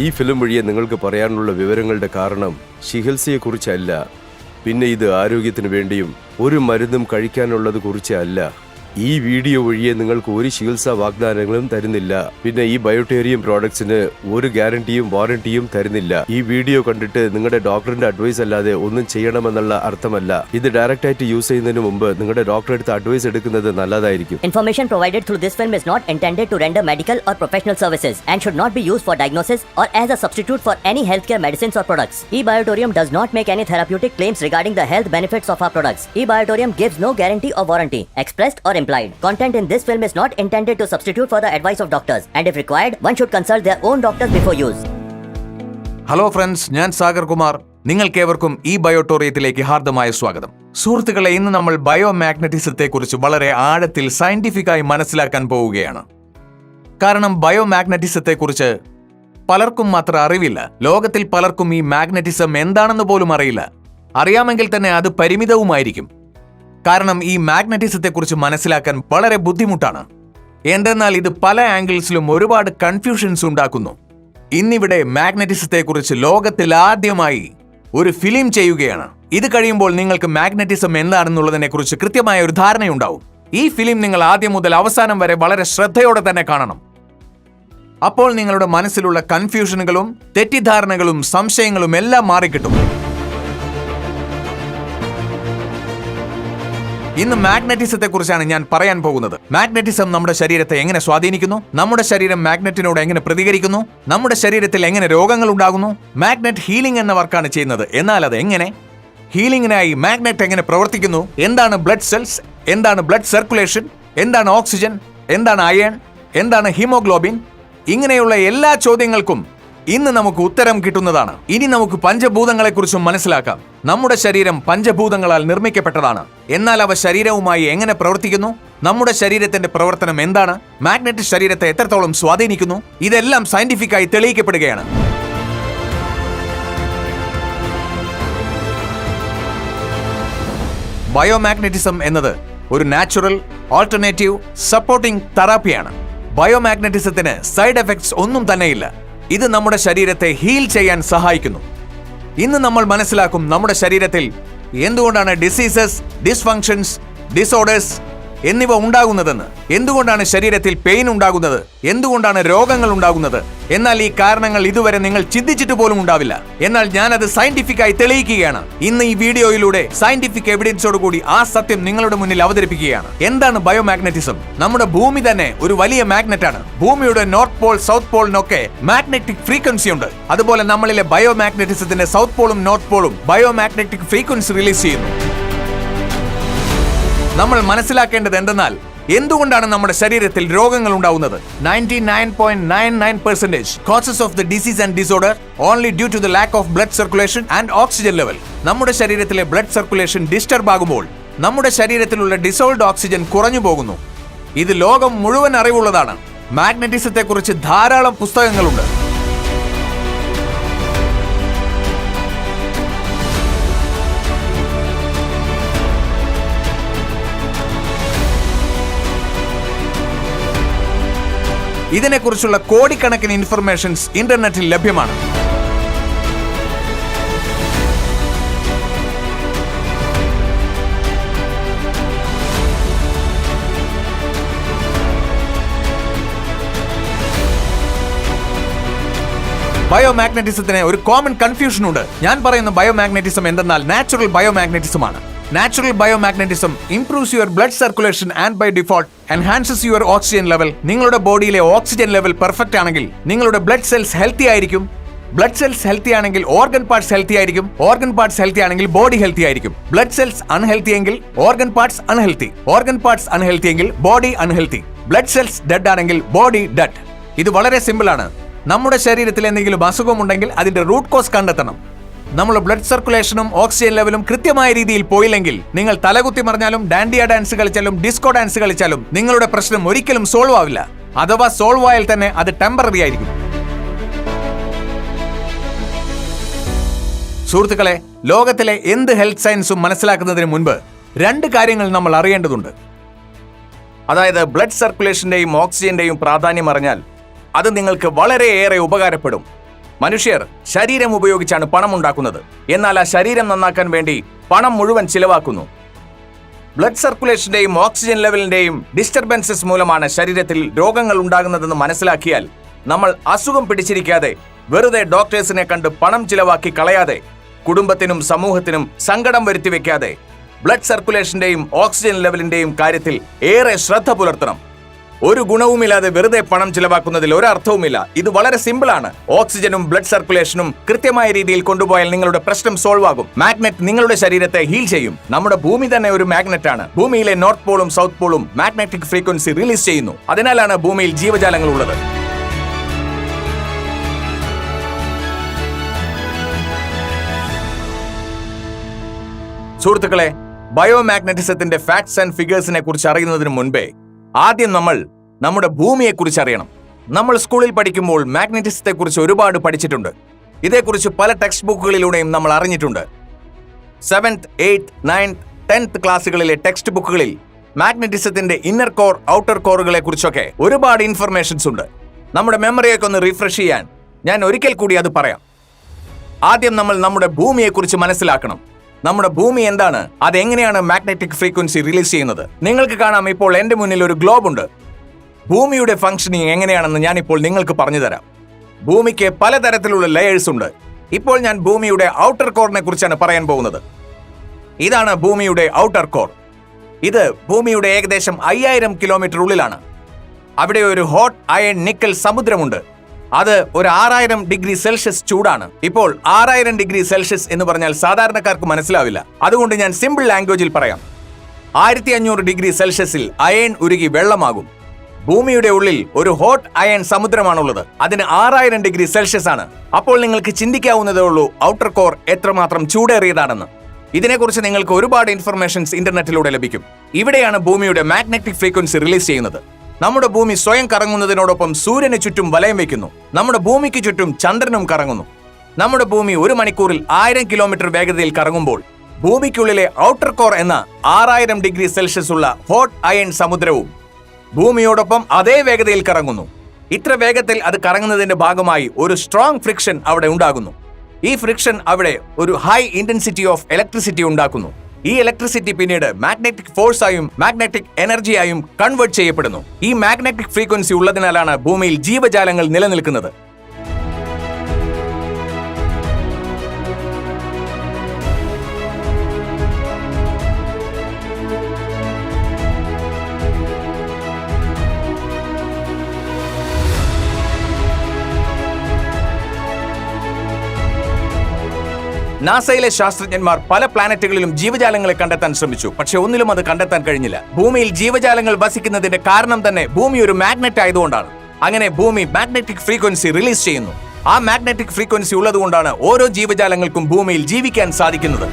ഈ ഫിലിം വഴിയെ നിങ്ങൾക്ക് പറയാനുള്ള വിവരങ്ങളുടെ കാരണം ചികിത്സയെക്കുറിച്ചല്ല, പിന്നെ ഇത് ആരോഗ്യത്തിന് വേണ്ടിയും ഒരു മരുന്നും കഴിക്കാനുള്ളത് കുറിച്ചല്ല. ഈ വീഡിയോ വഴിയെ നിങ്ങൾക്ക് ഒരു ചികിത്സാ വാഗ്ദാനങ്ങളും തരുന്നില്ല. പിന്നെ ഈ ബയോട്ടേറിയം പ്രോഡക്ട്സിന് ഒരു ഗ്യാരണ്ടിയും വാറണ്ടിയും തരുന്നില്ല. ഈ വീഡിയോ കണ്ടിട്ട് നിങ്ങളുടെ ഡോക്ടറിന്റെ അഡ്വൈസ് അല്ലാതെ ഒന്നും ചെയ്യണമെന്നുള്ള അർത്ഥമല്ല. ഇത് ഡയറക്റ്റ് ആയിട്ട് യൂസ് ചെയ്യുന്നതിന് മുമ്പ് നിങ്ങളുടെ ഡോക്ടറെ അടുത്ത് അഡ്വൈസ് എടുക്കുന്നത് നല്ലതായിരിക്കും. Information provided through this film is not intended to render medical or professional services and should not be used for diagnosis or as a substitute for any healthcare medicines or products. eBiotorium does not make any therapeutic claims regarding the health benefits of our products. eBiotorium gives no guarantee or warranty, expressed or implied. Content in this film is not intended to substitute for the advice of doctors, and if required, one should consult their own doctors before use. Hello friends, ഞാൻ സാഗർ കുമാർ. നിങ്ങൾക്കേവർക്കും ഈ ബയോട്ടോറിയത്തിലേക്ക് ഹാർദമായ സ്വാഗതം. സുഹൃത്തുക്കളെ, ഇന്ന് നമ്മൾ ബയോമാഗ്നറ്റിസത്തെക്കുറിച്ച് വളരെ ആഴത്തിൽ സയന്റിഫിക്കായി മനസ്സിലാക്കാൻ പോവുകയാണ്. കാരണം ബയോമാഗ്നറ്റിസത്തെക്കുറിച്ച് പലർക്കും മാത്രം അറിവില്ല. ലോകത്തിൽ പലർക്കും ഈ മാഗ്നറ്റിസം എന്താണെന്ന് പോലും അറിയില്ല. അറിയാമെങ്കിൽ തന്നെ അത് പരിമിതവുമായിരിക്കും. കാരണം ഈ മാഗ്നറ്റിസത്തെക്കുറിച്ച് മനസ്സിലാക്കാൻ വളരെ ബുദ്ധിമുട്ടാണ്. എന്തെന്നാൽ ഇത് പല ആംഗിൾസിലും ഒരുപാട് കൺഫ്യൂഷൻസ് ഉണ്ടാക്കുന്നു. ഇന്നിവിടെ മാഗ്നറ്റിസത്തെക്കുറിച്ച് ലോകത്തിൽ ആദ്യമായി ഒരു ഫിലിം ചെയ്യുകയാണ്. ഇത് കഴിയുമ്പോൾ നിങ്ങൾക്ക് മാഗ്നറ്റിസം എന്താണെന്നുള്ളതിനെക്കുറിച്ച് കൃത്യമായ ഒരു ധാരണയുണ്ടാവും. ഈ ഫിലിം നിങ്ങൾ ആദ്യം മുതൽ അവസാനം വരെ വളരെ ശ്രദ്ധയോടെ തന്നെ കാണണം. അപ്പോൾ നിങ്ങളുടെ മനസ്സിലുള്ള കൺഫ്യൂഷനുകളും തെറ്റിദ്ധാരണകളും സംശയങ്ങളും എല്ലാം മാറിക്കിട്ടും. ഇന്ന് മാഗ്നറ്റിസത്തെക്കുറിച്ചാണ് ഞാൻ പറയാൻ പോകുന്നത്. മാഗ്നറ്റിസം നമ്മുടെ ശരീരത്തെ എങ്ങനെ സ്വാധീനിക്കുന്നു, നമ്മുടെ ശരീരം മാഗ്നറ്റിനോട് എങ്ങനെ പ്രതികരിക്കുന്നു, നമ്മുടെ ശരീരത്തിൽ എങ്ങനെ രോഗങ്ങൾ ഉണ്ടാകുന്നു. മാഗ്നറ്റ് ഹീലിംഗ് എന്ന വർക്കാണ് ചെയ്യുന്നത്. എന്നാൽ അത് എങ്ങനെ? ഹീലിംഗിനായി മാഗ്നറ്റ് എങ്ങനെ പ്രവർത്തിക്കുന്നു, എന്താണ് ബ്ലഡ് സെൽസ്, എന്താണ് ബ്ലഡ് സർക്കുലേഷൻ, എന്താണ് ഓക്സിജൻ, എന്താണ് അയൺ, എന്താണ് ഹീമോഗ്ലോബിൻ, ഇങ്ങനെയുള്ള എല്ലാ ചോദ്യങ്ങൾക്കും ഇന്ന് നമുക്ക് ഉത്തരം കിട്ടുന്നതാണ്. ഇനി നമുക്ക് പഞ്ചഭൂതങ്ങളെക്കുറിച്ചും മനസ്സിലാക്കാം. നമ്മുടെ ശരീരം പഞ്ചഭൂതങ്ങളാൽ നിർമ്മിക്കപ്പെട്ടതാണ്. എന്നാൽ അവ ശരീരവുമായി എങ്ങനെ പ്രവർത്തിക്കുന്നു, നമ്മുടെ ശരീരത്തിന്റെ പ്രവർത്തനം എന്താണ്, മാഗ്നറ്റ് ശരീരത്തെ എത്രത്തോളം സ്വാധീനിക്കുന്നു, ഇതെല്ലാം സയന്റിഫിക്കായി തെളിയിക്കപ്പെടുകയാണ്. ബയോമാഗ്നറ്റിസം എന്നത് ഒരു നാച്ചുറൽ ഓൾട്ടർനേറ്റീവ് സപ്പോർട്ടിംഗ് തെറാപ്പിയാണ്. ബയോമാഗ്നറ്റിസത്തിന് സൈഡ് എഫക്ട്സ് ഒന്നും തന്നെയില്ല. ഇത് നമ്മുടെ ശരീരത്തെ ഹീൽ ചെയ്യാൻ സഹായിക്കുന്നു. ഇന്ന് നമ്മൾ മനസ്സിലാക്കും നമ്മുടെ ശരീരത്തിൽ എന്തുകൊണ്ടാണ് ഡിസീസസ്, ഡിസ്ഫങ്ഷൻസ്, ഡിസോർഡേഴ്സ് എന്നിവ ഉണ്ടാകുന്നതെന്ന്. എന്തുകൊണ്ടാണ് ശരീരത്തിൽ പെയിൻ ഉണ്ടാകുന്നത്, എന്തുകൊണ്ടാണ് രോഗങ്ങൾ ഉണ്ടാകുന്നത്. എന്നാൽ ഈ കാരണങ്ങൾ ഇതുവരെ നിങ്ങൾ ചിന്തിച്ചിട്ട് പോലും ഉണ്ടാവില്ല. എന്നാൽ ഞാനത് സയന്റിഫിക്കായി തെളിയിക്കുകയാണ്. ഇന്ന് ഈ വീഡിയോയിലൂടെ സയന്റിഫിക് എവിഡൻസോടുകൂടി ആ സത്യം നിങ്ങളുടെ മുന്നിൽ അവതരിപ്പിക്കുകയാണ്. എന്താണ് ബയോമാഗ്നറ്റിസം? നമ്മുടെ ഭൂമി തന്നെ ഒരു വലിയ മാഗ്നറ്റ് ആണ്. ഭൂമിയുടെ നോർത്ത് പോൾ, സൗത്ത് പോളിനൊക്കെ മാഗ്നറ്റിക് ഫ്രീക്വൻസി ഉണ്ട്. അതുപോലെ നമ്മളിലെ ബയോമാഗ്നറ്റിസത്തിന്റെ സൗത്ത് പോളും നോർത്ത് പോളും ബയോമാഗ്നറ്റിക് ഫ്രീക്വൻസി റിലീസ് ചെയ്യുന്നു. നമ്മൾ മനസ്സിലാക്കേണ്ടത് എന്തെന്നാൽ എന്തുകൊണ്ടാണ് നമ്മുടെ ശരീരത്തിൽ രോഗങ്ങൾ ഉണ്ടാവുന്നത്? 99.99% causes of the disease and disorder only due to the lack of blood circulation and oxygen level. നമ്മുടെ ശരീരത്തിലെ ബ്ലഡ് സർക്കുലേഷൻ ഡിസ്റ്റർബ് ആകുമ്പോൾ നമ്മുടെ ശരീരത്തിലുള്ള ഡിസോൾഡ് ഓക്സിജൻ കുറഞ്ഞു പോകുന്നു. ഇത് ലോകം മുഴുവൻ അറിവുള്ളതാണ്. മാഗ്നറ്റിസത്തെക്കുറിച്ച് ധാരാളം പുസ്തകങ്ങളുണ്ട്. ഇതിനെക്കുറിച്ചുള്ള കോടിക്കണക്കിന് ഇൻഫർമേഷൻസ് ഇന്റർനെറ്റിൽ ലഭ്യമാണ്. ബയോമാഗ്നറ്റിസത്തിന് ഒരു കോമൺ കൺഫ്യൂഷൻ ഉണ്ട്. ഞാൻ പറയുന്ന ബയോമാഗ്നറ്റിസം എന്തെന്നാൽ നാച്ചുറൽ ബയോമാഗ്നറ്റിസം ആണ്. Natural biomagnetism improves your blood circulation and by default enhances your oxygen level. നിങ്ങളുടെ ബോഡിയിലെ ഓക്സിജൻ ലെവൽ പെർഫെക്റ്റ് ആണെങ്കിൽ നിങ്ങളുടെ ബ്ലഡ് സെൽസ് ഹെൽത്തി ആയിരിക്കും. ബ്ലഡ് സെൽസ് ഹെൽത്തി ആണെങ്കിൽ ഓർഗൻ പാർട്സ് ഹെൽത്തി ആയിരിക്കും. ഓർഗൻ പാർട്സ് ഹെൽത്തി ആണെങ്കിൽ ബോഡി ഹെൽത്തി ആയിരിക്കും. ബ്ലഡ് സെൽസ് അൺഹെൽത്തി എങ്കിൽ organ parts unhealthy. Organ parts unhealthy എങ്കിൽ body unhealthy. Blood cells dead ആണെങ്കിൽ ബോഡി ഡെഡ്. ഇത് വളരെ സിമ്പിൾ ആണ്. നമ്മുടെ ശരീരത്തിൽ എന്തെങ്കിലും അസുഖമുണ്ടെങ്കിൽ അതിന്റെ റൂട്ട് കോസ് കണ്ടെത്തണം. നമ്മുടെ ബ്ലഡ് സർക്കുലേഷനും ഓക്സിജൻ ലെവലും കൃത്യമായ രീതിയിൽ പോയില്ലെങ്കിൽ നിങ്ങൾ തലകുത്തി മറിഞ്ഞാലും ഡാൻഡിയ ഡാൻസ് കളിച്ചാലും ഡിസ്കോ ഡാൻസ് കളിച്ചാലും നിങ്ങളുടെ പ്രശ്നം ഒരിക്കലും സോൾവ് ആവില്ല. അഥവാ സോൾവ് ആയാൽ തന്നെ അത് ടെമ്പററി ആയിരിക്കും. സുഹൃത്തുക്കളെ, ലോകത്തിലെ എന്ത് ഹെൽത്ത് സയൻസും മനസ്സിലാക്കുന്നതിന് മുൻപ് രണ്ട് കാര്യങ്ങൾ നമ്മൾ അറിയേണ്ടതുണ്ട്. അതായത് ബ്ലഡ് സർക്കുലേഷന്റെയും ഓക്സിജന്റെയും പ്രാധാന്യം അറിഞ്ഞാൽ അത് നിങ്ങൾക്ക് വളരെയേറെ ഉപകാരപ്പെടും. മനുഷ്യർ ശരീരം ഉപയോഗിച്ചാണ് പണം ഉണ്ടാക്കുന്നത്. എന്നാൽ ആ ശരീരം നന്നാക്കാൻ വേണ്ടി പണം മുഴുവൻ ചിലവാക്കുന്നു. ബ്ലഡ് സർക്കുലേഷന്റെയും ഓക്സിജൻ ലെവലിന്റെയും ഡിസ്റ്റർബൻസസ് മൂലമാണ് ശരീരത്തിൽ രോഗങ്ങൾ ഉണ്ടാകുന്നതെന്ന് മനസ്സിലാക്കിയാൽ നമ്മൾ അസുഖം പിടിച്ചിരിക്കാതെ വെറുതെ ഡോക്ടേഴ്സിനെ കണ്ട് പണം ചിലവാക്കി കളയാതെ കുടുംബത്തിനും സമൂഹത്തിനും സങ്കടം വരുത്തി വെക്കാതെ ബ്ലഡ് സർക്കുലേഷന്റെയും ഓക്സിജൻ ലെവലിന്റെയും കാര്യത്തിൽ ഏറെ ശ്രദ്ധ പുലർത്തണം. ഒരു ഗുണവുമില്ലാതെ വെറുതെ പണം ചിലവാക്കുന്നതിൽ ഒരർത്ഥവുമില്ല. ഇത് വളരെ സിമ്പിളാണ്. ഓക്സിജനും ബ്ലഡ് സർക്കുലേഷനും കൃത്യമായ രീതിയിൽ കൊണ്ടുപോയാൽ നിങ്ങളുടെ പ്രശ്നം സോൾവ് ആകും. മാഗ്നറ്റ് നിങ്ങളുടെ ശരീരത്തെ ഹീൽ ചെയ്യും. നമ്മുടെ ഭൂമി തന്നെ ഒരു മാഗ്നറ്റ് ആണ്. ഭൂമിയിലെ നോർത്ത് പോളും സൗത്ത് പോളും മാഗ്നറ്റിക് ഫ്രീക്വൻസി റിലീസ് ചെയ്യുന്നു. അതിനാലാണ് ഭൂമിയിൽ ജീവജാലങ്ങൾ ഉള്ളത്. സുഹൃത്തുക്കളെ, ബയോമാഗ്നറ്റിസത്തിന്റെ ഫാക്ട്സ് ആൻഡ് ഫിഗേഴ്സിനെ കുറിച്ച് അറിയുന്നതിന് മുൻപേ ആദ്യം നമ്മൾ നമ്മുടെ ഭൂമിയെക്കുറിച്ച് അറിയണം. നമ്മൾ സ്കൂളിൽ പഠിക്കുമ്പോൾ മാഗ്നറ്റിസത്തെ കുറിച്ച് ഒരുപാട് പഠിച്ചിട്ടുണ്ട്. ഇതേക്കുറിച്ച് പല ടെക്സ്റ്റ് ബുക്കുകളിലൂടെയും നമ്മൾ അറിഞ്ഞിട്ടുണ്ട്. 7th, 8th, 9th, 10th ക്ലാസ്സുകളിലെ text ബുക്കുകളിൽ മാഗ്നറ്റിസത്തിന്റെ ഇന്നർ കോർ ഔട്ടർ കോറുകളെ കുറിച്ചൊക്കെ ഒരുപാട് ഇൻഫർമേഷൻസ് ഉണ്ട്. നമ്മുടെ മെമ്മറിയൊക്കെ ഒന്ന് റിഫ്രഷ് ചെയ്യാൻ ഞാൻ ഒരിക്കൽ കൂടി അത് പറയാം. ആദ്യം നമ്മൾ നമ്മുടെ ഭൂമിയെക്കുറിച്ച് മനസ്സിലാക്കണം. നമ്മുടെ ഭൂമി എന്താണ്, അതെങ്ങനെയാണ് മാഗ്നറ്റിക് ഫ്രീക്വൻസി റിലീസ് ചെയ്യുന്നത്? നിങ്ങൾക്ക് കാണാം, ഇപ്പോൾ എന്റെ മുന്നിൽ ഒരു ഗ്ലോബ് ഉണ്ട്. ഭൂമിയുടെ ഫംഗ്ഷനിങ് എങ്ങനെയാണെന്ന് ഞാൻ ഇപ്പോൾ നിങ്ങൾക്ക് പറഞ്ഞു തരാം. ഭൂമിക്ക് പലതരത്തിലുള്ള ലെയേഴ്സ് ഉണ്ട്. ഇപ്പോൾ ഞാൻ ഭൂമിയുടെ ഔട്ടർ കോറിനെ കുറിച്ചാണ് പറയാൻ പോകുന്നത്. ഇതാണ് ഭൂമിയുടെ ഔട്ടർ കോർ. ഇത് ഭൂമിയുടെ ഏകദേശം 5000 കിലോമീറ്റർ ഉള്ളിലാണ്. അവിടെ ഒരു ഹോട്ട് അയൺ നിക്കൽ സമുദ്രമുണ്ട്. അത് ഒരു 6000 ഡിഗ്രി സെൽഷ്യസ് ചൂടാണ്. ഇപ്പോൾ 6000 ഡിഗ്രി സെൽഷ്യസ് എന്ന് പറഞ്ഞാൽ സാധാരണക്കാർക്ക് മനസ്സിലാവില്ല. അതുകൊണ്ട് ഞാൻ സിമ്പിൾ ലാംഗ്വേജിൽ പറയാം. 1500 ഡിഗ്രി സെൽഷ്യസിൽ അയൺ ഉരുകി വെള്ളമാകും. ഭൂമിയുടെ ഉള്ളിൽ ഒരു ഹോട്ട് അയൺ സമുദ്രമാണുള്ളത്. അതിന് 6000 ഡിഗ്രി സെൽഷ്യസ് ആണ്. അപ്പോൾ നിങ്ങൾക്ക് ചിന്തിക്കാവുന്നതേ ഉള്ളൂ ഔട്ടർ കോർ എത്രമാത്രം ചൂടേറിയതാണെന്ന്. ഇതിനെക്കുറിച്ച് നിങ്ങൾക്ക് ഒരുപാട് ഇൻഫർമേഷൻസ് ഇന്റർനെറ്റിലൂടെ ലഭിക്കും. ഇവിടെയാണ് ഭൂമിയുടെ മാഗ്നറ്റിക് ഫ്രീക്വൻസി റിലീസ് ചെയ്യുന്നത്. നമ്മുടെ ഭൂമി സ്വയം കറങ്ങുന്നതിനോടൊപ്പം സൂര്യന് ചുറ്റും വലയം വയ്ക്കുന്നു. നമ്മുടെ ഭൂമിക്ക് ചുറ്റും ചന്ദ്രനും കറങ്ങുന്നു. നമ്മുടെ ഭൂമി ഒരു മണിക്കൂറിൽ 1000 കിലോമീറ്റർ വേഗതയിൽ കറങ്ങുമ്പോൾ ഭൂമിക്കുള്ളിലെ ഔട്ടർ കോർ എന്ന 6000 ഡിഗ്രി സെൽഷ്യസ് ഉള്ള ഹോട്ട് അയൺ സമുദ്രവും ഭൂമിയോടൊപ്പം അതേ വേഗതയിൽ കറങ്ങുന്നു. ഇത്ര വേഗത്തിൽ അത് കറങ്ങുന്നതിന്റെ ഭാഗമായി ഒരു സ്ട്രോങ് ഫ്രിക്ഷൻ അവിടെ ഉണ്ടാകുന്നു. ഈ ഫ്രിക്ഷൻ അവിടെ ഒരു ഹൈ ഇന്റൻസിറ്റി ഓഫ് ഇലക്ട്രിസിറ്റി ഉണ്ടാക്കുന്നു. ഈ ഇലക്ട്രിസിറ്റി പിന്നീട് മാഗ്നറ്റിക് ഫോഴ്സായും മാഗ്നറ്റിക് എനർജിയായും കൺവേർട്ട് ചെയ്യപ്പെടുന്നു. ഈ മാഗ്നറ്റിക് ഫ്രീക്വൻസി ഉള്ളതിനാലാണ് ഭൂമിയിൽ ജീവജാലങ്ങൾ നിലനിൽക്കുന്നത്. നാസയിലെ ശാസ്ത്രജ്ഞന്മാർ പല പ്ലാനറ്റുകളിലും ജീവജാലങ്ങളെ കണ്ടെത്താൻ ശ്രമിച്ചു. പക്ഷെ ഒന്നിലും അത് കണ്ടെത്താൻ കഴിഞ്ഞില്ല. ഭൂമിയിൽ ജീവജാലങ്ങൾ വസിക്കുന്നതിന്റെ കാരണം തന്നെ ഭൂമി ഒരു മാഗ്നറ്റ് ആയതുകൊണ്ടാണ്. അങ്ങനെ ഭൂമി മാഗ്നറ്റിക് ഫ്രീക്വൻസി റിലീസ് ചെയ്യുന്നു. ആ മാഗ്നറ്റിക് ഫ്രീക്വൻസി ഉള്ളതുകൊണ്ടാണ് ഓരോ ജീവജാലങ്ങൾക്കും ഭൂമിയിൽ ജീവിക്കാൻ സാധിക്കുന്നത്.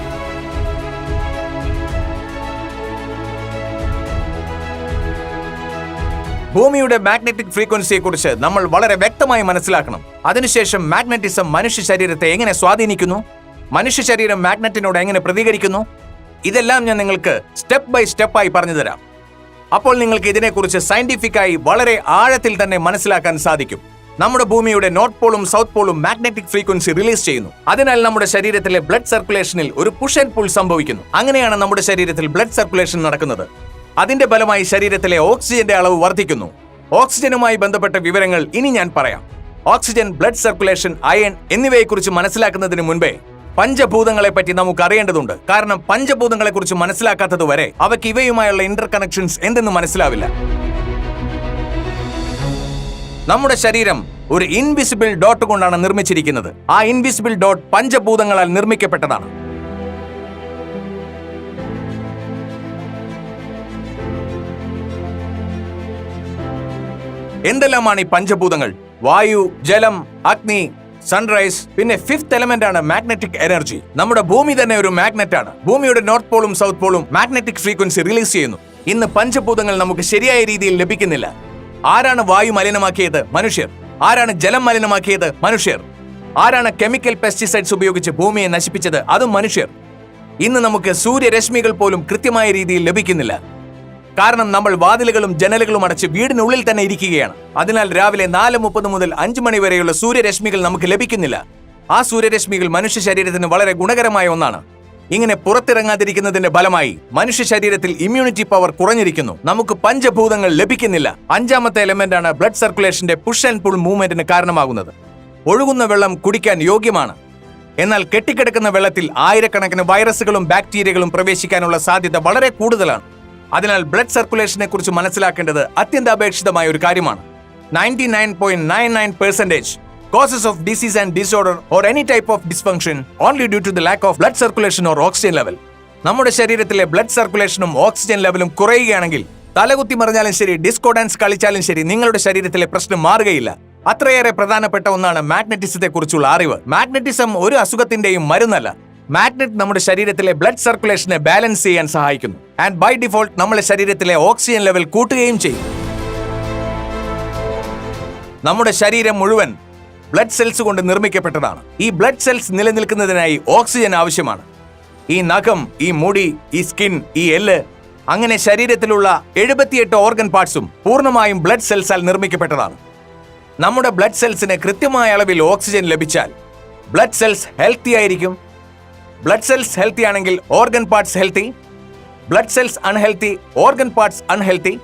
ഭൂമിയുടെ മാഗ്നറ്റിക് ഫ്രീക്വൻസിയെ കുറിച്ച് നമ്മൾ വളരെ വ്യക്തമായി മനസ്സിലാക്കണം. അതിനുശേഷം മാഗ്നറ്റിസം മനുഷ്യ ശരീരത്തെ എങ്ങനെ സ്വാധീനിക്കുന്നു, മനുഷ്യ ശരീരം മാഗ്നറ്റിനോട് എങ്ങനെ പ്രതികരിക്കുന്നു, ഇതെല്ലാം ഞാൻ നിങ്ങൾക്ക് സ്റ്റെപ്പ് ബൈ സ്റ്റെപ്പായി പറഞ്ഞു തരാം. അപ്പോൾ നിങ്ങൾക്ക് ഇതിനെക്കുറിച്ച് സയന്റിഫിക്കായി വളരെ ആഴത്തിൽ തന്നെ മനസ്സിലാക്കാൻ സാധിക്കും. നമ്മുടെ ഭൂമിയുടെ നോർത്ത് പോളും സൗത്ത് പോളും മാഗ്നറ്റിക് ഫ്രീക്വൻസി റിലീസ് ചെയ്യുന്നു. അതിനാൽ നമ്മുടെ ശരീരത്തിലെ ബ്ലഡ് സർക്കുലേഷനിൽ ഒരു പുഷ് ആൻഡ് പുൾ സംഭവിക്കുന്നു. അങ്ങനെയാണ് നമ്മുടെ ശരീരത്തിൽ ബ്ലഡ് സർക്കുലേഷൻ നടക്കുന്നത്. അതിന്റെ ഫലമായി ശരീരത്തിലെ ഓക്സിജന്റെ അളവ് വർദ്ധിക്കുന്നു. ഓക്സിജനുമായി ബന്ധപ്പെട്ട വിവരങ്ങൾ ഇനി ഞാൻ പറയാം. ഓക്സിജൻ, ബ്ലഡ് സർക്കുലേഷൻ, അയൺ എന്നിവയെക്കുറിച്ച് മനസ്സിലാക്കുന്നതിന് മുൻപേ പഞ്ചഭൂതങ്ങളെ പറ്റി നമുക്ക് അറിയേണ്ടതുണ്ട്. കാരണം പഞ്ചഭൂതങ്ങളെ കുറിച്ച് മനസ്സിലാക്കാത്തതുവരെ അവയ്ക്ക് ഇവയുമായുള്ള ഇന്റർ കണക്ഷൻസ് എന്തെന്ന് മനസ്സിലാവില്ല. നമ്മുടെ ശരീരം ഒരു ഇൻവിസിബിൾ ഡോട്ട് കൊണ്ടാണ് നിർമ്മിച്ചിരിക്കുന്നത്. ആ ഇൻവിസിബിൾ ഡോട്ട് പഞ്ചഭൂതങ്ങളാൽ നിർമ്മിക്കപ്പെട്ടതാണ്. എന്തെല്ലാമാണ് ഈ പഞ്ചഭൂതങ്ങൾ? വായു, ജലം, അഗ്നി, സൺറൈസ്. പിന്നെ 5th എലമെന്റ് ആണ് മാഗ്നറ്റിക് എനർജി. നമ്മുടെ ഭൂമി തന്നെ ഒരു മാഗ്നറ്റ് ആണ്. ഭൂമിയുടെ നോർത്ത് പോളും സൗത്ത് പോളും മാഗ്നറ്റിക് ഫ്രീക്വൻസി റിലീസ് ചെയ്യുന്നു. ഇന്ന് പഞ്ചഭൂതങ്ങൾ നമുക്ക് ശരിയായ രീതിയിൽ ലഭിക്കുന്നില്ല. ആരാണ് വായു മലിനമാക്കിയത്? മനുഷ്യർ. ആരാണ് ജലം മലിനമാക്കിയത്? മനുഷ്യർ. ആരാണ് കെമിക്കൽ പെസ്റ്റിസൈഡ്സ് ഉപയോഗിച്ച് ഭൂമിയെ നശിപ്പിച്ചത്? അതും മനുഷ്യർ. ഇന്ന് നമുക്ക് സൂര്യരശ്മികൾ പോലും കൃത്യമായ രീതിയിൽ ലഭിക്കുന്നില്ല. കാരണം നമ്മൾ വാതിലുകളും ജനലുകളും അടച്ച് വീടിനുള്ളിൽ തന്നെ ഇരിക്കുകയാണ്. അതിനാൽ രാവിലെ 4:30 മുതൽ 5 മണി വരെയുള്ള സൂര്യരശ്മികൾ നമുക്ക് ലഭിക്കുന്നില്ല. ആ സൂര്യരശ്മികൾ മനുഷ്യ ശരീരത്തിന് വളരെ ഗുണകരമായ ഒന്നാണ്. ഇങ്ങനെ പുറത്തിറങ്ങാതിരിക്കുന്നതിന്റെ ഫലമായി മനുഷ്യ ശരീരത്തിൽ ഇമ്മ്യൂണിറ്റി പവർ കുറഞ്ഞിരിക്കുന്നു. നമുക്ക് പഞ്ചഭൂതങ്ങൾ ലഭിക്കുന്നില്ല. 5ാമത്തെ എലമെന്റ് ആണ് ബ്ലഡ് സർക്കുലേഷന്റെ പുഷ് ആൻഡ് പുൾ മൂവ്മെന്റിന് കാരണമാകുന്നത്. ഒഴുകുന്ന വെള്ളം കുടിക്കാൻ യോഗ്യമാണ്. എന്നാൽ കെട്ടിക്കിടക്കുന്ന വെള്ളത്തിൽ ആയിരക്കണക്കിന് വൈറസുകളും ബാക്ടീരിയകളും പ്രവേശിക്കാനുള്ള സാധ്യത വളരെ കൂടുതലാണ്. അതിനാൽ ബ്ലഡ് സർക്കുലേഷനെ കുറിച്ച് മനസ്സിലാക്കേണ്ടത് അത്യന്താപേക്ഷിതമായ ഒരു കാര്യമാണ്. 99.99% causes of disease and disorder or any type of dysfunction only due to the lack of blood circulation or oxygen level. നമ്മുടെ ശരീരത്തിലെ ബ്ലഡ് സർക്കുലേഷനും ഓക്സിജൻ ലെവലും കുറയുകയാണെങ്കിൽ തലകുത്തി മറിഞ്ഞാലും ശരി, ഡിസ്കോ ഡാൻസ് കളിച്ചാലും ശരി, നിങ്ങളുടെ ശരീരത്തിലെ പ്രശ്നം മാറുകയില്ല. അത്രയേറെ പ്രധാനപ്പെട്ട ഒന്നാണ് മാഗ്നറ്റിസത്തെ കുറിച്ചുള്ള അറിവ്. മാഗ്നറ്റിസം ഒരു അസുഖത്തിന്റെയും മരുന്നല്ല. മാഗ്നറ്റ് നമ്മുടെ ശരീരത്തിലെ ബ്ലഡ് സർക്കുലേഷനെ ബാലൻസ് ചെയ്യാൻ സഹായിക്കുന്നു. ആൻഡ് ബൈ ഡിഫോൾട്ട് നമ്മുടെ ശരീരത്തിലെ ഓക്സിജൻ ലെവൽ കൂട്ടുകയും ചെയ്യും. നമ്മുടെ ശരീരം മുഴുവൻ ബ്ലഡ് സെൽസ് കൊണ്ട് നിർമ്മിക്കപ്പെട്ടതാണ്. ഈ ബ്ലഡ് സെൽസ് നിലനിൽക്കുന്നതിനായി ഓക്സിജൻ ആവശ്യമാണ്. ഈ നഖം, ഈ മുടി, ഈ സ്കിൻ, ഈ എല്ല്, അങ്ങനെ ശരീരത്തിലുള്ള 78 ഓർഗൻ പാർട്സും പൂർണ്ണമായും ബ്ലഡ് സെൽസാൽ നിർമ്മിക്കപ്പെട്ടതാണ്. നമ്മുടെ ബ്ലഡ് സെൽസിന് കൃത്യമായ അളവിൽ ഓക്സിജൻ ലഭിച്ചാൽ ബ്ലഡ് സെൽസ് ഹെൽത്തി ആയിരിക്കും. ബ്ലഡ് സെൽസ് ഹെൽത്തി ആണെങ്കിൽ organ parts healthy. Blood cells unhealthy, organ parts unhealthy.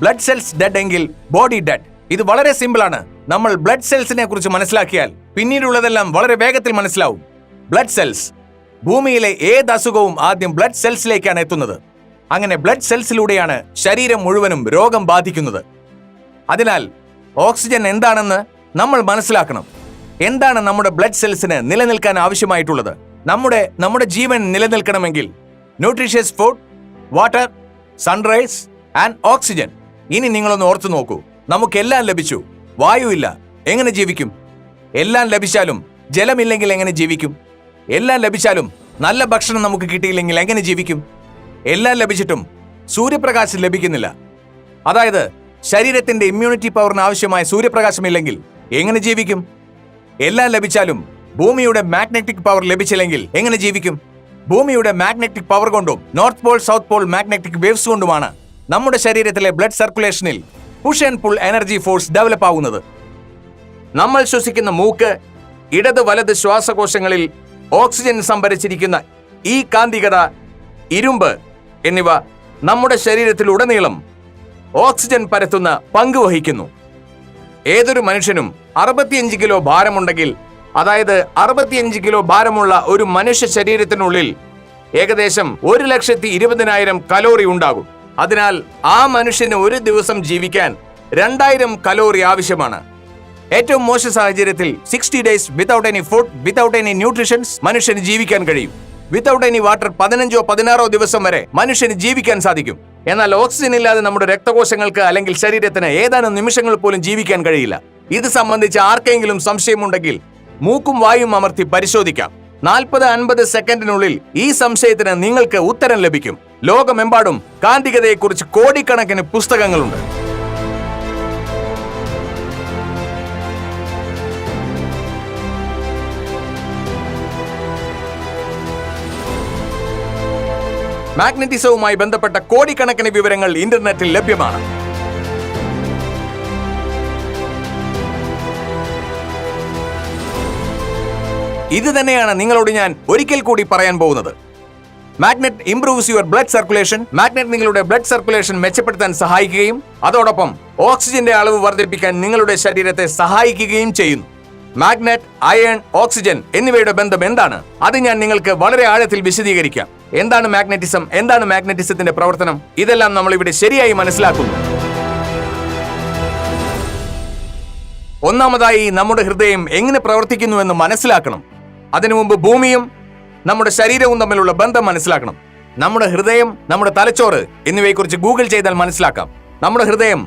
Blood cells dead എങ്കിൽ ബോഡി ഡെഡ്. ഇത് വളരെ സിമ്പിൾ ആണ്. നമ്മൾ ബ്ലഡ് സെൽസിനെ കുറിച്ച് മനസ്സിലാക്കിയാൽ പിന്നീടുള്ളതെല്ലാം വളരെ വേഗത്തിൽ മനസ്സിലാവും. ബ്ലഡ് സെൽസ്, ഭൂമിയിലെ ഏത് അസുഖവും ആദ്യം ബ്ലഡ് സെൽസിലേക്കാണ് എത്തുന്നത്. അങ്ങനെ ബ്ലഡ് സെൽസിലൂടെയാണ് ശരീരം മുഴുവനും രോഗം ബാധിക്കുന്നത്. അതിനാൽ ഓക്സിജൻ എന്താണെന്ന് നമ്മൾ മനസ്സിലാക്കണം. എന്താണ് നമ്മുടെ ബ്ലഡ് സെൽസിന് നിലനിൽക്കാൻ ആവശ്യമായിട്ടുള്ളത്? നമ്മുടെ ജീവൻ നിലനിൽക്കണമെങ്കിൽ nutritious food, water, sunrise and oxygen. ഇനി നിങ്ങളൊന്ന് ഓർത്തു നോക്കൂ. നമുക്കെല്ലാം ലഭിച്ചു, വായുവില്ല, എങ്ങനെ ജീവിക്കും? എല്ലാം ലഭിച്ചാലും ജലമില്ലെങ്കിൽ എങ്ങനെ ജീവിക്കും? എല്ലാം ലഭിച്ചാലും നല്ല ഭക്ഷണം നമുക്ക് കിട്ടിയില്ലെങ്കിൽ എങ്ങനെ ജീവിക്കും? എല്ലാം ലഭിച്ചിട്ടും സൂര്യപ്രകാശം ലഭിക്കുന്നില്ല. അതായത് ശരീരത്തിന്റെ ഇമ്മ്യൂണിറ്റി പവറിന് ആവശ്യമായ സൂര്യപ്രകാശമില്ലെങ്കിൽ എങ്ങനെ ജീവിക്കും? എല്ലാം ലഭിച്ചാലും ഭൂമിയുടെ മാഗ്നറ്റിക് പവർ ലഭിച്ചില്ലെങ്കിൽ എങ്ങനെ ജീവിക്കും? ഭൂമിയുടെ മാഗ്നറ്റിക് പവർ കൊണ്ടും north pole south pole magnetic waves കൊണ്ടുമാണ് നമ്മുടെ ശരീരത്തിലെ ബ്ലഡ് സർക്കുലേഷനിൽ push and pull energy force develop ആവുന്നത്. നമ്മൾ ശ്വസിക്കുന്ന മൂക്ക്, ഇടത് വലത് ശ്വാസകോശങ്ങളിൽ ഓക്സിജൻ സംഭരിച്ചിരിക്കുന്ന ഈ കാന്തികത, ഇരുമ്പ് എന്നിവ നമ്മുടെ ശരീരത്തിലുടനീളം ഓക്സിജൻ പരത്തുന്ന പങ്ക് വഹിക്കുന്നു. ഏതൊരു മനുഷ്യനും 65 കിലോ ഭാരമുണ്ടെങ്കിൽ, അതായത് 65 കിലോ ഭാരമുള്ള ഒരു മനുഷ്യ ശരീരത്തിനുള്ളിൽ ഏകദേശം 1,20,000 കലോറി ഉണ്ടാകും. അതിനാൽ ആ മനുഷ്യന് ഒരു ദിവസം ജീവിക്കാൻ 2000 കലോറി ആവശ്യമാണ്. ഏറ്റവും മോശ സാഹചര്യത്തിൽ 60 days without any food, without any nutritions മനുഷ്യന് ജീവിക്കാൻ കഴിയും. വിതൗട്ട് എനി വാട്ടർ 15-16 ദിവസം വരെ മനുഷ്യന് ജീവിക്കാൻ സാധിക്കും. എന്നാൽ ഓക്സിജൻ ഇല്ലാതെ നമ്മുടെ രക്തകോശങ്ങൾക്ക് അല്ലെങ്കിൽ ശരീരത്തിന് ഏതാനും നിമിഷങ്ങൾ പോലും ജീവിക്കാൻ കഴിയില്ല. ഇത് സംബന്ധിച്ച് ആർക്കെങ്കിലും സംശയമുണ്ടെങ്കിൽ മൂക്കും വായും അമർത്തി പരിശോധിക്കാം. 40-50 സെക്കൻഡിനുള്ളിൽ ഈ സംശയത്തിന് നിങ്ങൾക്ക് ഉത്തരം ലഭിക്കും. ലോകമെമ്പാടും കാന്തികതയെക്കുറിച്ച് കോടിക്കണക്കിന് പുസ്തകങ്ങളുണ്ട്. മാഗ്നറ്റിസവുമായി ബന്ധപ്പെട്ട കോടിക്കണക്കിന് വിവരങ്ങൾ ഇന്റർനെറ്റിൽ ലഭ്യമാണ്. ഇത് തന്നെയാണ് നിങ്ങളോട് ഞാൻ ഒരിക്കൽ കൂടി പറയാൻ പോകുന്നത്. Magnet improves your blood circulation. Magnet നിങ്ങളുടെ ബ്ലഡ് സർക്കുലേഷൻ മെച്ചപ്പെടുത്താൻ സഹായിക്കുകയും അതോടൊപ്പം ഓക്സിജന്റെ അളവ് വർദ്ധിപ്പിക്കാൻ നിങ്ങളുടെ ശരീരത്തെ സഹായിക്കുകയും ചെയ്യുന്നു. മാഗ്നറ്റ്, അയൺ, ഓക്സിജൻ എന്നിവയുടെ ബന്ധം എന്താണ്? അത് ഞാൻ നിങ്ങൾക്ക് വളരെ ആഴത്തിൽ വിശദീകരിക്കാം. എന്താണ് മാഗ്നറ്റിസം, എന്താണ് മാഗ്നറ്റിസത്തിന്റെ പ്രവർത്തനം, ഇതെല്ലാം നമ്മൾ ഇവിടെ ശരിയായി മനസ്സിലാക്കുന്നു. ഒന്നാമതായി നമ്മുടെ ഹൃദയം എങ്ങനെ പ്രവർത്തിക്കുന്നുവെന്ന് മനസ്സിലാക്കണം. അതിനു മുമ്പ് ഭൂമിയും നമ്മുടെ ശരീരവും തമ്മിലുള്ള ബന്ധം മനസ്സിലാക്കണം. നമ്മുടെ ഹൃദയം, നമ്മുടെ തലച്ചോറ് എന്നിവയെക്കുറിച്ച് ഗൂഗിൾ ചെയ്താൽ മനസ്സിലാക്കാം. നമ്മുടെ ഹൃദയം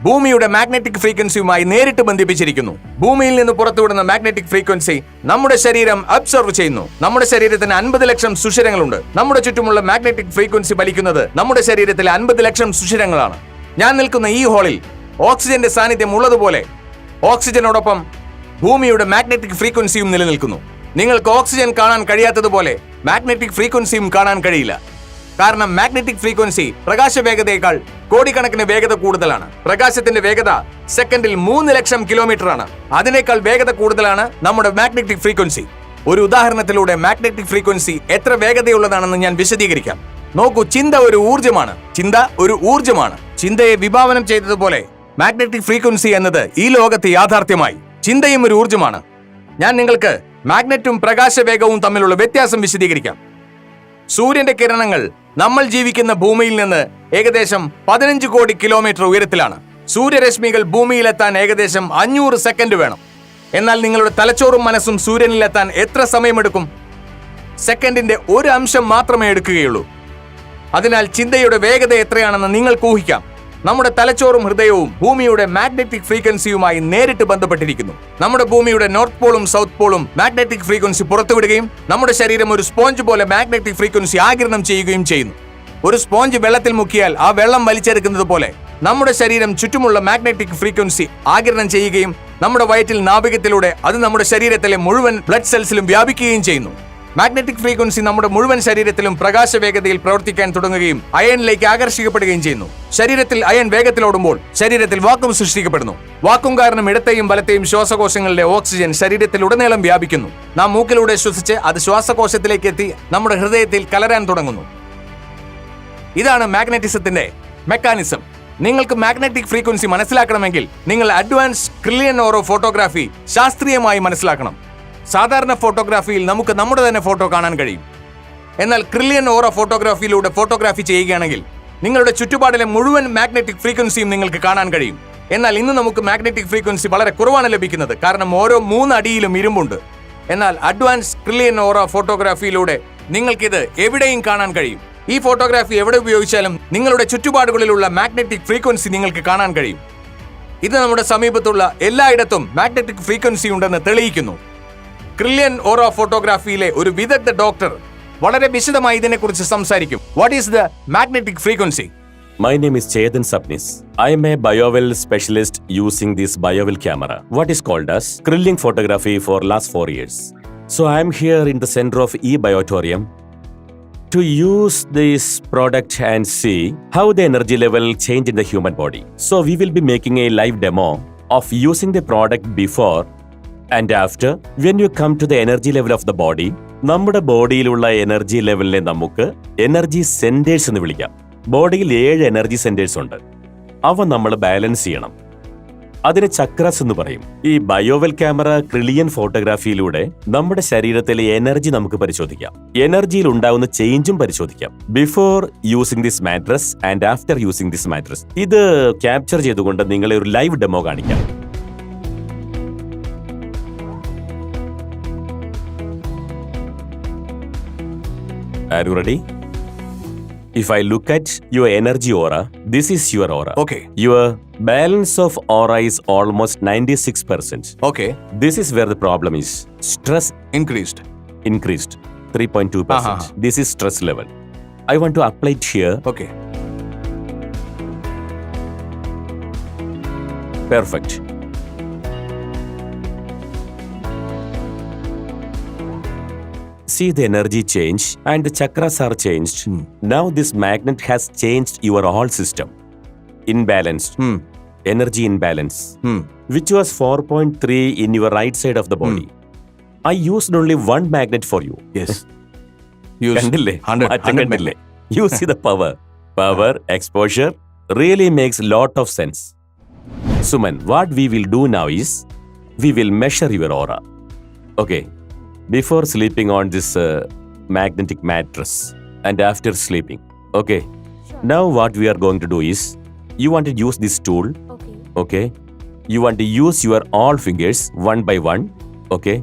ഭൂമിയുടെ മാഗ്നറ്റിക് ഫ്രീക്വൻസിയുമായി നേരിട്ട് ബന്ധിപ്പിച്ചിരിക്കുന്നു. ഭൂമിയിൽ നിന്ന് പുറത്തുവിടുന്ന മാഗ്നറ്റിക് ഫ്രീക്വൻസി നമ്മുടെ ശരീരം അബ്സോർവ് ചെയ്യുന്നു. നമ്മുടെ ശരീരത്തിന് 50 ലക്ഷം സുഷിരങ്ങളുണ്ട്. നമ്മുടെ ചുറ്റുമുള്ള മാഗ്നറ്റിക് ഫ്രീക്വൻസി വലിക്കുന്നത് നമ്മുടെ ശരീരത്തിലെ 50 ലക്ഷം സുഷിരങ്ങളാണ്. ഞാൻ നിൽക്കുന്ന ഈ ഹോളിൽ ഓക്സിജന്റെ സാന്നിധ്യം ഉള്ളതുപോലെ ഓക്സിജനോടൊപ്പം ഭൂമിയുടെ മാഗ്നറ്റിക് ഫ്രീക്വൻസിയും നിലനിൽക്കുന്നു. നിങ്ങൾക്ക് ഓക്സിജൻ കാണാൻ കഴിയാത്തതുപോലെ മാഗ്നറ്റിക് ഫ്രീക്വൻസിയും കാണാൻ കഴിയില്ല. കാരണം മാഗ്നറ്റിക് ഫ്രീക്വൻസി പ്രകാശ വേഗതയേക്കാൾ കോടിക്കണക്കിന് വേഗത കൂടുതലാണ്. പ്രകാശത്തിന്റെ വേഗത സെക്കൻഡിൽ 3 ലക്ഷം കിലോമീറ്റർ ആണ്. അതിനേക്കാൾ വേഗത കൂടുതലാണ് നമ്മുടെ മാഗ്നറ്റിക് ഫ്രീക്വൻസി. ഒരു ഉദാഹരണത്തിലൂടെ മാഗ്നറ്റിക് ഫ്രീക്വൻസി എത്ര വേഗതയുള്ളതാണെന്ന് ഞാൻ വിശദീകരിക്കാം. നോക്കൂ, ചിന്ത ഒരു ഊർജ്ജമാണ്. ചിന്തയെ വിഭാവനം ചെയ്തതുപോലെ മാഗ്നറ്റിക് ഫ്രീക്വൻസി എന്നത് ഈ ലോകത്ത് യാഥാർത്ഥ്യമായി. ചിന്തയും ഒരു ഊർജ്ജമാണ്. ഞാൻ നിങ്ങൾക്ക് മാഗ്നറ്റും പ്രകാശവേഗവും തമ്മിലുള്ള വ്യത്യാസം വിശദീകരിക്കാം. സൂര്യന്റെ കിരണങ്ങൾ നമ്മൾ ജീവിക്കുന്ന ഭൂമിയിൽ നിന്ന് ഏകദേശം 15 കോടി കിലോമീറ്റർ ഉയരത്തിലാണ്. സൂര്യരശ്മികൾ ഭൂമിയിലെത്താൻ ഏകദേശം 500 സെക്കൻഡ് വേണം. എന്നാൽ നിങ്ങളുടെ തലച്ചോറും മനസ്സും സൂര്യനിലെത്താൻ എത്ര സമയമെടുക്കും? സെക്കൻഡിന്റെ 1 അംശം മാത്രമേ എടുക്കുകയുള്ളൂ. അതിനാൽ ചിന്തയുടെ വേഗത എത്രയാണെന്ന് നിങ്ങൾക്ക് ഊഹിക്കാം. നമ്മുടെ തലച്ചോറും ഹൃദയവും ഭൂമിയുടെ മാഗ്നറ്റിക് ഫ്രീക്വൻസിയുമായി നേരിട്ട് ബന്ധപ്പെട്ടിരിക്കുന്നു. നമ്മുടെ ഭൂമിയുടെ നോർത്ത് പോളും സൗത്ത് പോളും മാഗ്നറ്റിക് ഫ്രീക്വൻസി പുറത്തുവിടുകയും നമ്മുടെ ശരീരം ഒരു സ്പോഞ്ച് പോലെ മാഗ്നറ്റിക് ഫ്രീക്വൻസി ആഗിരണം ചെയ്യുകയും ചെയ്യുന്നു. ഒരു സ്പോഞ്ച് വെള്ളത്തിൽ മുക്കിയാൽ ആ വെള്ളം വലിച്ചെടുക്കുന്നത് പോലെ നമ്മുടെ ശരീരം ചുറ്റുമുള്ള മാഗ്നറ്റിക് ഫ്രീക്വൻസി ആഗിരണം ചെയ്യുകയും നമ്മുടെ വയറ്റിൽ നാഭികത്തിലൂടെ അത് നമ്മുടെ ശരീരത്തിലെ മുഴുവൻ ബ്ലഡ് സെൽസിലും വ്യാപിക്കുകയും ചെയ്യുന്നു. മാഗ്നറ്റിക് ഫ്രീക്വൻസി നമ്മുടെ മുഴുവൻ ശരീരത്തിലും പ്രകാശ വേഗതയിൽ പ്രവർത്തിക്കാൻ തുടങ്ങുകയും അയണിലേക്ക് ആകർഷിക്കപ്പെടുകയും ചെയ്യുന്നു. ശരീരത്തിൽ അയൺ വേഗത്തിലോടുമ്പോൾ ശരീരത്തിൽ വാക്വം സൃഷ്ടിക്കപ്പെടുന്നു. വാക്വം കാരണം ഇടത്തെയും വലത്തെയും ശ്വാസകോശങ്ങളിലെ ഓക്സിജൻ ശരീരത്തിലുടനീളം വ്യാപിക്കുന്നു. നാം മൂക്കിലൂടെ ശ്വസിച്ച് അത് ശ്വാസകോശത്തിലേക്ക് എത്തി നമ്മുടെ ഹൃദയത്തിൽ കലരാൻ തുടങ്ങുന്നു. ഇതാണ് മാഗ്നറ്റിസത്തിന്റെ മെക്കാനിസം. നിങ്ങൾക്ക് മാഗ്നറ്റിക് ഫ്രീക്വൻസി മനസ്സിലാക്കണമെങ്കിൽ നിങ്ങൾ അഡ്വാൻസ് ക്രില്ലിയൻ ഓറോ ഫോട്ടോഗ്രാഫി ശാസ്ത്രീയമായി മനസ്സിലാക്കണം. സാധാരണ ഫോട്ടോഗ്രാഫിയിൽ നമുക്ക് നമ്മുടെ തന്നെ ഫോട്ടോ കാണാൻ കഴിയും. എന്നാൽ ക്രില്ലിയൻ ഓറ ഫോട്ടോഗ്രാഫിയിലൂടെ ഫോട്ടോഗ്രാഫി ചെയ്യുകയാണെങ്കിൽ നിങ്ങളുടെ ചുറ്റുപാടിലെ മുഴുവൻ മാഗ്നറ്റിക് ഫ്രീക്വൻസിയും നിങ്ങൾക്ക് കാണാൻ കഴിയും. എന്നാൽ ഇന്ന് നമുക്ക് മാഗ്നറ്റിക് ഫ്രീക്വൻസി വളരെ കുറവാണ് ലഭിക്കുന്നത്, കാരണം ഓരോ 3 അടിയിലും ഇരുമ്പുണ്ട്. എന്നാൽ അഡ്വാൻസ് ക്രില്ലിയൻ ഓറ ഫോട്ടോഗ്രാഫിയിലൂടെ നിങ്ങൾക്കിത് എവിടെയും കാണാൻ കഴിയും. ഈ ഫോട്ടോഗ്രാഫി എവിടെ ഉപയോഗിച്ചാലും നിങ്ങളുടെ ചുറ്റുപാടുകളിലുള്ള മാഗ്നറ്റിക് ഫ്രീക്വൻസി നിങ്ങൾക്ക് കാണാൻ കഴിയും. ഇത് നമ്മുടെ സമീപത്തുള്ള എല്ലായിടത്തും മാഗ്നറ്റിക് ഫ്രീക്വൻസി ഉണ്ടെന്ന് തെളിയിക്കുന്നു. ക്രില്ലിയൻ ഓറ ഫോട്ടോഗ്രാഫിയിലെ ഒരു വിദഗ്ധ ഡോക്ടർ വളരെ വിശദമായി ഇതിനെക്കുറിച്ച് സംസാരിക്കും. What is the magnetic frequency? My name is Chetan Sapnis. I am a biovel specialist using this biovel camera, what is called as Krilling photography for last 4 years. So I am here in the center of eBiotorium to use this product and see how the energy level change in the human body. So we will be making a live demo of using the product before and after. When you come to the energy level of the body, നമ്മുടെ ബോഡിയിലുള്ള energy ലെവലിനെ നമുക്ക് energy centres എന്ന് വിളിക്കാം. ബോഡിയിൽ 7 energy centres ഉണ്ട്. അവ നമ്മൾ balance ചെയ്യണം. അതിന് ചക്രാസ് എന്ന് പറയും. ഈ ബയോവെൽ ക്യാമറ ക്രില്ലിയൻ ഫോട്ടോഗ്രാഫിയിലൂടെ നമ്മുടെ ശരീരത്തിലെ എനർജി നമുക്ക് പരിശോധിക്കാം. എനർജിയിൽ ഉണ്ടാകുന്ന ചേഞ്ചും പരിശോധിക്കാം. Before using this mattress and after using this mattress. ഇത് ക്യാപ്ചർ ചെയ്തുകൊണ്ട് നിങ്ങളെ ഒരു ലൈവ് ഡെമോ കാണിക്കാം. Are you ready? If I look at your energy aura, this is your aura. Okay. Your balance of aura is almost 96%. Okay. This is where the problem is. Stress Increased. increased 3.2%. This is stress level. I want to apply it here. Okay. Perfect. See the energy change and the chakras are changed. Now this magnet has changed your whole system. Imbalanced. Energy imbalance. Which was 4.3 in your right side of the body. I used only one magnet for you. Yes. Use കണ്ടില്ലേ? 100 മാറ്റം കണ്ടില്ലേ? You see the power. Power, exposure really makes lot of sense. Suman, what we will do now is, we will measure your aura. Okay. Before sleeping on this magnetic mattress and after sleeping. Okay. Sure. Now what we are going to do is, you want to use this tool. Okay. Okay. You want to use your all fingers one by one. Okay.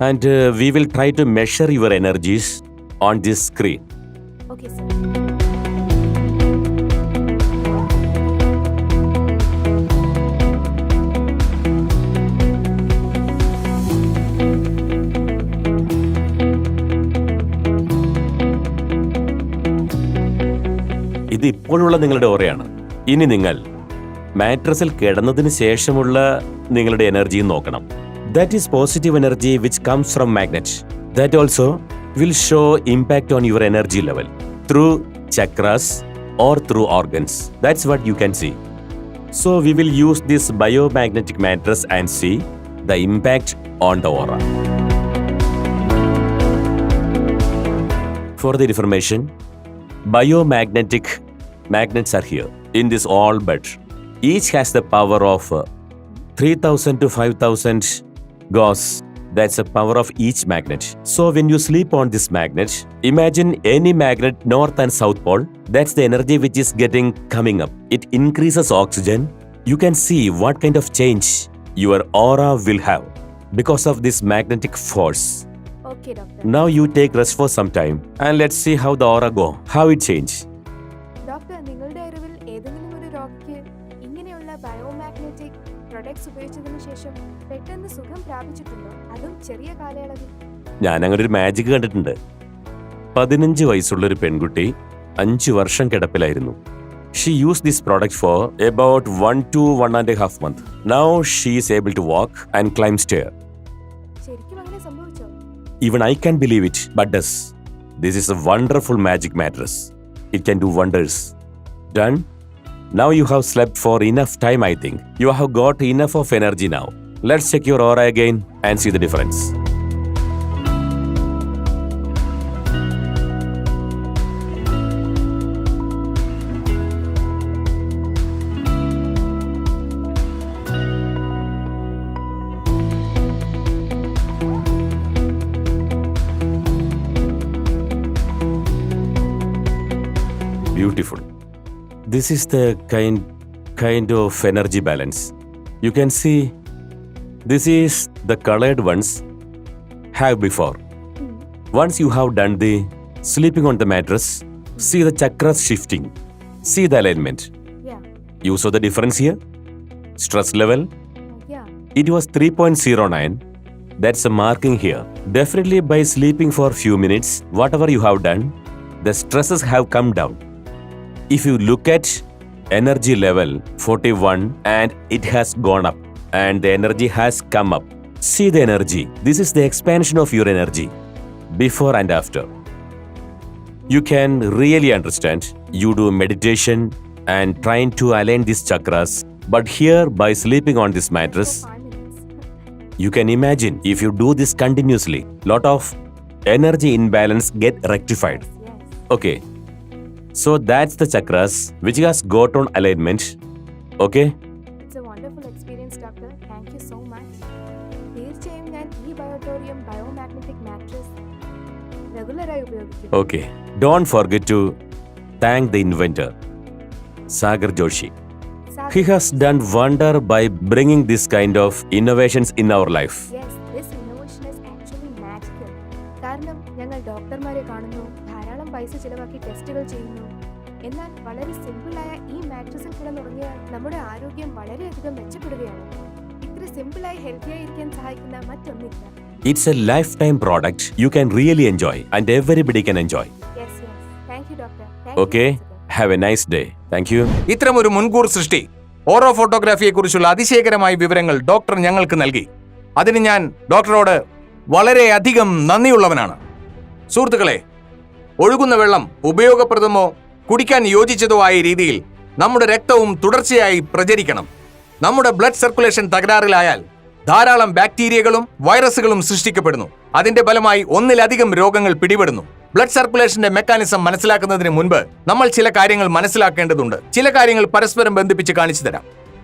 And we will try to measure your energies on this screen. Okay, sir. ഇത് ഇപ്പോഴുള്ള നിങ്ങളുടെ ഓറയാണ്. ഇനി നിങ്ങൾ മാട്രസിൽ കിടന്നതിന് ശേഷമുള്ള നിങ്ങളുടെ എനർജിയും നോക്കണം. That is positive energy which comes from magnet. That also will show impact on your energy level through chakras or through organs. That's what you can see. So we will use this biomagnetic mattress and see the impact on the aura. For the information, biomagnetic magnets are here in this all bed. Each has the power of 3000 to 5000 Gauss. That's the power of each magnet. So when you sleep on this magnet, imagine any magnet north and south pole. That's the energy which is coming up. It increases oxygen. You can see what kind of change your aura will have because of this magnetic force. Okay, doctor. Now you take rest for some time and let's see how the aura go, how it change. Doctor, നിങ്ങളുടെ അറിവിൽ ഏതെങ്കിലും ഒരു രോഗിക്ക് ഇങ്ങനെയുള്ള biomagnetic products ഉപയോഗിച്ചതിന് ശേഷം പെട്ടെന്ന് സുഖം പ്രാപിച്ചിട്ടുണ്ടോ? അതും ചെറിയ കാലയളവിൽ? ഞാൻ അങ്ങനെ ഒരു മാജിക് കണ്ടിട്ടുണ്ട്. 15 വയസ്സുള്ള ഒരു പെൺകുട്ടി 5 വർഷം കിടപ്പിലായിരുന്നു. She used this product for about 1 to 1.5 months. Now she is able to walk and climb stair. ശരിക്കും അങ്ങനെ സംഭവിച്ചോ? Even I can believe it, but does. This is a wonderful magic mattress. It can do wonders. Done? Now you have slept for enough time, I think. You have got enough of energy now. Let's check your aura again and see the difference. Beautiful. This is the kind of energy balance. You can see this is the colored ones have before. Once you have done the sleeping on the mattress, see the chakras shifting. See the alignment. Yeah. You saw the difference here? Stress level? Yeah. It was 3.09. That's a marking here. Definitely by sleeping for few minutes, whatever you have done, the stresses have come down. If you look at energy level 41 and it has gone up and the energy has come up. See the energy. This is the expansion of your energy before and after. You can really understand. You do meditation and trying to align these chakras. But here by sleeping on this mattress, For 5 minutes. you can imagine if you do this continuously, lot of energy imbalance get rectified. Yes. Okay. So that's the chakras which has got on alignment. Okay. It's a wonderful experience, doctor. Thank you so much. തീർച്ചയായും ഞാൻ ഈ ബയോട്ടോറിയം biomagnetic mattress റെഗുലറായി ഉപയോഗിക്കും. Okay. Don't forget to thank the inventor, Sagar Joshi. He has done wonder by bringing this kind of innovations in our life. Yes, this innovation is actually magical. കാരണം ഞങ്ങൾ ഡോക്ടർമാരെ കാണുന്നു, ധാരാളം പൈസ ചിലവാക്കി ടെസ്റ്റുകൾ ചെയ്യുന്നു. എന്നാൽ വളരെ സിമ്പിളായ ഈ മാട്രസിൽ കിടന്നുറങ്ങിയാൽ നമ്മുടെ ആരോഗ്യം വളരെയധികം മെച്ചപ്പെടുകയാണ്. ഇത്ര സിമ്പിളായി ഹെൽത്തി ആയിരിക്കാൻ സഹായിക്കുന്ന മറ്റൊന്നില്ല. It's a lifetime product you can really enjoy and everybody can enjoy. Yes, yes. Thank you, doctor. Thank you Okay. once again. Have a nice day. Thank you. ഇത്തരമൊരു മുൻകൂർ സൃഷ്ടി ഓറോ ഫോട്ടോഗ്രാഫിയെക്കുറിച്ചുള്ള അതിശയകരമായ വിവരങ്ങൾ ഡോക്ടർ ഞങ്ങൾക്ക് നൽകി. അതിന് ഞാൻ ഡോക്ടറോട് വളരെയധികം നന്ദിയുള്ളവനാണ്. സുഹൃത്തുക്കളെ, ഒഴുകുന്ന വെള്ളം ഉപയോഗപ്രദമോ കുടിക്കാൻ യോജിച്ചതോ ആയ രീതിയിൽ നമ്മുടെ രക്തവും തുടർച്ചയായി പ്രചരിക്കണം. നമ്മുടെ ബ്ലഡ് സർക്കുലേഷൻ തകരാറിലായാൽ ധാരാളം ബാക്ടീരിയകളും വൈറസുകളും സൃഷ്ടിക്കപ്പെടുന്നു. അതിന്റെ ഫലമായി ഒന്നിലധികം രോഗങ്ങൾ പിടിപെടുന്നു. ബ്ലഡ് സർക്കുലേഷന്റെ മെക്കാനിസം മനസ്സിലാക്കുന്നതിന് മുൻപ് നമ്മൾ ചില കാര്യങ്ങൾ മനസ്സിലാക്കേണ്ടതുണ്ട്. ചില കാര്യങ്ങൾ പരസ്പരം ബന്ധിപ്പിച്ച് കാണിച്ചു തരാം.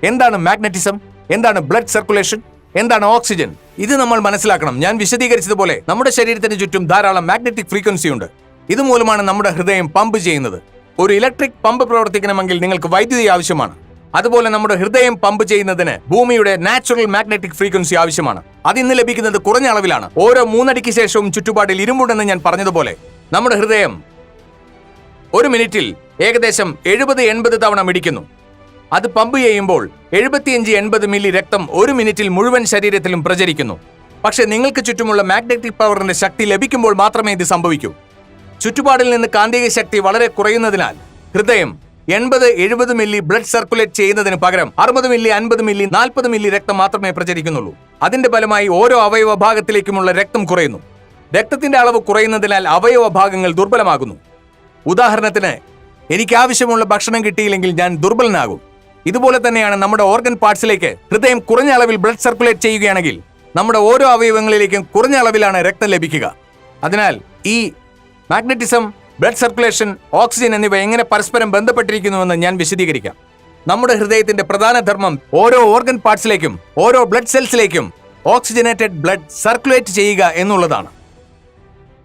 എന്താണ് മാഗ്നറ്റിസം? എന്താണ് ബ്ലഡ് സർക്കുലേഷൻ? എന്താണ് ഓക്സിജൻ? ഇത് നമ്മൾ മനസ്സിലാക്കണം. ഞാൻ വിശദീകരിച്ചതുപോലെ നമ്മുടെ ശരീരത്തിന് ചുറ്റും ധാരാളം മാഗ്നറ്റിക് ഫ്രീക്വൻസി ഉണ്ട്. ഇതുമൂലമാണ് നമ്മുടെ ഹൃദയം പമ്പ് ചെയ്യുന്നത്. ഒരു ഇലക്ട്രിക് പമ്പ് പ്രവർത്തിക്കണമെങ്കിൽ നിങ്ങൾക്ക് വൈദ്യുതി ആവശ്യമാണ്. അതുപോലെ നമ്മുടെ ഹൃദയം പമ്പ് ചെയ്യുന്നതിന് ഭൂമിയുടെ നാച്ചുറൽ മാഗ്നറ്റിക് ഫ്രീക്വൻസി ആവശ്യമാണ്. അത് ഇന്ന് ലഭിക്കുന്നത് കുറഞ്ഞ അളവിലാണ്. ഓരോ 3 അടിക്ക് ശേഷവും ചുറ്റുപാടിൽ ഇരുമ്പുണ്ടെന്ന് ഞാൻ പറഞ്ഞതുപോലെ നമ്മുടെ ഹൃദയം ഒരു മിനിറ്റിൽ ഏകദേശം 70-80 തവണ മിടിക്കുന്നു. അത് പമ്പ് ചെയ്യുമ്പോൾ 75-80 മില്ലി രക്തം ഒരു മിനിറ്റിൽ മുഴുവൻ ശരീരത്തിലും പ്രചരിക്കുന്നു. പക്ഷേ നിങ്ങൾക്ക് ചുറ്റുമുള്ള മാഗ്നറ്റിക് പവറിന്റെ ശക്തി ലഭിക്കുമ്പോൾ മാത്രമേ ഇത് സംഭവിക്കൂ. ചുറ്റുപാടിൽ നിന്ന് കാന്തിക ശക്തി വളരെ കുറയുന്നതിനാൽ ഹൃദയം 80-70 മില്ലി ബ്ലഡ് സർക്കുലേറ്റ് ചെയ്യുന്നതിന് പകരം 60 മില്ലി, 50 മില്ലി, 40 മില്ലി രക്തം മാത്രമേ പ്രചരിക്കുന്നുള്ളൂ. അതിന്റെ ഫലമായി ഓരോ അവയവ ഭാഗത്തിലേക്കുമുള്ള രക്തം കുറയുന്നു. രക്തത്തിന്റെ അളവ് കുറയുന്നതിനാൽ അവയവ ഭാഗങ്ങൾ ദുർബലമാകുന്നു. ഉദാഹരണത്തിന്, എനിക്ക് ആവശ്യമുള്ള ഭക്ഷണം കിട്ടിയില്ലെങ്കിൽ ഞാൻ ദുർബലനാകും. ഇതുപോലെ തന്നെയാണ് നമ്മുടെ ഓർഗൻ പാർട്സിലേക്ക് ഹൃദയം കുറഞ്ഞ അളവിൽ ബ്ലഡ് സർക്കുലേറ്റ് ചെയ്യുകയാണെങ്കിൽ നമ്മുടെ ഓരോ അവയവങ്ങളിലേക്കും കുറഞ്ഞ അളവിലാണ് രക്തം ലഭിക്കുക. അതിനാൽ ഈ മാഗ്നറ്റിസം, ബ്ലഡ് സർക്കുലേഷൻ, ഓക്സിജൻ എന്നിവ എങ്ങനെ പരസ്പരം ബന്ധപ്പെട്ടിരിക്കുന്നുവെന്ന് ഞാൻ വിശദീകരിക്കാം. നമ്മുടെ ഹൃദയത്തിന്റെ പ്രധാന ധർമ്മം ഓരോ ഓർഗൻ പാർട്സിലേക്കും ഓരോ ബ്ലഡ് സെൽസിലേക്കും ഓക്സിജനേറ്റഡ് ബ്ലഡ് സർക്കുലേറ്റ് ചെയ്യുക എന്നുള്ളതാണ്.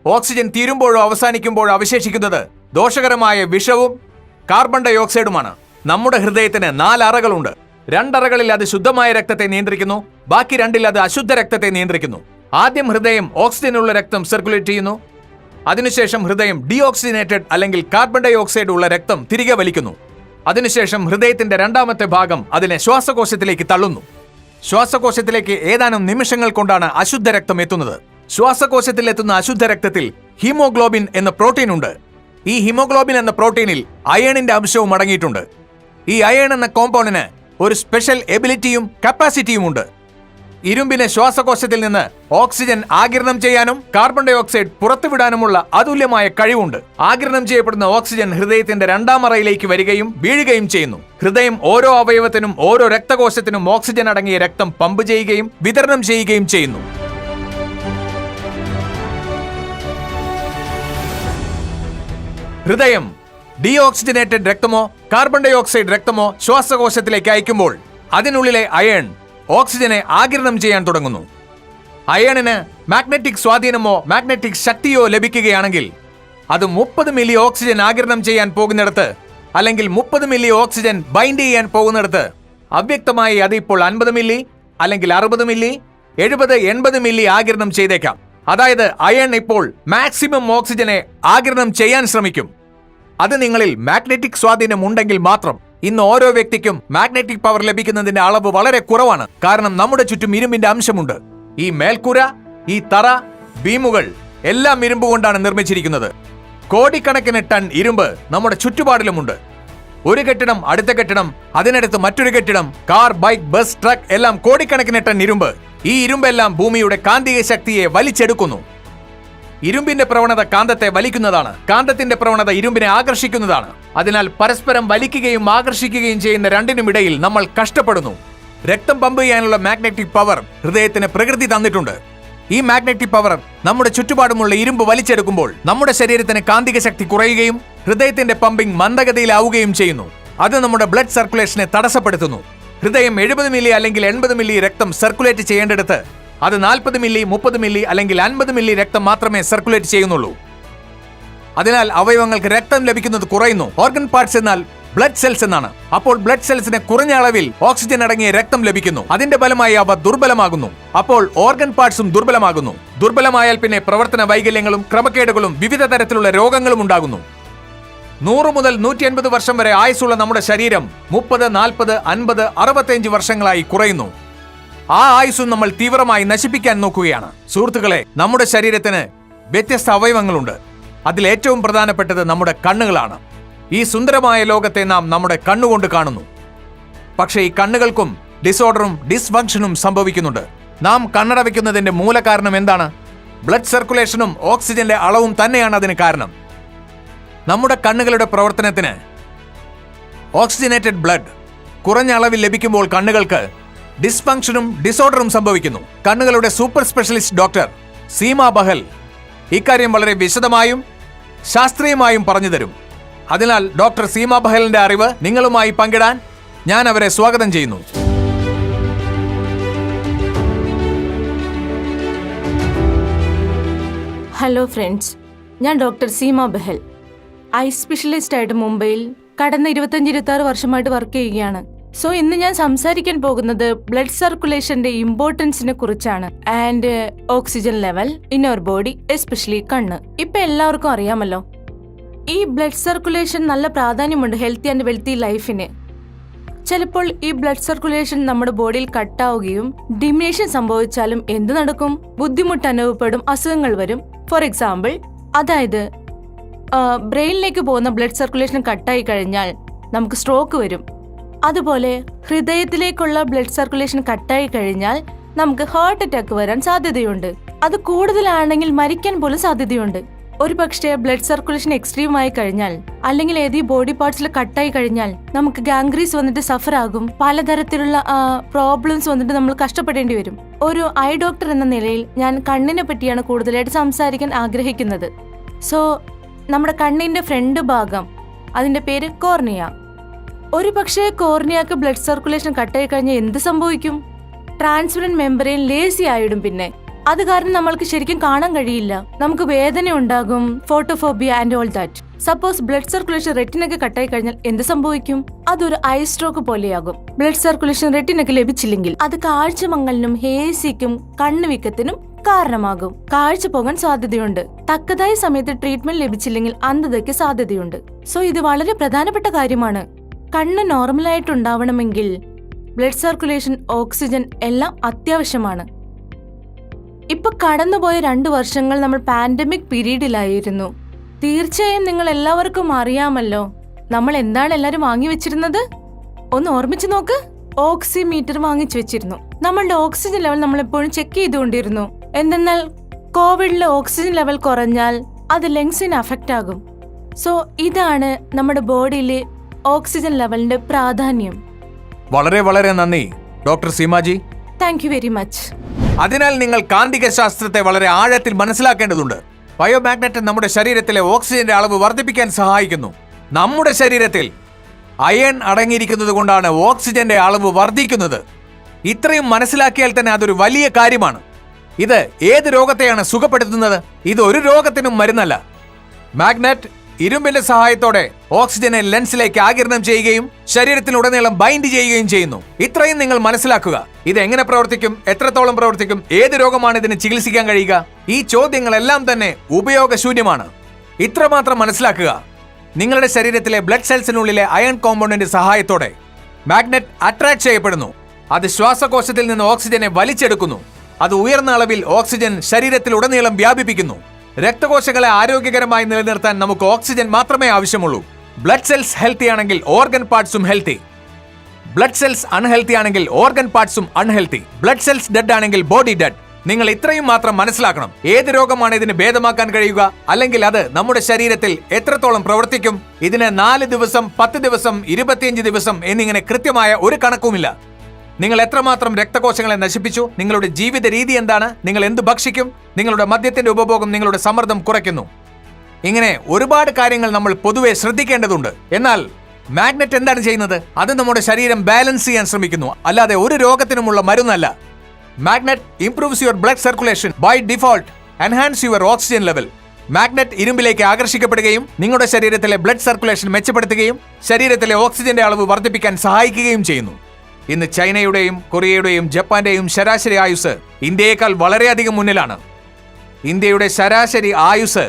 ഓക്സിജൻ തീരുമ്പോഴോ അവസാനിക്കുമ്പോഴോ അവശേഷിക്കുന്നത് ദോഷകരമായ വിഷവും കാർബൺ ഡൈ ഓക്സൈഡുമാണ്. നമ്മുടെ ഹൃദയത്തിന് 4 അറകളുണ്ട്. 2 അറകളിൽ അത് ശുദ്ധമായ രക്തത്തെ നിയന്ത്രിക്കുന്നു, ബാക്കി 2 അത് അശുദ്ധ രക്തത്തെ നിയന്ത്രിക്കുന്നു. ആദ്യം ഹൃദയം ഓക്സിജനുള്ള രക്തം സർക്കുലേറ്റ് ചെയ്യുന്നു. അതിനുശേഷം ഹൃദയം ഡീഓക്സിജനേറ്റഡ് അല്ലെങ്കിൽ കാർബൺ ഡൈ ഓക്സൈഡ് ഉള്ള രക്തം തിരികെ വലിക്കുന്നു. അതിനുശേഷം ഹൃദയത്തിന്റെ 2ാമത്തെ ഭാഗം അതിനെ ശ്വാസകോശത്തിലേക്ക് തള്ളുന്നു. ശ്വാസകോശത്തിലേക്ക് ഏതാനും നിമിഷങ്ങൾ കൊണ്ടാണ് അശുദ്ധ രക്തം എത്തുന്നത്. ശ്വാസകോശത്തിൽ എത്തുന്ന അശുദ്ധ രക്തത്തിൽ ഹീമോഗ്ലോബിൻ എന്ന പ്രോട്ടീൻ ഉണ്ട്. ഈ ഹീമോഗ്ലോബിൻ എന്ന പ്രോട്ടീനിൽ അയേണിന്റെ അംശവും അടങ്ങിയിട്ടുണ്ട്. ഈ അയേൺ എന്ന കോമ്പൗണ്ടിന് ഒരു സ്പെഷ്യൽ എബിലിറ്റിയും കപ്പാസിറ്റിയും ഉണ്ട്. ഇരുമ്പിന് ശ്വാസകോശത്തിൽ നിന്ന് ഓക്സിജൻ ആഗിരണം ചെയ്യാനും കാർബൺ ഡൈ ഓക്സൈഡ് പുറത്തുവിടാനുമുള്ള അതുല്യമായ കഴിവുണ്ട്. ആഗിരണം ചെയ്യപ്പെടുന്ന ഓക്സിജൻ ഹൃദയത്തിന്റെ 2ാം അറയിലേക്ക് വരികയും വീഴുകയും ചെയ്യുന്നു. ഹൃദയം ഓരോ അവയവത്തിനും ഓരോ രക്തകോശത്തിനും ഓക്സിജൻ അടങ്ങിയ രക്തം പമ്പ് ചെയ്യുകയും വിതരണം ചെയ്യുകയും ചെയ്യുന്നു. ഹൃദയം ഡീഓക്സിജനേറ്റഡ് രക്തമോ കാർബൺ ഡൈ ഓക്സൈഡ് രക്തമോ ശ്വാസകോശത്തിലേക്ക് അയക്കുമ്പോൾ അതിനുള്ളിലെ അയേൺ ഓക്സിജനെ ആഗിരണം ചെയ്യാൻ തുടങ്ങുന്നു. അയേണിന് മാഗ്നറ്റിക് സ്വാധീനമോ മാഗ്നറ്റിക് ശക്തിയോ ലഭിക്കുകയാണെങ്കിൽ അത് 30 മില്ലി ഓക്സിജൻ ആഗിരണം ചെയ്യാൻ പോകുന്നിടത്ത് അല്ലെങ്കിൽ 30 മില്ലി ഓക്സിജൻ ബൈൻഡ് ചെയ്യാൻ പോകുന്നിടത്ത് അവ്യക്തമായി അത് ഇപ്പോൾ 50 മില്ലി അല്ലെങ്കിൽ 60 മില്ലി 70-80 മില്ലി ആഗിരണം ചെയ്തേക്കാം. അതായത് അയൺ ഇപ്പോൾ മാക്സിമം ഓക്സിജനെ ആഗിരണം ചെയ്യാൻ ശ്രമിക്കും. അത് നിങ്ങളിൽ മാഗ്നറ്റിക് സ്വാധീനം ഉണ്ടെങ്കിൽ മാത്രം. ഇന്ന് ഓരോ വ്യക്തിക്കും മാഗ്നറ്റിക് പവർ ലഭിക്കുന്നതിന്റെ അളവ് വളരെ കുറവാണ്. കാരണം നമ്മുടെ ചുറ്റും ഇരുമ്പിന്റെ അംശമുണ്ട്. ഈ മേൽക്കൂര, ഈ തറ, ബീമുകൾ എല്ലാം ഇരുമ്പ് കൊണ്ടാണ് നിർമ്മിച്ചിരിക്കുന്നത്. കോടിക്കണക്കിന് ടൺ ഇരുമ്പ് നമ്മുടെ ചുറ്റുപാടിലുമുണ്ട്. ഒരു കെട്ടിടം, അടുത്ത കെട്ടിടം, അതിനടുത്ത് മറ്റൊരു കെട്ടിടം, കാർ, ബൈക്ക്, ബസ്, ട്രക്ക് എല്ലാം കോടിക്കണക്കിന് ടൺ ഇരുമ്പ്. ഈ ഇരുമ്പെല്ലാം ഭൂമിയുടെ കാന്തിക ശക്തിയെ വലിച്ചെടുക്കുന്നു. ഇരുമ്പിന്റെ പ്രവണത കാന്തത്തെ വലിക്കുന്നതാണ്. കാന്തത്തിന്റെ പ്രവണത ഇരുമ്പിനെ ആകർഷിക്കുന്നതാണ്. അതിനാൽ പരസ്പരം വലിക്കുകയും ആകർഷിക്കുകയും ചെയ്യുന്ന രണ്ടിനുമിടയിൽ നമ്മൾ കഷ്ടപ്പെടുന്നു. രക്തം പമ്പ് ചെയ്യാനുള്ള മാഗ്നറ്റിക് പവർ ഹൃദയത്തിന് പ്രകൃതി തന്നിട്ടുണ്ട്. ഈ മാഗ്നറ്റിക് പവർ നമ്മുടെ ചുറ്റുപാടുമുള്ള ഇരുമ്പ് വലിച്ചെടുക്കുമ്പോൾ നമ്മുടെ ശരീരത്തിന് കാന്തിക ശക്തി കുറയുകയും ഹൃദയത്തിന്റെ പമ്പിംഗ് മന്ദഗതിയിലാവുകയും ചെയ്യുന്നു. അത് നമ്മുടെ ബ്ലഡ് സർക്കുലേഷനെ തടസ്സപ്പെടുത്തുന്നു. ഹൃദയം 70 മില്ലി അല്ലെങ്കിൽ 80 മില്ലി രക്തം സർക്കുലേറ്റ് ചെയ്യേണ്ടടുത്ത് അത് 40 മില്ലി, 30 മില്ലി അല്ലെങ്കിൽ 50 മില്ലി രക്തം മാത്രമേ സർക്കുലേറ്റ് ചെയ്യുന്നുള്ളൂ. അതിനാൽ അവയവങ്ങൾക്ക് രക്തം ലഭിക്കുന്നത് കുറയുന്നു. ഓർഗൻ പാർട്സ് എന്നാൽ ബ്ലഡ് സെൽസ് എന്നാണ്. അപ്പോൾ ബ്ലഡ് സെൽസിന് കുറഞ്ഞ അളവിൽ ഓക്സിജൻ അടങ്ങിയ രക്തം ലഭിക്കുന്നു. അതിന്റെ ഫലമായി അവ ദുർബലമാകുന്നു. അപ്പോൾ ഓർഗൻ പാർട്സും ദുർബലമാകുന്നു. ദുർബലമായാൽ പിന്നെ പ്രവർത്തന വൈകല്യങ്ങളും ക്രമക്കേടുകളും വിവിധ തരത്തിലുള്ള രോഗങ്ങളും ഉണ്ടാകുന്നു. 100 മുതൽ 150 വർഷം വരെ ആയുസ്സുള്ള നമ്മുടെ ശരീരം 30, 40, 50, 65 വർഷങ്ങളായി കുറയുന്നു. ആ ആയുസ്സും നമ്മൾ തീവ്രമായി നശിപ്പിക്കാൻ നോക്കുകയാണ്. സുഹൃത്തുക്കളെ, നമ്മുടെ ശരീരത്തിന് വ്യത്യസ്ത അവയവങ്ങളുണ്ട്. അതിൽ ഏറ്റവും പ്രധാനപ്പെട്ടത് നമ്മുടെ കണ്ണുകളാണ്. ഈ സുന്ദരമായ ലോകത്തെ നാം നമ്മുടെ കണ്ണുകൊണ്ട് കാണുന്നു. പക്ഷേ ഈ കണ്ണുകൾക്കും ഡിസോർഡറും ഡിസ്ഫങ്ഷനും സംഭവിക്കുന്നുണ്ട്. നാം കണ്ണട വയ്ക്കുന്നതിന്റെ മൂലകാരണം എന്താണ്? ബ്ലഡ് സർക്കുലേഷനും ഓക്സിജന്റെ അളവും തന്നെയാണ് അതിന് കാരണം. നമ്മുടെ കണ്ണുകളുടെ പ്രവർത്തനത്തിന് ഓക്സിജനേറ്റഡ് ബ്ലഡ് കുറഞ്ഞ അളവിൽ ലഭിക്കുമ്പോൾ കണ്ണുകൾക്ക് ഡിസ്ഫങ്ഷനും ഡിസോർഡറും സംഭവിക്കുന്നു. കണ്ണുകളുടെ super specialist doctor Seema Bahl ഇക്കാര്യം വളരെ വിശദമായും ശാസ്ത്രീയമായും പറഞ്ഞു തരും. അതിനാൽ ഡോക്ടർ സീമ ബഹലിന്റെ അറിവ് നിങ്ങളുമായി പങ്കിടാൻ ഞാൻ അവരെ സ്വാഗതം ചെയ്യുന്നു. ഹലോ ഫ്രണ്ട്സ്, ഞാൻ doctor Seema Bahl. Eye specialist ആയിട്ട് മുംബൈയിൽ കടന്ന 25-26 വർഷമായിട്ട് വർക്ക് ചെയ്യുകയാണ്. സോ ഇന്ന് ഞാൻ സംസാരിക്കാൻ പോകുന്നത് ബ്ലഡ് സർക്കുലേഷന്റെ ഇമ്പോർട്ടൻസിനെ കുറിച്ചാണ്. And oxygen level in our body, especially കണ്ണ്. ഇപ്പൊ എല്ലാവർക്കും അറിയാമല്ലോ, ഈ ബ്ലഡ് സർക്കുലേഷൻ നല്ല പ്രാധാന്യമുണ്ട് ഹെൽത്തി ആൻഡ് വെൽത്തി ലൈഫിന്. ചിലപ്പോൾ ഈ ബ്ലഡ് സർക്കുലേഷൻ നമ്മുടെ ബോഡിയിൽ കട്ടാവുകയും ഡിമിനേഷൻ സംഭവിച്ചാലും എന്ത് നടക്കും? ബുദ്ധിമുട്ട് അനുഭവപ്പെടും, അസുഖങ്ങൾ വരും. ഫോർ എക്സാമ്പിൾ, അതായത് ബ്രെയിനിലേക്ക് പോകുന്ന ബ്ലഡ് സർക്കുലേഷൻ കട്ടായി കഴിഞ്ഞാൽ നമുക്ക് സ്ട്രോക്ക് വരും. അതുപോലെ ഹൃദയത്തിലേക്കുള്ള ബ്ലഡ് സർക്കുലേഷൻ കട്ടായി കഴിഞ്ഞാൽ നമുക്ക് ഹാർട്ട് അറ്റാക്ക് വരാൻ സാധ്യതയുണ്ട്. അത് കൂടുതലാണെങ്കിൽ മരിക്കാൻ പോലും സാധ്യതയുണ്ട്. ഒരു പക്ഷേ ബ്ലഡ് സർക്കുലേഷൻ എക്സ്ട്രീം ആയി കഴിഞ്ഞാൽ, അല്ലെങ്കിൽ ഏതെങ്കിലും ബോഡി പാർട്സിൽ കട്ടായി കഴിഞ്ഞാൽ നമുക്ക് ഗാംഗ്രീസ് വന്നിട്ട് സഫർ ആകും. പലതരത്തിലുള്ള പ്രോബ്ലംസ് വന്നിട്ട് നമ്മൾ കഷ്ടപ്പെടേണ്ടി വരും. ഒരു ഐ ഡോക്ടർ എന്ന നിലയിൽ ഞാൻ കണ്ണിനെ പറ്റിയാണ് കൂടുതലായിട്ട് സംസാരിക്കാൻ ആഗ്രഹിക്കുന്നത്. സോ നമ്മുടെ കണ്ണിന്റെ ഫ്രണ്ട് ഭാഗം, അതിന്റെ പേര് കോർണിയ. ഒരു പക്ഷേ കോർണിയക്ക് ബ്ലഡ് സർക്കുലേഷൻ കട്ടായി കഴിഞ്ഞാൽ എന്ത് സംഭവിക്കും? ട്രാൻസ്പെറന്റ് മെമ്പറൈൻ ലേസി ആയിടും. പിന്നെ അത് കാരണം നമ്മൾക്ക് ശരിക്കും കാണാൻ കഴിയില്ല. നമുക്ക് വേദന ഉണ്ടാകും, photophobia and all that. Suppose blood circulation റെറ്റിനൊക്കെ കട്ടായി കഴിഞ്ഞാൽ എന്ത് സംഭവിക്കും? അതൊരു ഐ സ്ട്രോക്ക് പോലെയാകും. ബ്ലഡ് സർക്കുലേഷൻ റെറ്റിനൊക്കെ ലഭിച്ചില്ലെങ്കിൽ അത് കാഴ്ചമങ്ങലിനും ഹേസിക്കും കണ്ണുവീക്കത്തിനും കാരണമാകും. കാഴ്ച പോകാൻ സാധ്യതയുണ്ട്. തക്കതായ സമയത്ത് ട്രീറ്റ്മെന്റ് ലഭിച്ചില്ലെങ്കിൽ അന്ധതയ്ക്ക് സാധ്യതയുണ്ട്. സോ ഇത് വളരെ പ്രധാനപ്പെട്ട കാര്യമാണ്. കണ്ണ് നോർമലായിട്ടുണ്ടാവണമെങ്കിൽ ബ്ലഡ് സർക്കുലേഷൻ, ഓക്സിജൻ എല്ലാം അത്യാവശ്യമാണ്. ഇപ്പൊ കടന്നുപോയ 2 വർഷങ്ങൾ നമ്മൾ പാൻഡമിക് പീരീഡിലായിരുന്നു. തീർച്ചയായും നിങ്ങൾ എല്ലാവർക്കും അറിയാമല്ലോ നമ്മൾ എന്താണ് എല്ലാരും വാങ്ങി വെച്ചിരുന്നത്. ഒന്ന് ഓർമ്മിച്ചു നോക്ക്. ഓക്സിമീറ്റർ വാങ്ങിച്ചു വെച്ചിരുന്നു. നമ്മളുടെ ഓക്സിജൻ ലെവൽ നമ്മൾ എപ്പോഴും ചെക്ക് ചെയ്തുകൊണ്ടിരുന്നു. എന്തെന്നാൽ കോവിഡിലെ ഓക്സിജൻ ലെവൽ കുറഞ്ഞാൽ അത് ലങ്സിന് അഫക്റ്റ് ആകും. സോ ഇതാണ് നമ്മുടെ ബോഡിയിലെ ഓക്സിജൻ ലെവലിന്റെ പ്രാധാന്യം. വളരെ വളരെ നന്ദി doctor Seema G. Thank you very much. അതിനാൽ നിങ്ങൾ കാന്തിക ശാസ്ത്രത്തെ വളരെ ആഴത്തിൽ മനസ്സിലാക്കേണ്ടതുണ്ട്. ബയോമാഗ്നറ്റ് നമ്മുടെ ശരീരത്തിലെ ഓക്സിജന്റെ അളവ് വർദ്ധിപ്പിക്കാൻ സഹായിക്കുന്നു. നമ്മുടെ ശരീരത്തിൽ അയൺ അടങ്ങിയിരിക്കുന്നത് കൊണ്ടാണ് ഓക്സിജന്റെ അളവ് വർദ്ധിക്കുന്നത്. ഇത്രയും മനസ്സിലാക്കിയാൽ തന്നെ അതൊരു വലിയ കാര്യമാണ്. ഇത് ഏത് രോഗത്തെയാണ് സുഖപ്പെടുത്തുന്നത്? ഇത് ഒരു രോഗത്തിനും മരുന്നല്ല. മാഗ്നറ്റ് ഇരുമ്പിന്റെ സഹായത്തോടെ ഓക്സിജനെ ലെൻസിലേക്ക് ആഗിരണം ചെയ്യുകയും ശരീരത്തിലുടനീളം ബൈൻഡ് ചെയ്യുകയും ചെയ്യുന്നു. ഇത്രയും നിങ്ങൾ മനസ്സിലാക്കുക. ഇത് എങ്ങനെ പ്രവർത്തിക്കും, എത്രത്തോളം പ്രവർത്തിക്കും, ഏത് രോഗമാണ് ഇതിന് ചികിത്സിക്കാൻ കഴിയുക? ഈ ചോദ്യങ്ങളെല്ലാം തന്നെ ഉപയോഗശൂന്യമാണ്. ഇത്രമാത്രം മനസ്സിലാക്കുക. നിങ്ങളുടെ ശരീരത്തിലെ ബ്ലഡ് സെൽസിനുള്ളിലെ അയൺ കോമ്പൗണ്ടിന്റെ സഹായത്തോടെ മാഗ്നറ്റ് അട്രാക്ട് ചെയ്യപ്പെടുന്നു. അത് ശ്വാസകോശത്തിൽ നിന്ന് ഓക്സിജനെ വലിച്ചെടുക്കുന്നു. അത് ഉയർന്ന അളവിൽ ഓക്സിജൻ ശരീരത്തിലുടനീളം വ്യാപിപ്പിക്കുന്നു. രക്തകോശങ്ങളെ ആരോഗ്യകരമായി നിലനിർത്താൻ നമുക്ക് ഓക്സിജൻ മാത്രമേ ആവശ്യമുള്ളൂ. ബ്ലഡ് സെൽസ് ഹെൽത്തി ആണെങ്കിൽ ഓർഗൻ പാർട്സും ഹെൽത്തി. ബ്ലഡ് സെൽസ് അൺഹെൽത്തി ആണെങ്കിൽ ഓർഗൻ പാർട്സും അൺഹെൽത്തി. ബ്ലഡ് സെൽസ് ഡെഡ് ആണെങ്കിൽ ബോഡി ഡെഡ്. നിങ്ങൾ ഇത്രയും മാത്രം മനസ്സിലാക്കണം. ഏത് രോഗമാണ് ഇതിന് ഭേദമാക്കാൻ കഴിയുക, അല്ലെങ്കിൽ അത് നമ്മുടെ ശരീരത്തിൽ എത്രത്തോളം പ്രവർത്തിക്കും? ഇതിന് 4 ദിവസം, 10 ദിവസം, 25 ദിവസം എന്നിങ്ങനെ കൃത്യമായ ഒരു കണക്കുമില്ല. നിങ്ങൾ എത്രമാത്രം രക്തകോശങ്ങളെ നശിപ്പിച്ചു, നിങ്ങളുടെ ജീവിത രീതി എന്താണ്, നിങ്ങൾ എന്ത് ഭക്ഷിക്കും, നിങ്ങളുടെ മദ്യത്തിന്റെ ഉപഭോഗം നിങ്ങളുടെ സമ്മർദ്ദം കുറയ്ക്കുന്നു. ഇങ്ങനെ ഒരുപാട് കാര്യങ്ങൾ നമ്മൾ പൊതുവെ ശ്രദ്ധിക്കേണ്ടതുണ്ട്. എന്നാൽ മാഗ്നറ്റ് എന്താണ് ചെയ്യുന്നത്? അത് നമ്മുടെ ശരീരം ബാലൻസ് ചെയ്യാൻ ശ്രമിക്കുന്നു, അല്ലാതെ ഒരു രോഗത്തിനുമുള്ള മരുന്നല്ല. Magnet improves your blood circulation by default, enhance your oxygen level. Magnet ഇരുമ്പിലേക്ക് ആകർഷിക്കപ്പെടുകയും നിങ്ങളുടെ ശരീരത്തിലെ ബ്ലഡ് സർക്കുലേഷൻ മെച്ചപ്പെടുത്തുകയും ശരീരത്തിലെ ഓക്സിജന്റെ അളവ് വർദ്ധിപ്പിക്കാൻ സഹായിക്കുകയും ചെയ്യുന്നു. ഇന്ന് ചൈനയുടെയും കൊറിയയുടെയും ജപ്പാന്റെയും ശരാശരി ആയുസ് ഇന്ത്യയേക്കാൾ വളരെയധികം മുന്നിലാണ്. ഇന്ത്യയുടെ ശരാശരി ആയുസ്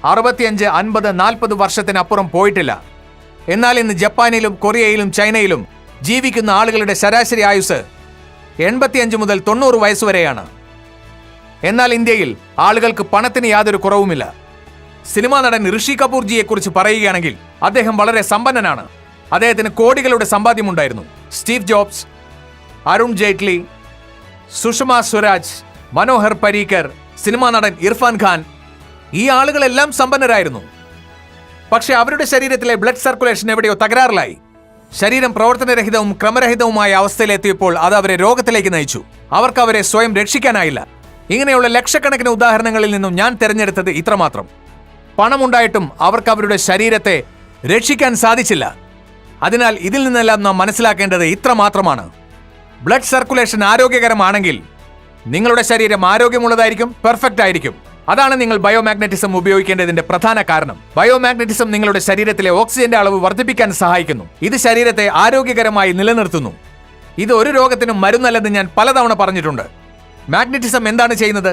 65, 50, 40 വർഷത്തിനപ്പുറം പോയിട്ടില്ല. എന്നാൽ ഇന്ന് ജപ്പാനിലും കൊറിയയിലും ചൈനയിലും ജീവിക്കുന്ന ആളുകളുടെ ശരാശരി ആയുസ് 85 മുതൽ 90 വയസ്സുവരെയാണ്. എന്നാൽ ഇന്ത്യയിൽ ആളുകൾക്ക് പണത്തിന് യാതൊരു കുറവുമില്ല. സിനിമാ നടൻ ഋഷി കപൂർജിയെ കുറിച്ച് പറയുകയാണെങ്കിൽ അദ്ദേഹം വളരെ സമ്പന്നനാണ്. അദ്ദേഹത്തിന് കോടികളുടെ സമ്പാദ്യമുണ്ടായിരുന്നു. സ്റ്റീവ് ജോബ്സ്, അരുൺ ജെയ്റ്റ്ലി, സുഷമ സ്വരാജ്, മനോഹർ പരീക്കർ, സിനിമാ നടൻ ഇർഫാൻ ഖാൻ, ഈ ആളുകളെല്ലാം സമ്പന്നരായിരുന്നു. പക്ഷെ അവരുടെ ശരീരത്തിലെ ബ്ലഡ് സർക്കുലേഷൻ എവിടെയോ തകരാറിലായി. ശരീരം പ്രവർത്തനരഹിതവും ക്രമരഹിതവുമായ അവസ്ഥയിലെത്തിയപ്പോൾ അത് അവരെ രോഗത്തിലേക്ക് നയിച്ചു. അവർക്ക് അവരെ സ്വയം രക്ഷിക്കാനായില്ല. ഇങ്ങനെയുള്ള ലക്ഷക്കണക്കിന് ഉദാഹരണങ്ങളിൽ നിന്നും ഞാൻ തിരഞ്ഞെടുത്തത് ഇത്രമാത്രം. പണമുണ്ടായിട്ടും അവർക്ക് അവരുടെ ശരീരത്തെ രക്ഷിക്കാൻ സാധിച്ചില്ല. അതിനാൽ ഇതിൽ നിന്നെല്ലാം നാം മനസ്സിലാക്കേണ്ടത് ഇത്ര മാത്രമാണ്. ബ്ലഡ് സർക്കുലേഷൻ ആരോഗ്യകരമാണെങ്കിൽ നിങ്ങളുടെ ശരീരം ആരോഗ്യമുള്ളതായിരിക്കും, പെർഫെക്റ്റ് ആയിരിക്കും. അതാണ് നിങ്ങൾ ബയോമാഗ്നറ്റിസം ഉപയോഗിക്കേണ്ടതിന്റെ പ്രധാന കാരണം. ബയോമാഗ്നറ്റിസം നിങ്ങളുടെ ശരീരത്തിലെ ഓക്സിജന്റെ അളവ് വർദ്ധിപ്പിക്കാൻ സഹായിക്കുന്നു. ഇത് ശരീരത്തെ ആരോഗ്യകരമായി നിലനിർത്തുന്നു. ഇത് ഒരു രോഗത്തിനും മരുന്നല്ലെന്ന് ഞാൻ പലതവണ പറഞ്ഞിട്ടുണ്ട്. മാഗ്നറ്റിസം എന്താണ് ചെയ്യുന്നത്?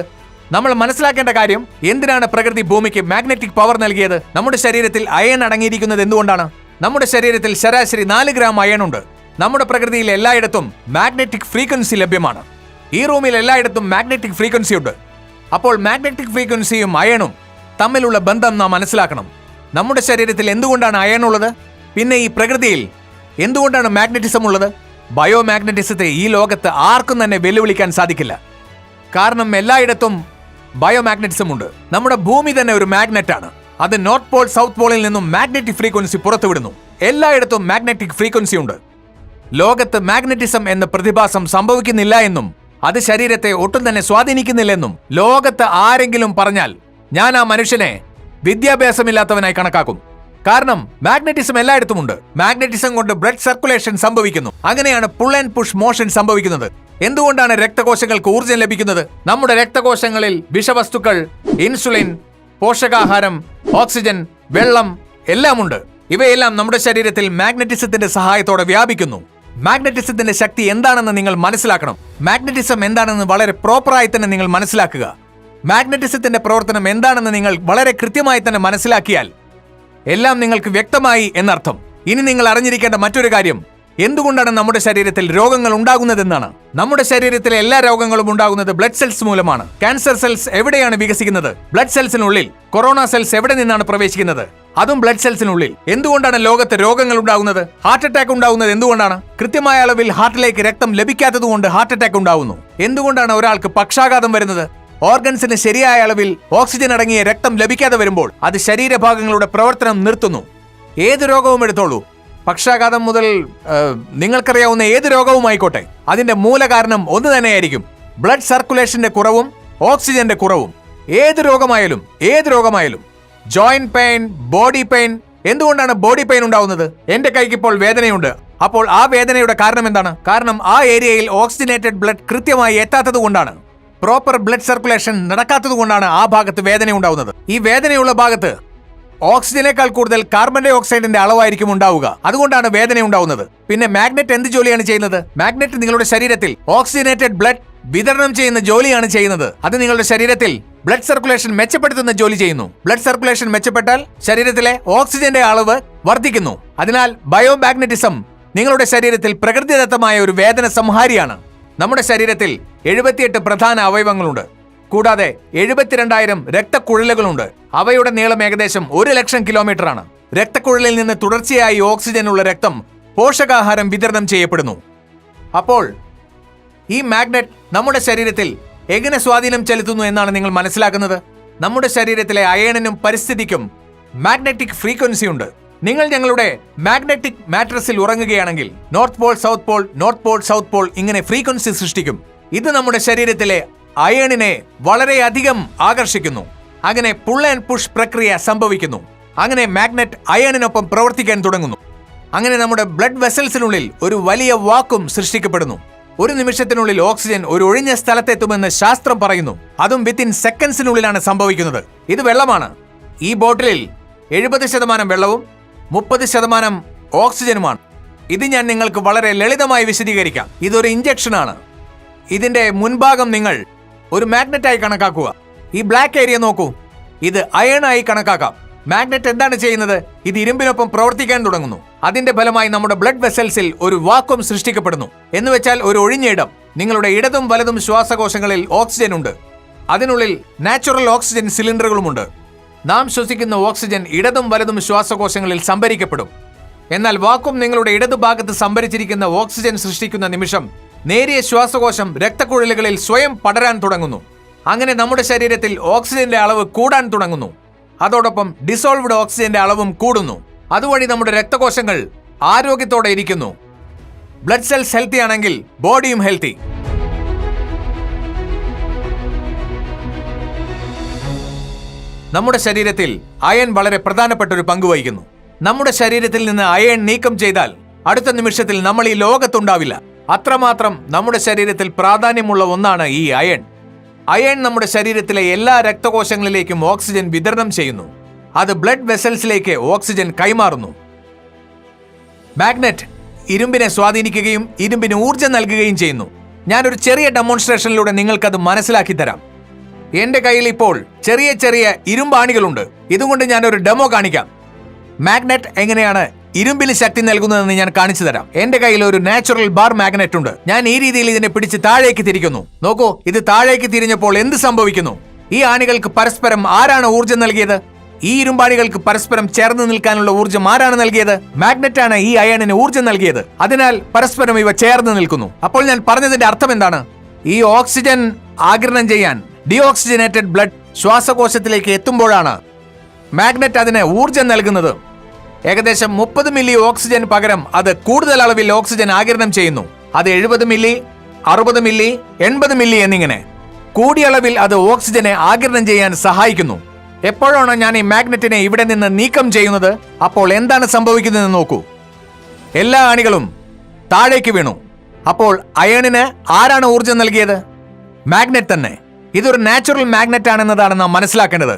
നമ്മൾ മനസ്സിലാക്കേണ്ട കാര്യം, എന്തിനാണ് പ്രകൃതി ഭൂമിക്ക് മാഗ്നറ്റിക് പവർ നൽകിയത്? നമ്മുടെ ശരീരത്തിൽ അയൺ അടങ്ങിയിരിക്കുന്നത് എന്തുകൊണ്ടാണ്? നമ്മുടെ ശരീരത്തിൽ ശരാശരി 4 ഗ്രാം അയൺ ഉണ്ട്. നമ്മുടെ പ്രകൃതിയിൽ എല്ലായിടത്തും മാഗ്നറ്റിക് ഫ്രീക്വൻസി ലഭ്യമാണ്. ഈ റൂമിൽ എല്ലായിടത്തും മാഗ്നറ്റിക് ഫ്രീക്വൻസി ഉണ്ട്. അപ്പോൾ മാഗ്നറ്റിക് ഫ്രീക്വൻസിയും അയണും തമ്മിലുള്ള ബന്ധം നാം മനസ്സിലാക്കണം. നമ്മുടെ ശരീരത്തിൽ എന്തുകൊണ്ടാണ് അയൺ ഉള്ളത്? പിന്നെ ഈ പ്രകൃതിയിൽ എന്തുകൊണ്ടാണ് മാഗ്നറ്റിസം ഉള്ളത്? ബയോമാഗ്നറ്റിസത്തെ ഈ ലോകത്ത് ആർക്കും തന്നെ വെല്ലുവിളിക്കാൻ സാധിക്കില്ല. കാരണം എല്ലായിടത്തും ബയോമാഗ്നറ്റിസം ഉണ്ട്. നമ്മുടെ ഭൂമി തന്നെ ഒരു മാഗ്നറ്റ് ആണ്. അത് നോർത്ത് പോൾ സൗത്ത് പോളിൽ നിന്നും മാഗ്നറ്റിക് ഫ്രീക്വൻസി പുറത്തുവിടുന്നു. എല്ലായിടത്തും മാഗ്നറ്റിക് ഫ്രീക്വൻസി ഉണ്ട്. ലോകത്ത് മാഗ്നറ്റിസം എന്ന പ്രതിഭാസം സംഭവിക്കുന്നില്ല എന്നും അത് ശരീരത്തെ ഒട്ടും തന്നെ സ്വാധീനിക്കുന്നില്ലെന്നും ലോകത്ത് ആരെങ്കിലും പറഞ്ഞാൽ ഞാൻ ആ മനുഷ്യനെ വിദ്യാഭ്യാസമില്ലാത്തവനായി കണക്കാക്കും. കാരണം മാഗ്നറ്റിസം എല്ലായിടത്തുമുണ്ട്. മാഗ്നറ്റിസം കൊണ്ട് ബ്ലഡ് സർക്കുലേഷൻ സംഭവിക്കുന്നു. അങ്ങനെയാണ് പുൾ ആൻഡ് പുഷ് മോഷൻ സംഭവിക്കുന്നത്. എന്തുകൊണ്ടാണ് രക്തകോശങ്ങൾക്ക് ഊർജ്ജം ലഭിക്കുന്നത്? നമ്മുടെ രക്തകോശങ്ങളിൽ വിഷവസ്തുക്കൾ, ഇൻസുലിൻ, പോഷകാഹാരം, ഓക്സിജൻ, വെള്ളം എല്ലാം ഉണ്ട്. ഇവയെല്ലാം നമ്മുടെ ശരീരത്തിൽ മാഗ്നറ്റിസത്തിന്റെ സഹായത്തോടെ വ്യാപിക്കുന്നു. മാഗ്നറ്റിസത്തിന്റെ ശക്തി എന്താണെന്ന് നിങ്ങൾ മനസ്സിലാക്കണം. മാഗ്നറ്റിസം എന്താണെന്ന് വളരെ പ്രോപ്പറായി തന്നെ നിങ്ങൾ മനസ്സിലാക്കുക. മാഗ്നറ്റിസത്തിന്റെ പ്രവർത്തനം എന്താണെന്ന് നിങ്ങൾ വളരെ കൃത്യമായി തന്നെ മനസ്സിലാക്കിയാൽ എല്ലാം നിങ്ങൾക്ക് വ്യക്തമായി എന്നർത്ഥം. ഇനി നിങ്ങൾ അറിഞ്ഞിരിക്കേണ്ട മറ്റൊരു കാര്യം, എന്തുകൊണ്ടാണ് നമ്മുടെ ശരീരത്തിൽ രോഗങ്ങൾ ഉണ്ടാകുന്നതെന്നാണ്. നമ്മുടെ ശരീരത്തിലെ എല്ലാ രോഗങ്ങളും ഉണ്ടാകുന്നത് ബ്ലഡ് സെൽസ് മൂലമാണ്. ക്യാൻസർ സെൽസ് എവിടെയാണ് വികസിക്കുന്നത്? ബ്ലഡ് സെൽസിനുള്ളിൽ. കൊറോണ സെൽസ് എവിടെ നിന്നാണ് പ്രവേശിക്കുന്നത്? അതും ബ്ലഡ് സെൽസിനുള്ളിൽ. എന്തുകൊണ്ടാണ് ലോകത്ത് രോഗങ്ങൾ ഉണ്ടാകുന്നത്? ഹാർട്ട് അറ്റാക്ക് ഉണ്ടാകുന്നത് എന്തുകൊണ്ടാണ്? കൃത്യമായ അളവിൽ ഹാർട്ടിലേക്ക് രക്തം ലഭിക്കാത്തതുകൊണ്ട് ഹാർട്ട് അറ്റാക്ക് ഉണ്ടാകുന്നു. എന്തുകൊണ്ടാണ് ഒരാൾക്ക് പക്ഷാഘാതം വരുന്നത്? ഓർഗൻസിന് ശരിയായ അളവിൽ ഓക്സിജൻ അടങ്ങിയ രക്തം ലഭിക്കാതെ വരുമ്പോൾ അത് ശരീരഭാഗങ്ങളുടെ പ്രവർത്തനം നിർത്തുന്നു. ഏത് രോഗവും എടുത്തോളൂ, പക്ഷാഘാതം മുതൽ നിങ്ങൾക്കറിയാവുന്ന ഏത് രോഗവുമായിക്കോട്ടെ, അതിന്റെ മൂലകാരണം ഒന്ന് തന്നെയായിരിക്കും: ബ്ലഡ് സർക്കുലേഷന്റെ കുറവും ഓക്സിജന്റെ കുറവും. ഏത് രോഗമായാലും ജോയിന്റ് പെയിൻ, ബോഡി പെയിൻ. എന്തുകൊണ്ടാണ് ബോഡി പെയിൻ ഉണ്ടാവുന്നത്? എന്റെ കൈക്ക് ഇപ്പോൾ വേദനയുണ്ട്. അപ്പോൾ ആ വേദനയുടെ കാരണം എന്താണ്? കാരണം ആ ഏരിയയിൽ ഓക്സിജനേറ്റഡ് ബ്ലഡ് കൃത്യമായി എത്താത്തത് കൊണ്ടാണ്. പ്രോപ്പർ ബ്ലഡ് സർക്കുലേഷൻ നടക്കാത്തത് കൊണ്ടാണ് ആ ഭാഗത്ത് വേദന ഉണ്ടാവുന്നത്. ഈ വേദനയുള്ള ഭാഗത്ത് ഓക്സിജനേക്കാൾ കൂടുതൽ കാർബൺ ഡൈ ഓക്സൈഡിന്റെ അളവായിരിക്കും ഉണ്ടാവുക. അതുകൊണ്ടാണ് വേദന ഉണ്ടാവുന്നത്. പിന്നെ മാഗ്നറ്റ് എന്ത് ജോലിയാണ് ചെയ്യുന്നത്? മാഗ്നറ്റ് നിങ്ങളുടെ ശരീരത്തിൽ ഓക്സിജനേറ്റഡ് ബ്ലഡ് വിതരണം ചെയ്യുന്ന ജോലിയാണ് ചെയ്യുന്നത്. അത് നിങ്ങളുടെ ശരീരത്തിൽ ബ്ലഡ് സർക്കുലേഷൻ മെച്ചപ്പെടുത്തുന്ന ജോലി ചെയ്യുന്നു. ബ്ലഡ് സർക്കുലേഷൻ മെച്ചപ്പെട്ടാൽ ശരീരത്തിലെ ഓക്സിജന്റെ അളവ് വർദ്ധിക്കുന്നു. അതിനാൽ ബയോമാഗ്നറ്റിസം നിങ്ങളുടെ ശരീരത്തിൽ പ്രകൃതിദത്തമായ ഒരു വേദന സംഹാരിയാണ്. നമ്മുടെ ശരീരത്തിൽ 78 പ്രധാന അവയവങ്ങളുണ്ട്. കൂടാതെ 72,000 രക്തക്കുഴലുകളുണ്ട്. അവയുടെ നീളം ഏകദേശം 1,00,000 കിലോമീറ്റർ ആണ്. രക്തക്കുഴലിൽ നിന്ന് തുടർച്ചയായി ഓക്സിജനുള്ള രക്തം പോഷകാഹാരം വിതരണം ചെയ്യപ്പെടുന്നു. അപ്പോൾ ഈ മാഗ്നറ്റ് നമ്മുടെ ശരീരത്തിൽ എങ്ങനെ സ്വാധീനം ചെലുത്തുന്നു എന്നാണ് നിങ്ങൾ മനസ്സിലാക്കുന്നത്. നമ്മുടെ ശരീരത്തിലെ അയണിനും പരിസ്ഥിതിക്കും മാഗ്നറ്റിക് ഫ്രീക്വൻസി ഉണ്ട്. നിങ്ങൾ ഞങ്ങളുടെ മാഗ്നറ്റിക് മാട്രസിൽ ഉറങ്ങുകയാണെങ്കിൽ north pole south pole, north pole south pole ഇങ്ങനെ ഫ്രീക്വൻസി സൃഷ്ടിക്കും. ഇത് നമ്മുടെ ശരീരത്തിലെ അയണിനെ വളരെയധികം ആകർഷിക്കുന്നു. അങ്ങനെ പുൾ ആൻഡ് പുഷ് പ്രക്രിയ സംഭവിക്കുന്നു. അങ്ങനെ മാഗ്നറ്റ് അയണിനൊപ്പം പ്രവർത്തിക്കാൻ തുടങ്ങുന്നു. അങ്ങനെ നമ്മുടെ ബ്ലഡ് വെസൽസിനുള്ളിൽ ഒരു വലിയ വാക്വം സൃഷ്ടിക്കപ്പെടുന്നു. ഒരു നിമിഷത്തിനുള്ളിൽ ഓക്സിജൻ ഒരു ഒഴിഞ്ഞ സ്ഥലത്തെത്തുമെന്ന് ശാസ്ത്രം പറയുന്നു. അതും വിത്തിൻ സെക്കൻഡ്സിനുള്ളിലാണ് സംഭവിക്കുന്നത്. ഇത് വെള്ളമാണ്. ഈ ബോട്ടിലിൽ 70% വെള്ളവും 30% ഓക്സിജനുമാണ്. ഇത് ഞാൻ നിങ്ങൾക്ക് വളരെ ലളിതമായി വിശദീകരിക്കാം. ഇതൊരു ഇഞ്ചക്ഷനാണ്. ഇതിന്റെ മുൻഭാഗം നിങ്ങൾ ഒരു മാഗ്നറ്റായി കണക്കാക്കുക. ഈ ബ്ലാക്ക് ഏരിയ നോക്കൂ, ഇത് അയണായി കണക്കാക്കാം. മാഗ്നറ്റ് എന്താണ് ചെയ്യുന്നത്? ഇത് ഇരുമ്പിനൊപ്പം പ്രവർത്തിക്കാൻ തുടങ്ങുന്നു. അതിന്റെ ഫലമായി നമ്മുടെ ബ്ലഡ് വെസൽസിൽ ഒരു വാക്വം സൃഷ്ടിക്കപ്പെടുന്നു. എന്ന് വെച്ചാൽ ഒരു ഒഴിഞ്ഞ ഇടം. നിങ്ങളുടെ ഇടതും വലതും ശ്വാസകോശങ്ങളിൽ ഓക്സിജൻ ഉണ്ട്. അതിനുള്ളിൽ നാച്ചുറൽ ഓക്സിജൻ സിലിണ്ടറുകളുമുണ്ട്. നാം ശ്വസിക്കുന്ന ഓക്സിജൻ ഇടതും വലതും ശ്വാസകോശങ്ങളിൽ സംഭരിക്കപ്പെടും. എന്നാൽ വാക്വം നിങ്ങളുടെ ഇടതുഭാഗത്ത് സംഭരിച്ചിരിക്കുന്ന ഓക്സിജൻ സൃഷ്ടിക്കുന്ന നിമിഷം നേരിയ ശ്വാസകോശം രക്തക്കുഴലുകളിൽ സ്വയം പടരാൻ തുടങ്ങുന്നു. അങ്ങനെ നമ്മുടെ ശരീരത്തിൽ ഓക്സിജന്റെ അളവ് കൂടാൻ തുടങ്ങുന്നു. അതോടൊപ്പം ഡിസോൾവ്ഡ് ഓക്സിജന്റെ അളവും കൂടുന്നു. അതുവഴി നമ്മുടെ രക്തകോശങ്ങൾ ആരോഗ്യത്തോടെ ഇരിക്കുന്നു. ബ്ലഡ് സെൽസ് ഹെൽത്തി ആണെങ്കിൽ ബോഡിയും ഹെൽത്തി. നമ്മുടെ ശരീരത്തിൽ അയൺ വളരെ പ്രധാനപ്പെട്ട ഒരു പങ്ക് വഹിക്കുന്നു. നമ്മുടെ ശരീരത്തിൽ നിന്ന് അയൺ നീക്കം ചെയ്താൽ അടുത്ത നിമിഷത്തിൽ നമ്മൾ ഈ ലോകത്തുണ്ടാവില്ല. അത്രമാത്രം നമ്മുടെ ശരീരത്തിൽ പ്രാധാന്യമുള്ള ഒന്നാണ് ഈ അയൺ. അയൺ നമ്മുടെ ശരീരത്തിലെ എല്ലാ രക്തകോശങ്ങളിലേക്കും ഓക്സിജൻ വിതരണം ചെയ്യുന്നു. അത് ബ്ലഡ് വെസൽസിലേക്ക് ഓക്സിജൻ കൈമാറുന്നു. മാഗ്നറ്റ് ഇരുമ്പിനെ സ്വാധീനിക്കുകയും ഇരുമ്പിന് ഊർജ്ജം നൽകുകയും ചെയ്യുന്നു. ഞാനൊരു ചെറിയ ഡെമോൺസ്ട്രേഷനിലൂടെ നിങ്ങൾക്കത് മനസ്സിലാക്കി തരാം. എന്റെ കയ്യിൽ ഇപ്പോൾ ചെറിയ ചെറിയ ഇരുമ്പാണികളുണ്ട്. ഇതുകൊണ്ട് ഞാനൊരു ഡെമോ കാണിക്കാം. മാഗ്നറ്റ് എങ്ങനെയാണ് ഇരുമ്പിന് ശക്തി നൽകുന്നതെന്ന് ഞാൻ കാണിച്ചു തരാം. എന്റെ കയ്യിൽ ഒരു നാച്ചുറൽ ബാർ മാഗ്നറ്റ് ഉണ്ട്. ഞാൻ ഈ രീതിയിൽ ഇതിനെ പിടിച്ച് താഴേക്ക് തിരിക്കുന്നു. നോക്കൂ, ഇത് താഴേക്ക് തിരിഞ്ഞപ്പോൾ എന്ത് സംഭവിക്കുന്നു? ഈ ആണികൾക്ക് പരസ്പരം ആരാണ് ഊർജ്ജം നൽകിയത്? ഈ ഇരുമ്പാണികൾക്ക് പരസ്പരം ചേർന്ന് നിൽക്കാനുള്ള ഊർജ്ജം ആരാണ് നൽകിയത്? മാഗ്നറ്റ് ആണ് ഈ അയണിന് ഊർജ്ജം നൽകിയത്. അതിനാൽ പരസ്പരം ഇവ ചേർന്ന് നിൽക്കുന്നു. അപ്പോൾ ഞാൻ പറഞ്ഞതിന്റെ അർത്ഥം എന്താണ്? ഈ ഓക്സിജൻ ആഗിരണം ചെയ്യാൻ ഡീഓക്സിജനേറ്റഡ് ബ്ലഡ് ശ്വാസകോശത്തിലേക്ക് എത്തുമ്പോഴാണ് മാഗ്നറ്റ് അതിന് ഊർജ്ജം നൽകുന്നത്. ഏകദേശം 30 മില്ലി ഓക്സിജൻ പകരം അത് കൂടുതൽ അളവിൽ ഓക്സിജൻ ആഗിരണം ചെയ്യുന്നു. അത് 70 മില്ലി, 60 മില്ലി, 80 മില്ലി എന്നിങ്ങനെ കൂടിയ അളവിൽ അത് ഓക്സിജനെ ആഗിരണം ചെയ്യാൻ സഹായിക്കുന്നു. എപ്പോഴാണ് ഞാൻ ഈ മാഗ്നറ്റിനെ ഇവിടെ നിന്ന് നീക്കം ചെയ്യുന്നത്? അപ്പോൾ എന്താണ് സംഭവിക്കുന്നതെന്ന് നോക്കൂ. എല്ലാ അണികളും താഴേക്ക് വീണു. അപ്പോൾ അയണിന് ആരാണ് ഊർജ്ജം നൽകിയത്? മാഗ്നറ്റ് തന്നെ. ഇതൊരു നാച്ചുറൽ മാഗ്നറ്റ് ആണെന്നതാണ് നാം മനസ്സിലാക്കേണ്ടത്.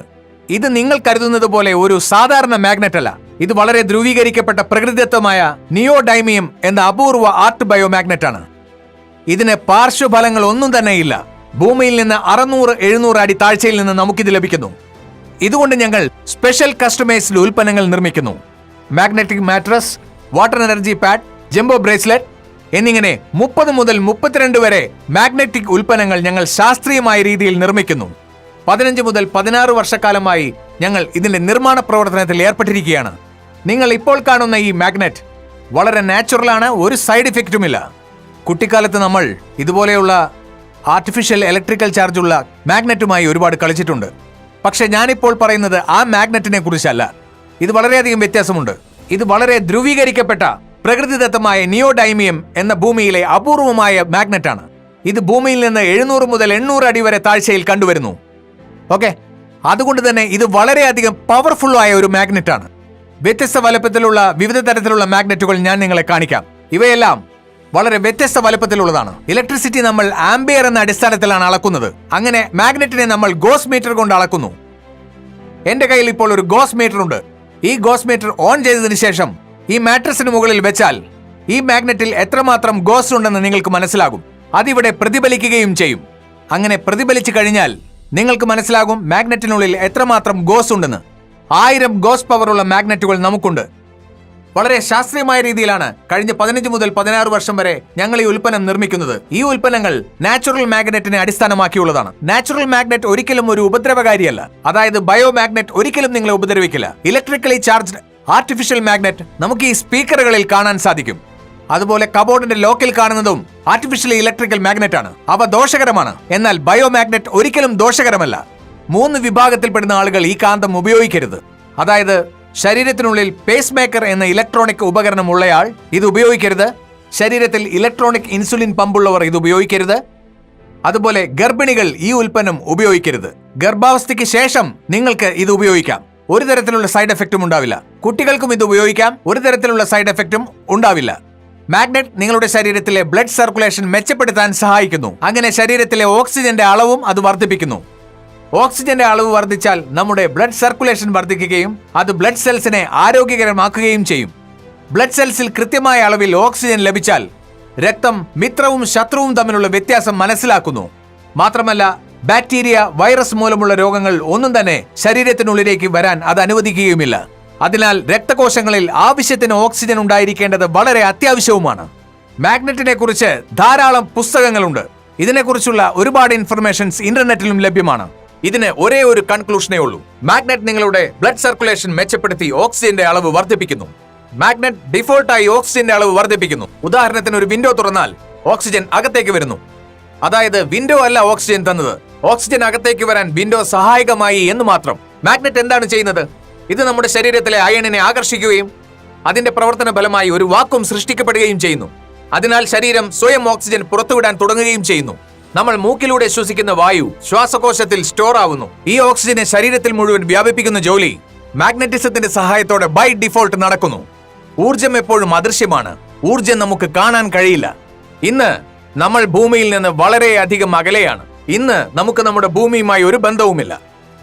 ഇത് നിങ്ങൾ കരുതുന്നത് പോലെ ഒരു സാധാരണ മാഗ്നറ്റ് അല്ല. ഇത് വളരെ ധ്രുവീകരിക്കപ്പെട്ട പ്രകൃതിദത്തമായ നിയോഡൈമിയം എന്ന അപൂർവ ആർട്ട് ബയോമാഗ്നറ്റ് ആണ്. ഇതിന് പാർശ്വഫലങ്ങൾ ഒന്നും തന്നെ ഇല്ല. ഭൂമിയിൽ നിന്ന് 600-700 അടി താഴ്ചയിൽ നിന്ന് നമുക്കിത് ലഭിക്കുന്നു. ഇതുകൊണ്ട് ഞങ്ങൾ സ്പെഷ്യൽ കസ്റ്റമൈസ്ഡ് ഉൽപ്പന്നങ്ങൾ നിർമ്മിക്കുന്നു. Magnetic mattress, water energy pad, jumbo bracelet എന്നിങ്ങനെ 30 മുതൽ 32 വരെ മാഗ്നറ്റിക് ഉൽപ്പന്നങ്ങൾ ഞങ്ങൾ ശാസ്ത്രീയമായ രീതിയിൽ നിർമ്മിക്കുന്നു. 15 മുതൽ 16 വർഷക്കാലമായി ഞങ്ങൾ ഇതിന്റെ നിർമ്മാണ പ്രവർത്തനത്തിൽ ഏർപ്പെട്ടിരിക്കുകയാണ്. നിങ്ങൾ ഇപ്പോൾ കാണുന്ന ഈ മാഗ്നറ്റ് വളരെ നാച്ചുറൽ ആണ്. ഒരു സൈഡ് ഇഫക്റ്റുമില്ല. കുട്ടിക്കാലത്ത് നമ്മൾ ഇതുപോലെയുള്ള ആർട്ടിഫിഷ്യൽ ഇലക്ട്രിക്കൽ ചാർജുള്ള മാഗ്നറ്റുമായി ഒരുപാട് കളിച്ചിട്ടുണ്ട്. പക്ഷെ ഞാനിപ്പോൾ പറയുന്നത് ആ മാഗ്നറ്റിനെ കുറിച്ചല്ല. ഇത് വളരെയധികം വ്യത്യാസമുണ്ട്. ഇത് വളരെ ധ്രുവീകരിക്കപ്പെട്ട പ്രകൃതിദത്തമായ നിയോഡൈമിയം എന്ന ഭൂമിയിലെ അപൂർവമായ മാഗ്നറ്റ് ആണ്. ഇത് ഭൂമിയിൽ നിന്ന് 700 മുതൽ 800 അടി വരെ താഴ്ചയിൽ കണ്ടുവരുന്നു. ഓക്കെ, അതുകൊണ്ട് തന്നെ ഇത് വളരെയധികം പവർഫുൾ ആയ ഒരു മാഗ്നറ്റ് ആണ്. വ്യത്യസ്ത വലുപ്പത്തിലുള്ള വിവിധ തരത്തിലുള്ള മാഗ്നറ്റുകൾ ഞാൻ നിങ്ങളെ കാണിക്കാം. ഇവയെല്ലാം വളരെ വ്യത്യസ്ത വലുപ്പത്തിലുള്ളതാണ്. ഇലക്ട്രിസിറ്റി നമ്മൾ ആംബിയർ എന്ന അടിസ്ഥാനത്തിലാണ് അളക്കുന്നത്. അങ്ങനെ മാഗ്നറ്റിനെ നമ്മൾ ഗോസ് മീറ്റർ കൊണ്ട് അളക്കുന്നു. എന്റെ കയ്യിൽ ഇപ്പോൾ ഒരു ഗോസ് മീറ്റർ ഉണ്ട്. ഈ ഗോസ് മീറ്റർ ഓൺ ചെയ്തതിനു ശേഷം ഈ മാട്രസിന് മുകളിൽ വെച്ചാൽ ഈ മാഗ്നറ്റിൽ എത്രമാത്രം ഗോസ് ഉണ്ടെന്ന് നിങ്ങൾക്ക് മനസ്സിലാകും. അതിവിടെ പ്രതിഫലിക്കുകയും ചെയ്യും. അങ്ങനെ പ്രതിഫലിച്ചു കഴിഞ്ഞാൽ നിങ്ങൾക്ക് മനസ്സിലാകും മാഗ്നറ്റിനുള്ളിൽ എത്രമാത്രം ഗോസ് ഉണ്ടെന്ന്. 1000 ഗോസ് പവറുള്ള മാഗ്നറ്റുകൾ നമുക്കുണ്ട്. വളരെ ശാസ്ത്രീയമായ രീതിയിലാണ് കഴിഞ്ഞ 15 മുതൽ 16 വർഷം വരെ ഞങ്ങൾ ഈ ഉൽപ്പന്നം നിർമ്മിക്കുന്നത്. ഈ ഉൽപ്പന്നങ്ങൾ നാച്ചുറൽ മാഗ്നറ്റിനെ അടിസ്ഥാനമാക്കിയുള്ളതാണ്. നാച്ചുറൽ മാഗ്നറ്റ് ഒരിക്കലും ഒരു ഉപദ്രവകാരിയല്ല. അതായത് ബയോ മാഗ്നറ്റ് ഒരിക്കലും നിങ്ങളെ ഉപദ്രവിക്കില്ല. ഇലക്ട്രിക്കലി ചാർജ്ഡ് ആർട്ടിഫിഷ്യൽ മാഗ്നറ്റ് നമുക്ക് ഈ സ്പീക്കറുകളിൽ കാണാൻ സാധിക്കും. അതുപോലെ കബോർഡിന്റെ ലോക്കിൽ കാണുന്നതും ആർട്ടിഫിഷ്യൽ ഇലക്ട്രിക്കൽ മാഗ്നറ്റ് ആണ്. അവ ദോഷകരമാണ്. എന്നാൽ ബയോ മാഗ്നറ്റ് ഒരിക്കലും ദോഷകരമല്ല. 3 വിഭാഗത്തിൽപ്പെടുന്ന ആളുകൾ ഈ കാന്തം ഉപയോഗിക്കരുത്. അതായത് ശരീരത്തിനുള്ളിൽ പേസ് മേക്കർ എന്ന ഇലക്ട്രോണിക് ഉപകരണം ഉള്ളയാൾ ഇത് ഉപയോഗിക്കരുത്. ശരീരത്തിൽ ഇലക്ട്രോണിക് ഇൻസുലിൻ പമ്പുള്ളവർ ഇത് ഉപയോഗിക്കരുത്. അതുപോലെ ഗർഭിണികൾ ഈ ഉൽപ്പന്നം ഉപയോഗിക്കരുത്. ഗർഭാവസ്ഥയ്ക്ക് ശേഷം നിങ്ങൾക്ക് ഇത് ഉപയോഗിക്കാം. ഒരു തരത്തിലുള്ള സൈഡ് എഫക്റ്റും ഉണ്ടാവില്ല. കുട്ടികൾക്കും ഇത് ഉപയോഗിക്കാം. ഒരു തരത്തിലുള്ള സൈഡ് എഫക്റ്റും ഉണ്ടാവില്ല. മാഗ്നറ്റ് നിങ്ങളുടെ ശരീരത്തിലെ ബ്ലഡ് സർക്കുലേഷൻ മെച്ചപ്പെടുത്താൻ സഹായിക്കുന്നു. അങ്ങനെ ശരീരത്തിലെ ഓക്സിജന്റെ അളവും അത് വർദ്ധിപ്പിക്കുന്നു. ഓക്സിജന്റെ അളവ് വർദ്ധിച്ചാൽ നമ്മുടെ ബ്ലഡ് സർക്കുലേഷൻ വർദ്ധിക്കുകയും അത് ബ്ലഡ് സെൽസിനെ ആരോഗ്യകരമാക്കുകയും ചെയ്യും. ബ്ലഡ് സെൽസിൽ കൃത്യമായ അളവിൽ ഓക്സിജൻ ലഭിച്ചാൽ രക്തം മിത്രവും ശത്രുവും തമ്മിലുള്ള വ്യത്യാസം മനസ്സിലാക്കുന്നു. മാത്രമല്ല ബാക്ടീരിയ, വൈറസ് മൂലമുള്ള രോഗങ്ങൾ ഒന്നും തന്നെ ശരീരത്തിനുള്ളിലേക്ക് വരാൻ അത് അനുവദിക്കുകയുമില്ല. അതിനാൽ രക്തകോശങ്ങളിൽ ആവശ്യത്തിന് ഓക്സിജൻ ഉണ്ടായിരിക്കേണ്ടത് വളരെ അത്യാവശ്യവുമാണ്. മാഗ്നറ്റിനെ കുറിച്ച് ധാരാളം പുസ്തകങ്ങളുണ്ട്. ഇതിനെക്കുറിച്ചുള്ള ഒരുപാട് ഇൻഫർമേഷൻസ് ഇന്റർനെറ്റിലും ലഭ്യമാണ്. ഇതിന് ഒരേ ഒരു കൺക്ലൂഷനേ ഉള്ളൂ. മാഗ്നറ്റ് നിങ്ങളുടെ ബ്ലഡ് സർക്കുലേഷൻ മെച്ചപ്പെടുത്തി ഓക്സിജന്റെ അളവ് വർദ്ധിപ്പിക്കുന്നു. മാഗ്നറ്റ് ഡിഫോൾട്ടായി ഓക്സിജന്റെ അളവ് വർദ്ധിപ്പിക്കുന്നു. ഉദാഹരണത്തിന് ഒരു വിൻഡോ തുറന്നാൽ ഓക്സിജൻ അകത്തേക്ക് വരുന്നു. അതായത് വിൻഡോ അല്ല ഓക്സിജൻ തന്നത്, ഓക്സിജൻ അകത്തേക്ക് വരാൻ വിൻഡോ സഹായകമായി എന്ന് മാത്രം. മാഗ്നറ്റ് എന്താണ് ചെയ്യുന്നത്? ഇത് നമ്മുടെ ശരീരത്തിലെ അയണിനെ ആകർഷിക്കുകയും അതിന്റെ പ്രവർത്തന ഫലമായി ഒരു വാക്വം സൃഷ്ടിക്കപ്പെടുകയും ചെയ്യുന്നു. അതിനാൽ ശരീരം സ്വയം ഓക്സിജൻ പുറത്തുവിടാൻ തുടങ്ങുകയും ചെയ്യുന്നു. നമ്മൾ മൂക്കിലൂടെ ശ്വസിക്കുന്ന വായു ശ്വാസകോശത്തിൽ സ്റ്റോർ ആവുന്നു. ഈ ഓക്സിജനെ ശരീരത്തിൽ മുഴുവൻ വ്യാപിപ്പിക്കുന്ന ജോലി മാഗ്നറ്റിസത്തിന്റെ സഹായത്തോടെ ബൈ ഡിഫോൾട്ട് നടക്കുന്നു. ഊർജം എപ്പോഴും അദൃശ്യമാണ്. ഊർജം നമുക്ക് കാണാൻ കഴിയില്ല. ഇന്ന് നമ്മൾ ഭൂമിയിൽ നിന്ന് വളരെയധികം അകലെയാണ്. ഇന്ന് നമുക്ക് നമ്മുടെ ഭൂമിയുമായി ഒരു ബന്ധവുമില്ല.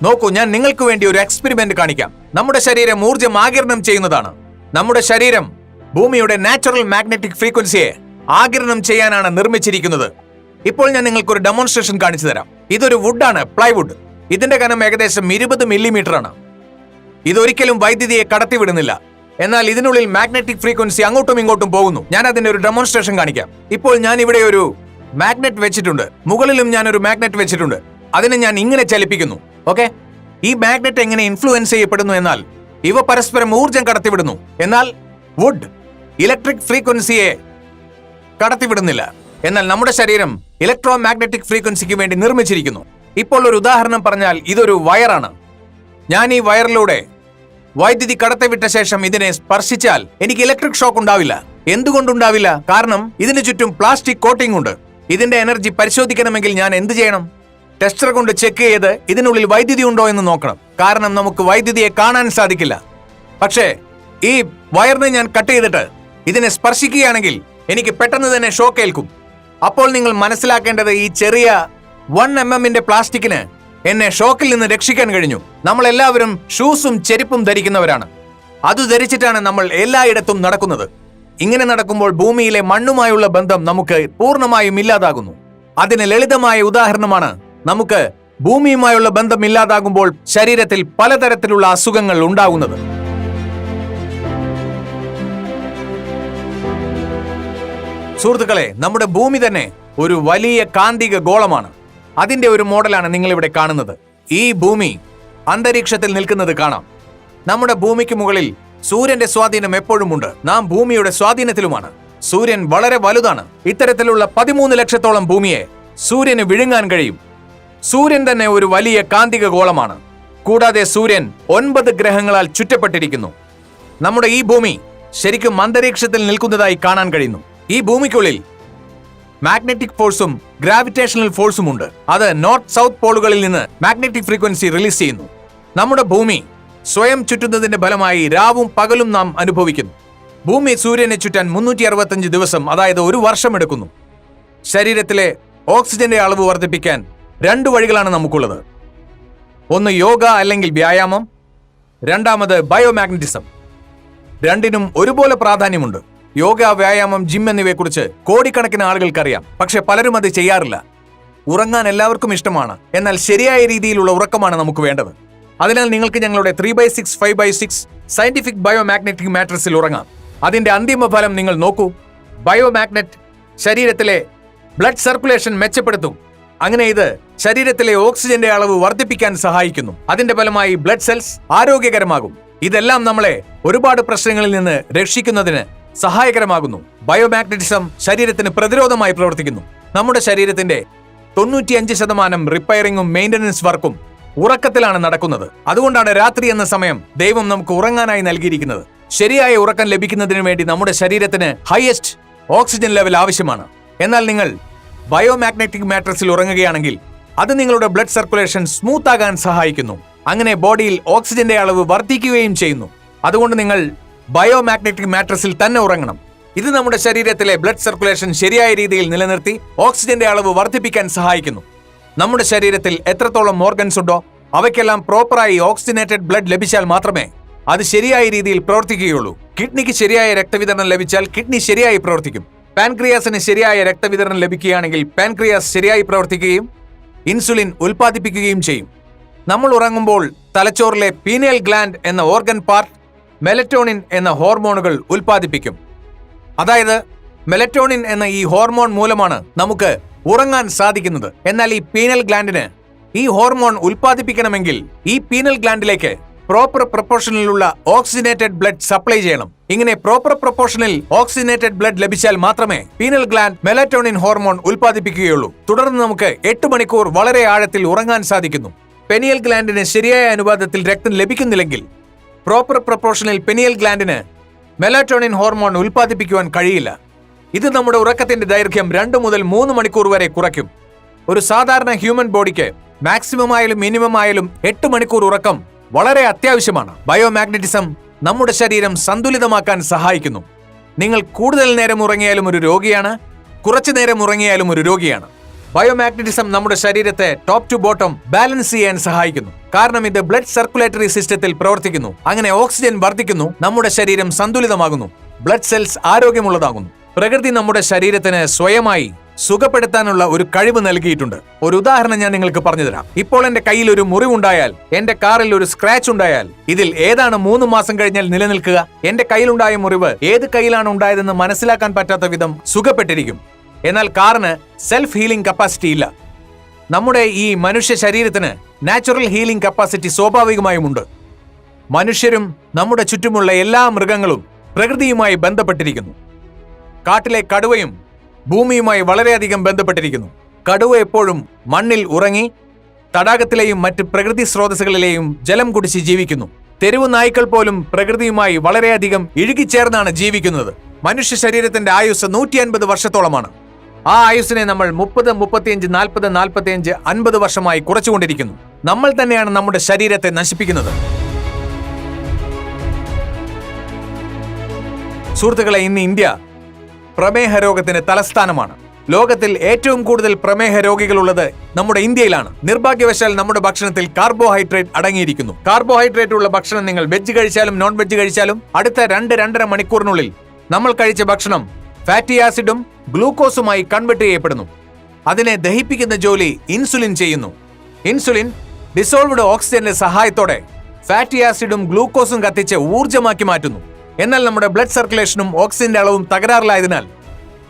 നോക്കൂ, ഞാൻ നിങ്ങൾക്ക് വേണ്ടി ഒരു എക്സ്പെരിമെന്റ് കാണിക്കാം. നമ്മുടെ ശരീരം ഊർജം ആഗിരണം ചെയ്യുന്നതാണ്. നമ്മുടെ ശരീരം ഭൂമിയുടെ നാച്ചുറൽ മാഗ്നറ്റിക് ഫ്രീക്വൻസിയെ ആഗിരണം ചെയ്യാനാണ് നിർമ്മിച്ചിരിക്കുന്നത്. ഇപ്പോൾ ഞാൻ നിങ്ങൾക്ക് ഒരു ഡെമോൺസ്ട്രേഷൻ കാണിച്ചു തരാം. ഇതൊരു വുഡാണ്, പ്ലൈവുഡ്. ഇതിന്റെ കനം ഏകദേശം 20 മില്ലിമീറ്റർ ആണ്. ഇതൊരിക്കലും വൈദ്യുതിയെ കടത്തിവിടുന്നില്ല. എന്നാൽ ഇതിനുള്ളിൽ മാഗ്നറ്റിക് ഫ്രീക്വൻസി അങ്ങോട്ടും ഇങ്ങോട്ടും പോകുന്നു. ഞാൻ അതിന്റെ ഒരു ഡെമോൺസ്ട്രേഷൻ കാണിക്കാം. ഇപ്പോൾ ഞാൻ ഇവിടെ ഒരു മാഗ്നറ്റ് വെച്ചിട്ടുണ്ട്. മുകളിലും ഞാൻ ഒരു മാഗ്നറ്റ് വെച്ചിട്ടുണ്ട്. അതിനെ ഞാൻ ഇങ്ങനെ ചലിപ്പിക്കുന്നു. ഓക്കെ, ഈ മാഗ്നറ്റ് എങ്ങനെ ഇൻഫ്ലുവൻസ് ചെയ്യപ്പെടുന്നു എന്നാൽ ഇവ പരസ്പരം ഊർജം കടത്തിവിടുന്നു. എന്നാൽ വുഡ് ഇലക്ട്രിക് ഫ്രീക്വൻസിയെ കടത്തിവിടുന്നില്ല. എന്നാൽ നമ്മുടെ ശരീരം ഇലക്ട്രോ മാഗ്നറ്റിക് ഫ്രീക്വൻസിക്ക് വേണ്ടി നിർമ്മിച്ചിരിക്കുന്നു. ഇപ്പോൾ ഒരു ഉദാഹരണം പറഞ്ഞാൽ ഇതൊരു വയറാണ്. ഞാൻ ഈ വയറിലൂടെ വൈദ്യുതി കടത്തിവിട്ട ശേഷം ഇതിനെ സ്പർശിച്ചാൽ എനിക്ക് ഇലക്ട്രിക് ഷോക്ക് ഉണ്ടാവില്ല. എന്തുകൊണ്ടുണ്ടാവില്ല? കാരണം ഇതിന് ചുറ്റും പ്ലാസ്റ്റിക് കോട്ടിംഗ് ഉണ്ട്. ഇതിന്റെ എനർജി പരിശോധിക്കണമെങ്കിൽ ഞാൻ എന്ത് ചെയ്യണം? ടെസ്റ്റർ കൊണ്ട് ചെക്ക് ചെയ്ത് ഇതിനുള്ളിൽ വൈദ്യുതി ഉണ്ടോ എന്ന് നോക്കണം. കാരണം നമുക്ക് വൈദ്യുതിയെ കാണാൻ സാധിക്കില്ല. പക്ഷേ ഈ വയറിനെ ഞാൻ കട്ട് ചെയ്തിട്ട് ഇതിനെ സ്പർശിക്കുകയാണെങ്കിൽ എനിക്ക് പെട്ടെന്ന് തന്നെ ഷോക്ക് ഏൽക്കും. അപ്പോൾ നിങ്ങൾ മനസ്സിലാക്കേണ്ടത് ഈ ചെറിയ 1 mm പ്ലാസ്റ്റിക്കിന് എന്നെ ഷോക്കിൽ നിന്ന് രക്ഷിക്കാൻ കഴിഞ്ഞു. നമ്മൾ എല്ലാവരും ഷൂസും ചെരുപ്പും ധരിക്കുന്നവരാണ്. അത് ധരിച്ചിട്ടാണ് നമ്മൾ എല്ലായിടത്തും നടക്കുന്നത്. ഇങ്ങനെ നടക്കുമ്പോൾ ഭൂമിയിലെ മണ്ണുമായുള്ള ബന്ധം നമുക്ക് പൂർണ്ണമായും ഇല്ലാതാകുന്നു. അതിന് ലളിതമായ ഉദാഹരണമാണ് നമുക്ക് ഭൂമിയുമായുള്ള ബന്ധം ഇല്ലാതാകുമ്പോൾ ശരീരത്തിൽ പലതരത്തിലുള്ള അസുഖങ്ങൾ ഉണ്ടാകുന്നത്. സുഹൃത്തുക്കളെ, നമ്മുടെ ഭൂമി തന്നെ ഒരു വലിയ കാന്തിക ഗോളമാണ്. അതിന്റെ ഒരു മോഡലാണ് നിങ്ങൾ ഇവിടെ കാണുന്നത്. ഈ ഭൂമി അന്തരീക്ഷത്തിൽ നിൽക്കുന്നത് കാണാം. നമ്മുടെ ഭൂമിക്ക് മുകളിൽ സൂര്യന്റെ സ്വാധീനം എപ്പോഴും ഉണ്ട്. നാം ഭൂമിയുടെ സ്വാധീനത്തിലുമാണ്. സൂര്യൻ വളരെ വലുതാണ്. ഇത്തരത്തിലുള്ള 13 ലക്ഷത്തോളം ഭൂമിയെ സൂര്യന് വിഴുങ്ങാൻ കഴിയും. സൂര്യൻ തന്നെ ഒരു വലിയ കാന്തിക ഗോളമാണ്. കൂടാതെ സൂര്യൻ 9 ഗ്രഹങ്ങളാൽ ചുറ്റപ്പെട്ടിരിക്കുന്നു. നമ്മുടെ ഈ ഭൂമി ശരിക്കും അന്തരീക്ഷത്തിൽ നിൽക്കുന്നതായി കാണാൻ കഴിയുന്നു. ഈ ഭൂമിക്കുള്ളിൽ മാഗ്നറ്റിക് ഫോഴ്സും ഗ്രാവിറ്റേഷണൽ ഫോഴ്സും ഉണ്ട്. അത് നോർത്ത് സൗത്ത് പോളുകളിൽ നിന്ന് മാഗ്നറ്റിക് ഫ്രീക്വൻസി റിലീസ് ചെയ്യുന്നു. നമ്മുടെ ഭൂമി സ്വയം ചുറ്റുന്നതിന്റെ ഫലമായി രാവും പകലും നാം അനുഭവിക്കുന്നു. ഭൂമി സൂര്യനെ ചുറ്റാൻ 365 ദിവസം, അതായത് ഒരു വർഷം എടുക്കുന്നു. ശരീരത്തിലെ ഓക്സിജന്റെ അളവ് വർദ്ധിപ്പിക്കാൻ 2 വഴികളാണ് നമുക്കുള്ളത്. ഒന്ന് യോഗ അല്ലെങ്കിൽ വ്യായാമം, രണ്ടാമത് ബയോമാഗ്നറ്റിസം. രണ്ടിനും ഒരുപോലെ പ്രാധാന്യമുണ്ട്. യോഗ, വ്യായാമം, ജിം എന്നിവയെക്കുറിച്ച് കോടിക്കണക്കിന് ആളുകൾക്കറിയാം. പക്ഷെ പലരും അത് ചെയ്യാറില്ല. ഉറങ്ങാൻ എല്ലാവർക്കും ഇഷ്ടമാണ്, എന്നാൽ ശരിയായ രീതിയിലുള്ള ഉറക്കമാണ് നമുക്ക് വേണ്ടത്. അതിനാൽ നിങ്ങൾക്ക് ഞങ്ങളുടെ 3x6 5x6 സയന്റിഫിക് ബയോമാഗ്നറ്റിക് മാട്രിക്സിൽ ഉറങ്ങാം. അതിന്റെ അന്തിമ ഫലം നിങ്ങൾ നോക്കൂ. ബയോമാഗ്നറ്റ് ശരീരത്തിലെ ബ്ലഡ് സർക്കുലേഷൻ മെച്ചപ്പെടുത്തും. അങ്ങനെ ഇത് ശരീരത്തിലെ ഓക്സിജന്റെ അളവ് വർദ്ധിപ്പിക്കാൻ സഹായിക്കുന്നു. അതിന്റെ ഫലമായി ബ്ലഡ് സെൽസ് ആരോഗ്യകരമാകും. ഇതെല്ലാം നമ്മളെ ഒരുപാട് പ്രശ്നങ്ങളിൽ നിന്ന് രക്ഷിക്കുന്നതിന് സഹായകരമാകുന്നു. ബയോമാഗ്നറ്റിസം ശരീരത്തിന് പ്രതിരോധമായി പ്രവർത്തിക്കുന്നു. നമ്മുടെ ശരീരത്തിന്റെ 95% റിപ്പയറിംഗും മെയിന്റനൻസ് വർക്കും ഉറക്കത്തിലാണ് നടക്കുന്നത്. അതുകൊണ്ടാണ് രാത്രി എന്ന സമയം ദൈവം നമുക്ക് ഉറങ്ങാനായി നൽകിയിരിക്കുന്നത്. ശരിയായ ഉറക്കം ലഭിക്കുന്നതിന് വേണ്ടി നമ്മുടെ ശരീരത്തിന് ഹയസ്റ്റ് ഓക്സിജൻ ലെവൽ ആവശ്യമാണ്. എന്നാൽ നിങ്ങൾ ബയോമാഗ്നറ്റിക് മാട്രിക്സിൽ ഉറങ്ങുകയാണെങ്കിൽ അത് നിങ്ങളുടെ ബ്ലഡ് സർക്കുലേഷൻ സ്മൂത്ത് ആകാൻ സഹായിക്കുന്നു. അങ്ങനെ ബോഡിയിൽ ഓക്സിജന്റെ അളവ് വർദ്ധിക്കുകയും ചെയ്യുന്നു. അതുകൊണ്ട് നിങ്ങൾ ബയോമാഗ്നറ്റിക് മാട്രിക്സിൽ തന്നെ ഉറങ്ങണം. ഇത് നമ്മുടെ ശരീരത്തിലെ ബ്ലഡ് സർക്കുലേഷൻ ശരിയായ രീതിയിൽ നിലനിർത്തി ഓക്സിജന്റെ അളവ് വർദ്ധിപ്പിക്കാൻ സഹായിക്കുന്നു. നമ്മുടെ ശരീരത്തിൽ എത്രത്തോളം ഓർഗൻസ് ഉണ്ടോ അവയ്ക്കെല്ലാം പ്രോപ്പറായി ഓക്സിജനേറ്റഡ് ബ്ലഡ് ലഭിച്ചാൽ മാത്രമേ അത് ശരിയായ രീതിയിൽ പ്രവർത്തിക്കുകയുള്ളൂ. കിഡ്നിക്ക് ശരിയായ രക്തവിതരണം ലഭിച്ചാൽ കിഡ്നി ശരിയായി പ്രവർത്തിക്കും. പാൻക്രിയാസിന് ശരിയായ രക്തവിതരണം ലഭിക്കുകയാണെങ്കിൽ പാൻക്രിയാസ് ശരിയായി പ്രവർത്തിക്കുകയും ഇൻസുലിൻ ഉൽപ്പാദിപ്പിക്കുകയും ചെയ്യും. നമ്മൾ ഉറങ്ങുമ്പോൾ തലച്ചോറിലെ പീനിയൽ ഗ്ലാൻഡ് എന്ന ഓർഗൻ പാർട്ട് മെലറ്റോണിൻ എന്ന ഹോർമോണുകൾ ഉൽപ്പാദിപ്പിക്കും. അതായത് മെലറ്റോണിൻ എന്ന ഈ ഹോർമോൺ മൂലമാണ് നമുക്ക് ഉറങ്ങാൻ സാധിക്കുന്നത്. എന്നാൽ ഈ പീനൽ ഗ്ലാൻഡിന് ഈ ഹോർമോൺ ഉൽപ്പാദിപ്പിക്കണമെങ്കിൽ ഈ പീനൽ ഗ്ലാൻഡിലേക്ക് പ്രോപ്പർ പ്രൊപ്പോർഷനിലുള്ള ഓക്സിജനേറ്റഡ് ബ്ലഡ് സപ്ലൈ ചെയ്യണം. ഇങ്ങനെ പ്രോപ്പർ പ്രൊപ്പോർഷനിൽ ഓക്സിജനേറ്റഡ് ബ്ലഡ് ലഭിച്ചാൽ മാത്രമേ പീനൽ ഗ്ലാൻഡ് മെലറ്റോണിൻ ഹോർമോൺ ഉൽപ്പാദിപ്പിക്കുകയുള്ളൂ. തുടർന്ന് നമുക്ക് 8 മണിക്കൂർ വളരെ ആഴത്തിൽ ഉറങ്ങാൻ സാധിക്കുന്നു. പെനിയൽ ഗ്ലാൻഡിന് ശരിയായ അനുപാതത്തിൽ രക്തം ലഭിക്കുന്നില്ലെങ്കിൽ പ്രോപ്പർ പ്രൊപ്പോർഷനിൽ പെനിയൽ ഗ്ലാൻഡിന് മെലറ്റോണിൻ ഹോർമോൺ ഉൽപ്പാദിപ്പിക്കുവാൻ കഴിയില്ല. ഇത് നമ്മുടെ ഉറക്കത്തിന്റെ ദൈർഘ്യം 2 മുതൽ 3 മണിക്കൂർ വരെ കുറയ്ക്കും. ഒരു സാധാരണ ഹ്യൂമൻ ബോഡിക്ക് മാക്സിമം ആയാലും മിനിമം ആയാലും 8 മണിക്കൂർ ഉറക്കം വളരെ അത്യാവശ്യമാണ്. ബയോമാഗ്നറ്റിസം നമ്മുടെ ശരീരം സന്തുലിതമാക്കാൻ സഹായിക്കുന്നു. നിങ്ങൾ കൂടുതൽ നേരം ഉറങ്ങിയാലും ഒരു രോഗിയാണ്, കുറച്ചു നേരം ഉറങ്ങിയാലും ഒരു രോഗിയാണ്. ബയോമാഗ്നറ്റിസം നമ്മുടെ ശരീരത്തെ ടോപ്പ് ടു ബോട്ടം ബാലൻസ് ചെയ്യാൻ സഹായിക്കുന്നു. കാരണം ഇത് ബ്ലഡ് സർക്കുലേറ്ററി സിസ്റ്റത്തിൽ പ്രവർത്തിക്കുന്നു. അങ്ങനെ ഓക്സിജൻ വർദ്ധിക്കുന്നു, നമ്മുടെ ശരീരം സന്തുലിതമാകുന്നു, ബ്ലഡ് സെൽസ് ആരോഗ്യമുള്ളതാകുന്നു. പ്രകൃതി നമ്മുടെ ശരീരത്തിന് സ്വയമായി സുഖപ്പെടുത്താനുള്ള ഒരു കഴിവ് നൽകിയിട്ടുണ്ട്. ഒരു ഉദാഹരണം ഞാൻ നിങ്ങൾക്ക് പറഞ്ഞു തരാം. ഇപ്പോൾ എന്റെ കയ്യിൽ ഒരു മുറിവുണ്ടായാൽ, എന്റെ കാറിൽ ഒരു സ്ക്രാച്ച് ഉണ്ടായാൽ, ഇതിൽ ഏതാണ് 3 മാസം കഴിഞ്ഞാൽ നിലനിൽക്കുക? എന്റെ കയ്യിലുണ്ടായ മുറിവ് ഏത് കയ്യിലാണ് ഉണ്ടായതെന്ന് മനസ്സിലാക്കാൻ പറ്റാത്ത വിധം സുഖപ്പെട്ടിരിക്കും. എന്നാൽ കാറിന് സെൽഫ് ഹീലിംഗ് കപ്പാസിറ്റി ഇല്ല. നമ്മുടെ ഈ മനുഷ്യ ശരീരത്തിന് നാച്ചുറൽ ഹീലിംഗ് കപ്പാസിറ്റി സ്വാഭാവികമായുമുണ്ട്. മനുഷ്യരും നമ്മുടെ ചുറ്റുമുള്ള എല്ലാ മൃഗങ്ങളും പ്രകൃതിയുമായി ബന്ധപ്പെട്ടിരിക്കുന്നു. കാട്ടിലെ കടുവയും ഭൂമിയുമായി വളരെയധികം ബന്ധപ്പെട്ടിരിക്കുന്നു. കടുവ എപ്പോഴും മണ്ണിൽ ഉറങ്ങി തടാകത്തിലെയും മറ്റ് പ്രകൃതി സ്രോതസ്സുകളിലെയും ജലം കുടിച്ച് ജീവിക്കുന്നു. തെരുവു നായ്ക്കൾ പോലും പ്രകൃതിയുമായി വളരെയധികം ഇഴുകിച്ചേർന്നാണ് ജീവിക്കുന്നത്. മനുഷ്യ ശരീരത്തിന്റെ ആയുസ് 150 വർഷത്തോളമാണ്. ആ ആയുസ്സിനെ നമ്മൾ 30, 35, 40, 45, 50 വർഷമായി കുറച്ചുകൊണ്ടിരിക്കുന്നു. നമ്മൾ തന്നെയാണ് നമ്മുടെ ശരീരത്തെ നശിപ്പിക്കുന്നത്. സുഹൃത്തുക്കളെ, ഇന്ന് ഇന്ത്യ പ്രമേഹ രോഗത്തിന്റെ തലസ്ഥാനമാണ്. ലോകത്തിൽ ഏറ്റവും കൂടുതൽ പ്രമേഹ രോഗികളുള്ളത് നമ്മുടെ ഇന്ത്യയിലാണ്. നിർഭാഗ്യവശാൽ നമ്മുടെ ഭക്ഷണത്തിൽ കാർബോഹൈഡ്രേറ്റ് അടങ്ങിയിരിക്കുന്നു. കാർബോഹൈഡ്രേറ്റ് ഉള്ള ഭക്ഷണം നിങ്ങൾ വെജ് കഴിച്ചാലും നോൺ വെജ് കഴിച്ചാലും അടുത്ത 2-2.5 മണിക്കൂറിനുള്ളിൽ നമ്മൾ കഴിച്ച ഭക്ഷണം ഫാറ്റി ആസിഡും ഗ്ലൂക്കോസുമായി കൺവെർട്ട് ചെയ്യപ്പെടുന്നു. അതിനെ ദഹിപ്പിക്കുന്ന ജോലി ഇൻസുലിൻ ചെയ്യുന്നു. ഇൻസുലിൻ ഡിസോൾവ്ഡ് ഓക്സിജന്റെ സഹായത്തോടെ ഫാറ്റി ആസിഡും ഗ്ലൂക്കോസും കത്തിച്ച് ഊർജ്ജമാക്കി മാറ്റുന്നു. എന്നാൽ നമ്മുടെ ബ്ലഡ് സർക്കുലേഷനും ഓക്സിജന്റെ അളവും തകരാറിലായതിനാൽ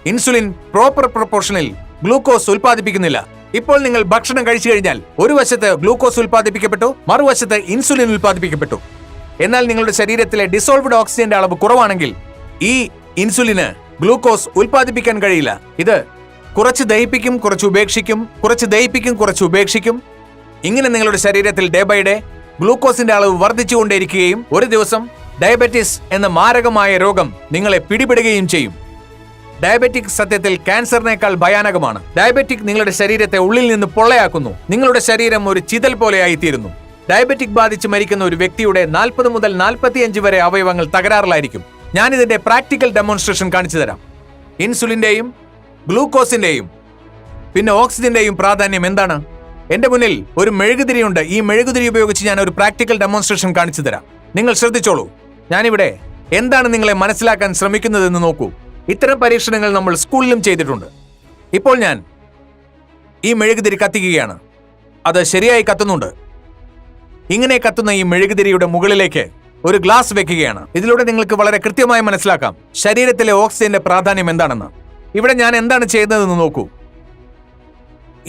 ഇൻസുലിൻ പ്രോപ്പർ പ്രൊപ്പോർഷനിൽ ഗ്ലൂക്കോസ് ഉൽപ്പാദിപ്പിക്കുന്നില്ല. ഇപ്പോൾ നിങ്ങൾ ഭക്ഷണം കഴിച്ചു കഴിഞ്ഞാൽ ഒരു വശത്ത് ഗ്ലൂക്കോസ് ഉൽപ്പാദിപ്പിക്കപ്പെട്ടു, മറുവശത്ത് ഇൻസുലിൻ ഉൽപ്പാദിപ്പിക്കപ്പെട്ടു. എന്നാൽ നിങ്ങളുടെ ശരീരത്തിലെ ഡിസോൾവ്ഡ് ഓക്സിജന്റെ അളവ് കുറവാണെങ്കിൽ ഈ ഇൻസുലിന് ഗ്ലൂക്കോസ് ഉൽപ്പാദിപ്പിക്കാൻ കഴിയില്ല. ഇത് കുറച്ച് ദഹിപ്പിക്കും, കുറച്ച് ഉപേക്ഷിക്കും, കുറച്ച് ദഹിപ്പിക്കും, കുറച്ച് ഉപേക്ഷിക്കും. ഇങ്ങനെ നിങ്ങളുടെ ശരീരത്തിൽ ഡേ ബൈ ഡേ ഗ്ലൂക്കോസിന്റെ അളവ് വർദ്ധിച്ചുകൊണ്ടേയിരിക്കുകയും ഒരു ദിവസം ഡയബറ്റിസ് എന്ന മാരകമായ രോഗം നിങ്ങളെ പിടിപെടുകയും ചെയ്യും. ഡയബറ്റിക് സത്യത്തിൽ ക്യാൻസറിനേക്കാൾ ഭയാനകമാണ്. ഡയബറ്റിക് നിങ്ങളുടെ ശരീരത്തെ ഉള്ളിൽ നിന്ന് പൊള്ളയാക്കുന്നു. നിങ്ങളുടെ ശരീരം ഒരു ചിതൽ പോലെയായിത്തീരുന്നു. ഡയബറ്റിക് ബാധിച്ച് മരിക്കുന്ന ഒരു വ്യക്തിയുടെ 40 മുതൽ 45 വരെ അവയവങ്ങൾ തകരാറിലായിരിക്കും. ഞാനിതിന്റെ പ്രാക്ടിക്കൽ ഡെമോൺസ്ട്രേഷൻ കാണിച്ചു തരാം. ഇൻസുലിന്റെയും ഗ്ലൂക്കോസിന്റെയും പിന്നെ ഓക്സിജന്റെയും പ്രാധാന്യം എന്താണ്? എന്റെ മുന്നിൽ ഒരു മെഴുകുതിരിയുണ്ട്. ഈ മെഴുകുതിരി ഉപയോഗിച്ച് ഞാൻ ഒരു പ്രാക്ടിക്കൽ ഡെമോൺസ്ട്രേഷൻ കാണിച്ചു തരാം. നിങ്ങൾ ശ്രദ്ധിച്ചോളൂ. ഞാനിവിടെ എന്താണ് നിങ്ങളെ മനസ്സിലാക്കാൻ ശ്രമിക്കുന്നതെന്ന് നോക്കൂ. ഇത്തരം പരീക്ഷണങ്ങൾ നമ്മൾ സ്കൂളിലും ചെയ്തിട്ടുണ്ട്. ഇപ്പോൾ ഞാൻ ഈ മെഴുകുതിരി കത്തിക്കുകയാണ്. അത് ശരിയായി കത്തുന്നുണ്ട്. ഇങ്ങനെ കത്തുന്ന ഈ മെഴുകുതിരിയുടെ മുകളിലേക്ക് ഒരു ഗ്ലാസ് വെക്കുകയാണ്. ഇതിലൂടെ നിങ്ങൾക്ക് വളരെ കൃത്യമായി മനസ്സിലാക്കാം ശരീരത്തിലെ ഓക്സിജന്റെ പ്രാധാന്യം എന്താണെന്ന്. ഇവിടെ ഞാൻ എന്താണ് ചെയ്യുന്നതെന്ന് നോക്കൂ.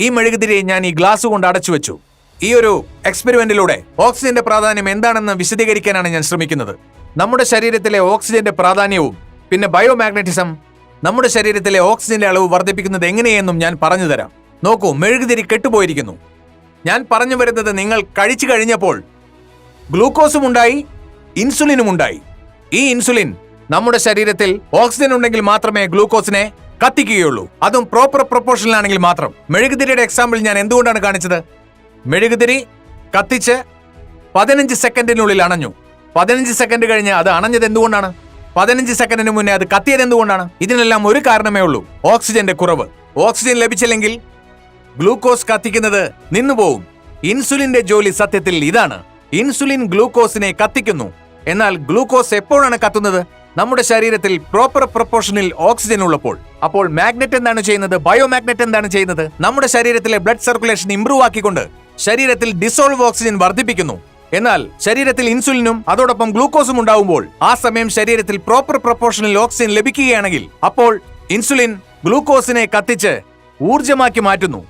ഈ മെഴുകുതിരിയെ ഞാൻ ഈ ഗ്ലാസ് കൊണ്ട് അടച്ചു വെച്ചു. ഈ ഒരു എക്സ്പെരിമെന്റിലൂടെ ഓക്സിജന്റെ പ്രാധാന്യം എന്താണെന്ന് വിശദീകരിക്കാനാണ് ഞാൻ ശ്രമിക്കുന്നത്. നമ്മുടെ ശരീരത്തിലെ ഓക്സിജന്റെ പ്രാധാന്യവും പിന്നെ ബയോമാഗ്നറ്റിസം നമ്മുടെ ശരീരത്തിലെ ഓക്സിജന്റെ അളവ് വർദ്ധിപ്പിക്കുന്നത് എങ്ങനെയെന്നും ഞാൻ പറഞ്ഞു തരാം. നോക്കൂ, മെഴുകുതിരി കെട്ടുപോയിരിക്കുന്നു. ഞാൻ പറഞ്ഞു വരുന്നത്, നിങ്ങൾ കഴിച്ചു കഴിഞ്ഞപ്പോൾ ഗ്ലൂക്കോസും ഉണ്ടായി, ഇൻസുലിനും ഉണ്ടായി. ഈ ഇൻസുലിൻ നമ്മുടെ ശരീരത്തിൽ ഓക്സിജൻ ഉണ്ടെങ്കിൽ മാത്രമേ ഗ്ലൂക്കോസിനെ കത്തിക്കുകയുള്ളൂ. അതും പ്രോപ്പർ പ്രൊപ്പോർഷനിലാണെങ്കിൽ മാത്രം. മെഴുകുതിരിയുടെ എക്സാമ്പിൾ ഞാൻ എന്തുകൊണ്ടാണ് കാണിച്ചത്? മെഴുകുതിരി കത്തിച്ച് 15 സെക്കൻഡിനുള്ളിൽ അണഞ്ഞു. 15 സെക്കൻഡ് കഴിഞ്ഞ് അത് അണഞ്ഞത് എന്തുകൊണ്ടാണ്? 15 സെക്കൻഡിന് മുന്നേ അത് കത്തിയത് എന്തുകൊണ്ടാണ്? ഇതിനെല്ലാം ഒരു കാരണമേ ഉള്ളൂ, ഓക്സിജന്റെ കുറവ്. ഓക്സിജൻ ലഭിച്ചില്ലെങ്കിൽ ഗ്ലൂക്കോസ് കത്തിക്കുന്നത് നിന്നുപോകും. ഇൻസുലിന്റെ ജോലി സത്യത്തിൽ ഇതാണ്. ഇൻസുലിൻ ഗ്ലൂക്കോസിനെ കത്തിക്കുന്നു. എന്നാൽ ഗ്ലൂക്കോസ് എപ്പോഴാണ് കത്തുന്നത്? നമ്മുടെ ശരീരത്തിൽ പ്രോപ്പർ പ്രൊപ്പോർഷനിൽ ഓക്സിജൻ ഉള്ളപ്പോൾ. അപ്പോൾ മാഗ്നറ്റ് എന്താണ് ചെയ്യുന്നത്? ബയോമാഗ്നറ്റ് എന്താണ് ചെയ്യുന്നത്? നമ്മുടെ ശരീരത്തിലെ ബ്ലഡ് സർക്കുലേഷൻ ഇംപ്രൂവ് ആക്കിക്കൊണ്ട് ശരീരത്തിൽ ഡിസോൾവ് ഓക്സിജൻ വർദ്ധിപ്പിക്കുന്നു. എന്നാൽ ശരീരത്തിൽ ഇൻസുലിനും അതോടൊപ്പം ഗ്ലൂക്കോസും ഉണ്ടാവുമ്പോൾ ആ സമയം ശരീരത്തിൽ പ്രോപ്പർ പ്രൊപ്പോർഷനിൽ ഓക്സിജൻ ലഭിക്കുകയാണെങ്കിൽ അപ്പോൾ ഇൻസുലിൻ ഗ്ലൂക്കോസിനെ കത്തിച്ച് ഊർജ്ജമാക്കി മാറ്റുന്നു.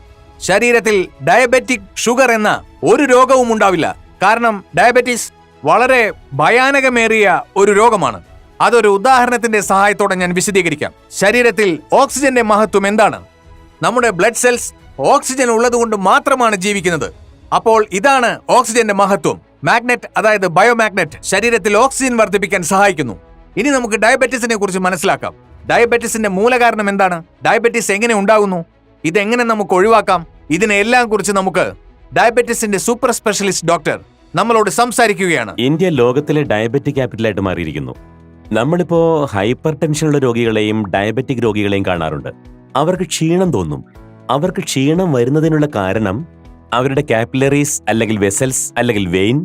ശരീരത്തിൽ ഡയബറ്റിക് ഷുഗർ എന്ന ഒരു രോഗവും ഉണ്ടാവില്ല. കാരണം ഡയബറ്റീസ് വളരെ ഭയാനകമേറിയ ഒരു രോഗമാണ്. അതൊരു ഉദാഹരണത്തിന്റെ സഹായത്തോടെ ഞാൻ വിശദീകരിക്കാം. ശരീരത്തിൽ ഓക്സിജന്റെ മഹത്വം എന്താണ്? നമ്മുടെ ബ്ലഡ് സെൽസ് ഓക്സിജൻ ഉള്ളതുകൊണ്ട് മാത്രമാണ് ജീവിക്കുന്നത്. അപ്പോൾ ഇതാണ് ഓക്സിജന്റെ മഹത്വം. മാഗ്നറ്റ്, അതായത് ബയോമാഗ്നറ്റ്, ശരീരത്തിൽ ഓക്സിജൻ വർദ്ധിപ്പിക്കാൻ സഹായിക്കുന്നു. ഇനി നമുക്ക് ഡയബറ്റീസിനെ കുറിച്ച് മനസ്സിലാക്കാം. ഡയബറ്റീസിന്റെ മൂലകാരണം എന്താണ്? ഡയബറ്റീസ് എങ്ങനെ ഉണ്ടാകുന്നു? ഇതെങ്ങനെ നമുക്ക് ഒഴിവാക്കാം? ഇതിനെല്ലാം കുറിച്ച് നമുക്ക് ഡയബറ്റീസിന്റെ സൂപ്പർ സ്പെഷ്യലിസ്റ്റ് ഡോക്ടർ നമ്മളോട് സംസാരിക്കുകയാണ്. ഇന്ത്യ ലോകത്തിലെ ഡയബറ്റിക് ക്യാപിറ്റലായിട്ട് മാറിയിരിക്കുന്നു. നമ്മളിപ്പോ ഹൈപ്പർ ടെൻഷനുള്ള രോഗികളെയും ഡയബറ്റിക് രോഗികളെയും കാണാറുണ്ട്. അവർക്ക് ക്ഷീണം തോന്നും. അവർക്ക് ക്ഷീണം വരുന്നതിനുള്ള കാരണം അവരുടെ കാപ്പിലറീസ് അല്ലെങ്കിൽ വെസൽസ് അല്ലെങ്കിൽ വെയിൻ